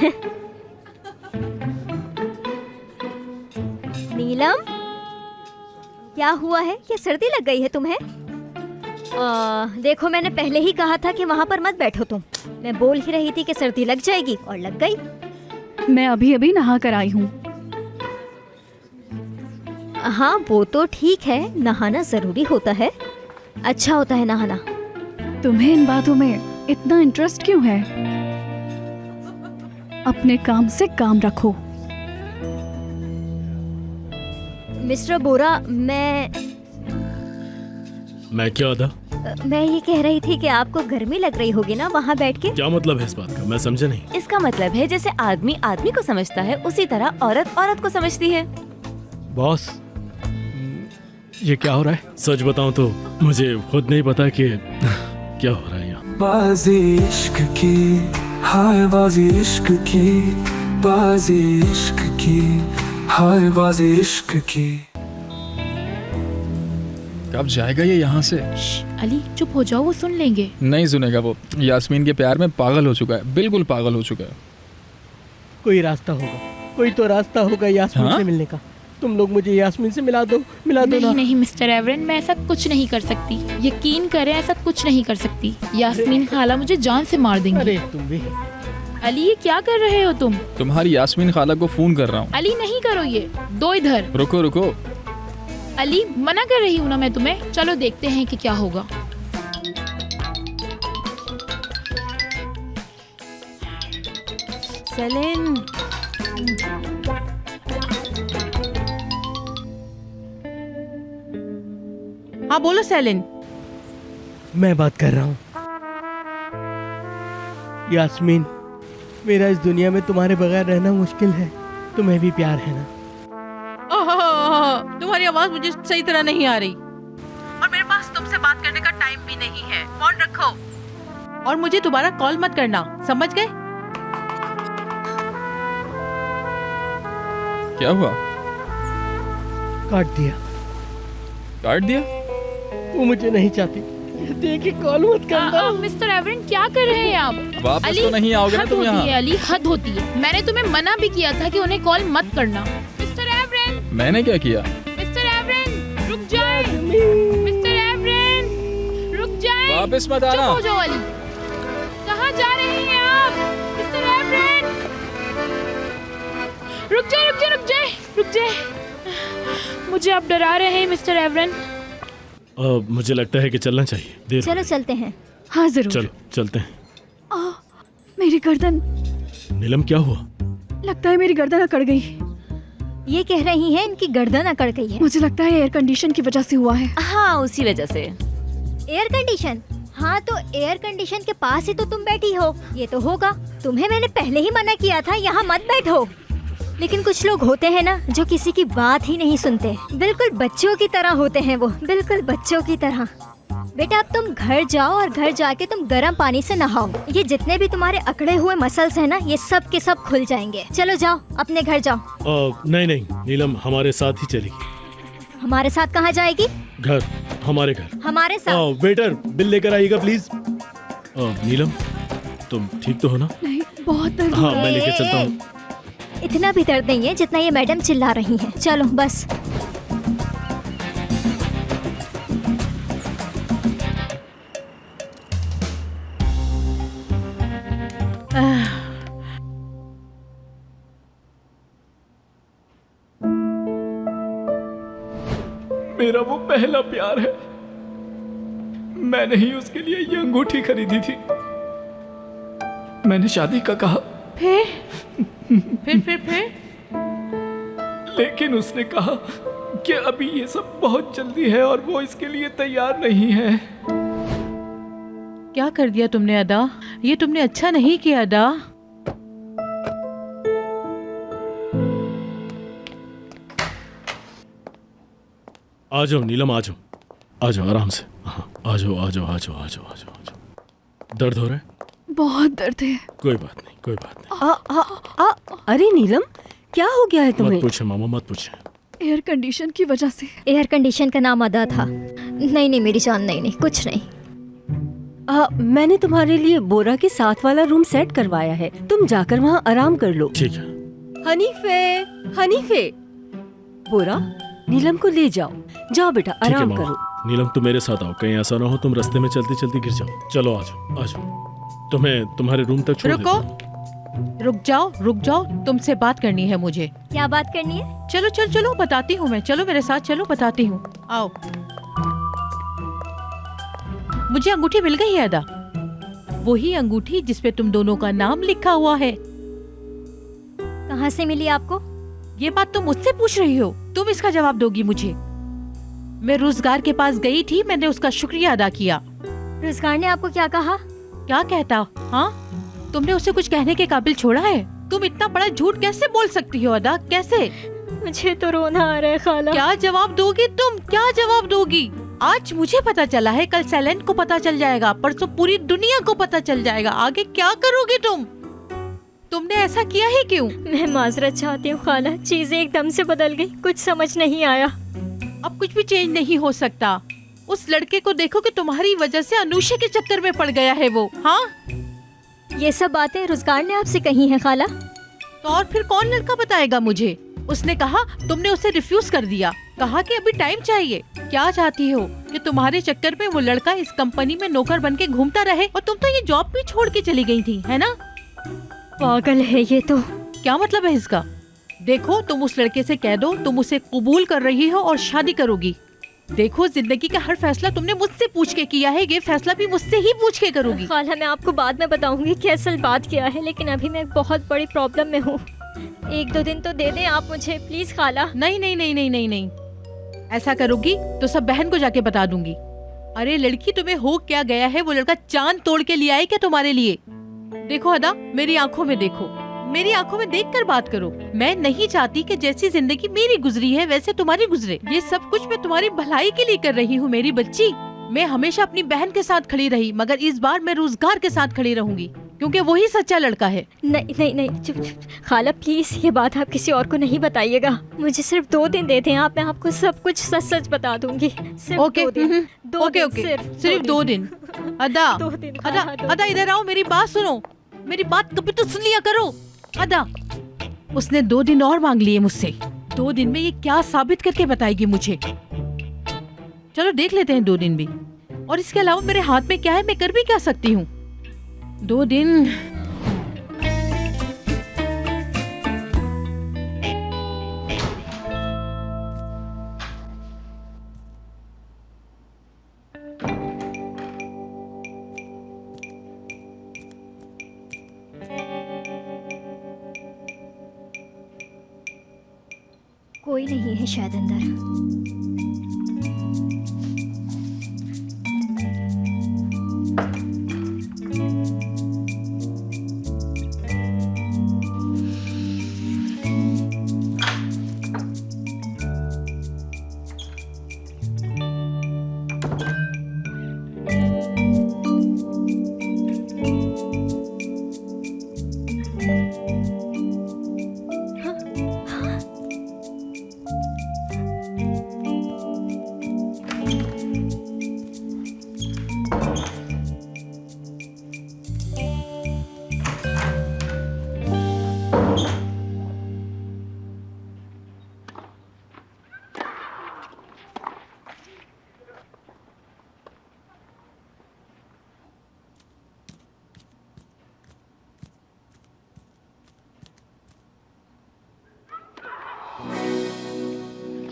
नीलम, क्या हुआ है? क्या सर्दी लग गई है तुम्हें? देखो, मैंने पहले ही कहा था कि वहाँ पर मत बैठो तुम। मैं बोल ही रही थी कि सर्दी लग जाएगी और लग गई। मैं अभी अभी नहा कर आई हूँ। हाँ, वो तो ठीक है, नहाना जरूरी होता है, अच्छा होता है नहाना। तुम्हें इन बातों में इतना इंटरेस्ट क्यों है? अपने काम से काम रखो। मिस्टर बोरा, मैं क्या अदा? मैं ये कह रही थी कि आपको गर्मी लग रही होगी ना वहाँ बैठ के? क्या मतलब है इस बात का? मैं समझा नहीं। इसका मतलब है जैसे आदमी आदमी को समझता है, उसी तरह औरत औरत को समझती है। बॉस, ये क्या हो रहा है? सच बताऊं तो मुझे खुद नहीं पता कि क्या हो रहा है यहाँ। बाजी इश्क की, हाय बाजी इश्क की, बाजी इश्क की, हाय बाजी इश्क की। कब जाएगा ये यहाँ से? अली चुप हो जाओ, वो सुन लेंगे। नहीं सुनेगा वो। यास्मीन के प्यार में पागल हो चुका है, बिल्कुल पागल हो चुका है। कोई रास्ता होगा, कोई तो रास्ता होगा यास्मीन से मिलने का। तुम लोग मुझे यास्मीन से मिला दो ना। नहीं मिस्टर एवरन, मैं ऐसा कुछ नहीं कर सकती, यकीन करें, ऐसा कुछ नहीं कर सकती। यास्मीन खाला मुझे जान से मार देंगी। अरे तुम भी। अली, ये क्या कर रहे हो तुम? तुम्हारी यास्मीन खाला को फोन कर रहा हूँ। अली नहीं करो ये, दो इधर। रुको रुको। अली, मना कर रही हूँ ना मैं तुम्हें। चलो देखते हैं कि क्या होगा। सेलिन, हाँ बोलो सेलिन। मैं बात कर रहा हूँ। यास्मीन, मेरा इस दुनिया में तुम्हारे बगैर रहना मुश्किल है। तुम्हें भी प्यार है ना? तुम्हारी आवाज मुझे सही तरह नहीं आ रही और मेरे पास तुमसे बात करने का टाइम भी नहीं है। फोन रखो और मुझे दोबारा कॉल मत करना, समझ गए? क्या हुआ? काट दिया। काट दिया? वो मुझे नहीं चाहती। देखिए, कॉल मत करना। मिस्टर एवरन, क्या कर रहे हैं आप? वापस तो नहीं आओगे ना तुम यहाँ? अली, हद होती है। मैंने तुम्हें मना भी किया था कि उन्हें कॉल मत करना। मिस्टर एवरन! मैंने क्या किया? मिस्टर एवरन, रुक जाए। मिस्टर एवरन, रुक जाए। वापस मत आना। चुप हो जाओ अली। कहाँ जा रहे हैं आप? मिस्टर एवरन, रुक जाए, रुक जाए, रुक जाए, रुक जाए। मुझे आप डरा रहे हैं मिस्टर एवरन। मुझे लगता है कि चलना चाहिए। देर चलो चलते हैं। हाँ जरूर। चलो चलते हैं। मेरी गर्दन। नीलम, क्या हुआ? लगता है मेरी गर्दन अकड़ गई। ये कह रही हैं इनकी गर्दन अकड़ गई है। मुझे लगता है एयर कंडीशन की वजह से हुआ है। हाँ, उसी वजह से। Air condition? हाँ, तो एयर कंडीशन के पास ही तो तुम बैठी हो, ये तो होगा। तुम्हें मैंने पहले ही मना किया था यहाँ मत बैठो। लेकिन कुछ लोग होते हैं ना जो किसी की बात ही नहीं सुनते। बिल्कुल बच्चों की तरह होते हैं वो, बिल्कुल बच्चों की तरह। बेटा, अब तुम घर जाओ और घर जाके तुम गर्म पानी से नहाओ। ये जितने भी तुम्हारे अकड़े हुए मसल्स हैं ना, ये सब के सब खुल जाएंगे। चलो जाओ, अपने घर जाओ। नहीं नहीं, नीलम हमारे साथ ही चलेगी। हमारे साथ कहाँ जाएगी? घर, हमारे घर। हमारे साथ? वेटर, बिल लेकर आइएगा प्लीज। नीलम, तुम ठीक तो हो ना? नहीं, बहुत दर्द। हाँ, मैं लेके चलता हूँ। इतना भी दर्द नहीं है जितना ये मैडम चिल्ला रही हैं। चलो बस। मेरा वो पहला प्यार है। मैंने ही उसके लिए ये अंगूठी खरीदी थी। मैंने शादी का कहा। फिर लेकिन उसने कहा कि अभी ये सब बहुत जल्दी है और वो इसके लिए तैयार नहीं है। क्या कर दिया तुमने अदा? ये तुमने अच्छा नहीं किया अदा। आ जाओ नीलम, आ जाओ, आ जाओ आराम से। हाँ, आ जाओ आ जाओ आ जाओ आ जाओ आ जाओ आ जाओ। दर्द हो रहा है? बहुत दर्द है। कोई बात नहीं कोई बात नहीं। अरे नीलम, क्या हो गया है तुम्हें? मत पूछे मामा मत पूछे। एयर कंडीशन की वजह से। एयर कंडीशन का नाम अदा था। नहीं नहीं मेरी जान, नहीं नहीं कुछ नहीं। मैंने तुम्हारे लिए बोरा के साथ वाला रूम सेट करवाया है, तुम जाकर वहाँ आराम कर लो। ठीक है। हनीफे, हनीफे, बोरा नीलम को ले जाओ। जाओ बेटा ठीक है आराम मामा। करो। नीलम तुम मेरे साथ आओ, कहीं ऐसा ना हो तुम रास्ते में चलती चलती गिर जाओ। चलो आ जाओ आ जाओ, तुम्हें तुम्हारे रूम तक छोड़ देता हूं। रुक जाओ, तुमसे बात करनी है मुझे। क्या बात करनी है? चलो चलो चलो बताती हूँ मैं, चलो मेरे साथ चलो बताती हूँ, आओ। मुझे अंगूठी मिल गई है अदा, वही अंगूठी जिसपे तुम दोनों का नाम लिखा हुआ है। कहाँ से मिली आपको? ये बात तुम मुझसे पूछ रही हो, तुम इसका जवाब दोगी मुझे। मैं रोजगार के पास गई थी, मैंने उसका शुक्रिया अदा किया। रोजगार ने आपको क्या कहा? क्या कहता? हाँ, तुमने उसे कुछ कहने के काबिल छोड़ा है? तुम इतना बड़ा झूठ कैसे बोल सकती हो अदा, कैसे? मुझे तो रोना आ रहा है खाला। क्या जवाब दोगी तुम, क्या जवाब दोगी? आज मुझे पता चला है, कल सैलेंट को पता चल जाएगा, परसों पूरी दुनिया को पता चल जाएगा। आगे क्या करोगे तुम? तुमने ऐसा किया ही क्यों? मैं माजरत चाहती हूँ खाला, चीजें एकदम से बदल गई, कुछ समझ नहीं आया। अब कुछ भी चेंज नहीं हो सकता। उस लड़के को देखो कि तुम्हारी वजह से अनुषा के चक्कर में पड़ गया है वो। हाँ, ये सब बातें रोजगार ने आपसे कही हैं खाला? तो और फिर कौन लड़का बताएगा मुझे? उसने कहा, तुमने उसे रिफ्यूज कर दिया, कहा कि अभी टाइम चाहिए। क्या चाहती हो कि तुम्हारे चक्कर में वो लड़का इस कंपनी में नौकर बन के घूमता रहे, और तुम तो ये जॉब भी छोड़ के चली गई थी, है ना? पागल है ये तो। क्या मतलब है इसका? देखो, तुम उस लड़के से कह दो तुम उसे कबूल कर रही हो और शादी करोगी। देखो, जिंदगी का हर फैसला तुमने मुझसे पूछ के किया है, ये फैसला भी मुझसे ही पूछ के करोगी। खाला मैं आपको बाद में बताऊंगी कि असल बात क्या है, लेकिन अभी मैं एक बहुत बड़ी प्रॉब्लम में हूँ। 1-2 दिन तो दे दें आप मुझे प्लीज खाला। नहीं नहीं नहीं नहीं नहीं नहीं, ऐसा करोगी तो सब बहन को जाके बता दूंगी। अरे लड़की, तुम्हें हो क्या गया है? वो लड़का चांद तोड़ के लिया है क्या तुम्हारे लिए? देखो अदा, मेरी आंखों में देखो, मेरी आंखों में देखकर बात करो। मैं नहीं चाहती कि जैसी जिंदगी मेरी गुजरी है वैसे तुम्हारी गुजरे। ये सब कुछ मैं तुम्हारी भलाई के लिए कर रही हूँ मेरी बच्ची। मैं हमेशा अपनी बहन के साथ खड़ी रही, मगर इस बार मैं रोजगार के साथ खड़ी रहूंगी, क्योंकि वही सच्चा लड़का है। नहीं नहीं नहीं, चुप खाला प्लीज, ये बात आप किसी और को नहीं बताइएगा। मुझे सिर्फ 2 दिन देते हैं आप, मैं आपको सब कुछ सच सच बता दूंगी। सिर्फ ओके 2 दिन। ओके ओके, सिर्फ 2 दिन। अदा अदा अदा, इधर आओ, मेरी बात सुनो, मेरी बात कभी तो सुन लिया करो। अदा, उसने 2 दिन और मांग लिए मुझसे। 2 दिन में ये क्या साबित करके बताएगी मुझे? चलो देख लेते हैं 2 दिन भी। और इसके अलावा मेरे हाथ में क्या है, मैं कर भी क्या सकती हूँ? 2 दिन। कोई नहीं है शायद अंदर।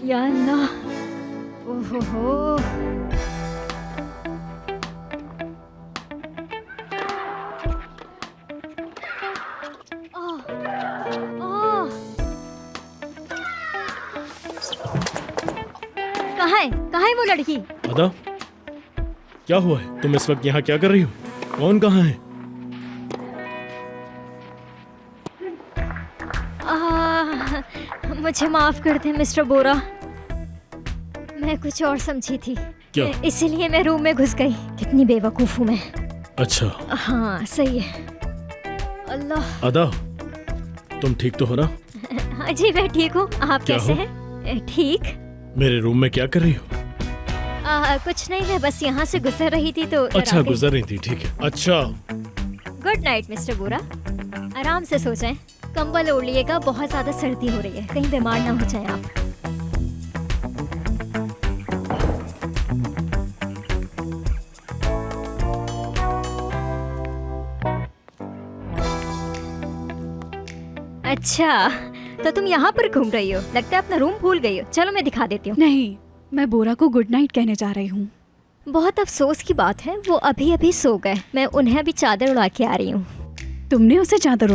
या अल्लाह, ओहो कहाँ है वो लड़की? अदा, क्या हुआ है? तुम इस वक्त यहाँ क्या कर रही हो? कौन कहाँ है? मुझे माफ कर दे मिस्टर बोरा, मैं कुछ और समझी थी। क्या? इसीलिए मैं रूम में घुस गई। कितनी बेवकूफ हूँ मैं। अच्छा हाँ सही है। अल्लाह। अदा, तुम ठीक तो हो ना? हाँ जी मैं ठीक हूँ। आप क्या कैसे हो? हैं? ठीक। मेरे रूम में क्या कर रही हो? कुछ नहीं, मैं बस यहाँ से गुजर रही थी तो इधर अच्छा आ गई। गुजर रही थी, ठीक है। अच्छा गुड नाइट मिस्टर बोरा, आराम से सो जाएं। कंबल ओढ़ लिएगा, बहुत ज्यादा सर्दी हो रही है, कहीं बीमार ना हो जाएं आप। अच्छा तो तुम यहाँ पर घूम रही हो, लगता है अपना रूम भूल गई हो। चलो मैं दिखा देती हूँ। नहीं, मैं बोरा को गुड नाइट कहने जा रही हूँ। बहुत अफसोस की बात है, वो अभी अभी सो गए। मैं उन्हें अभी चादर उड़ा के आ रही हूँ। तुमने उसे चादर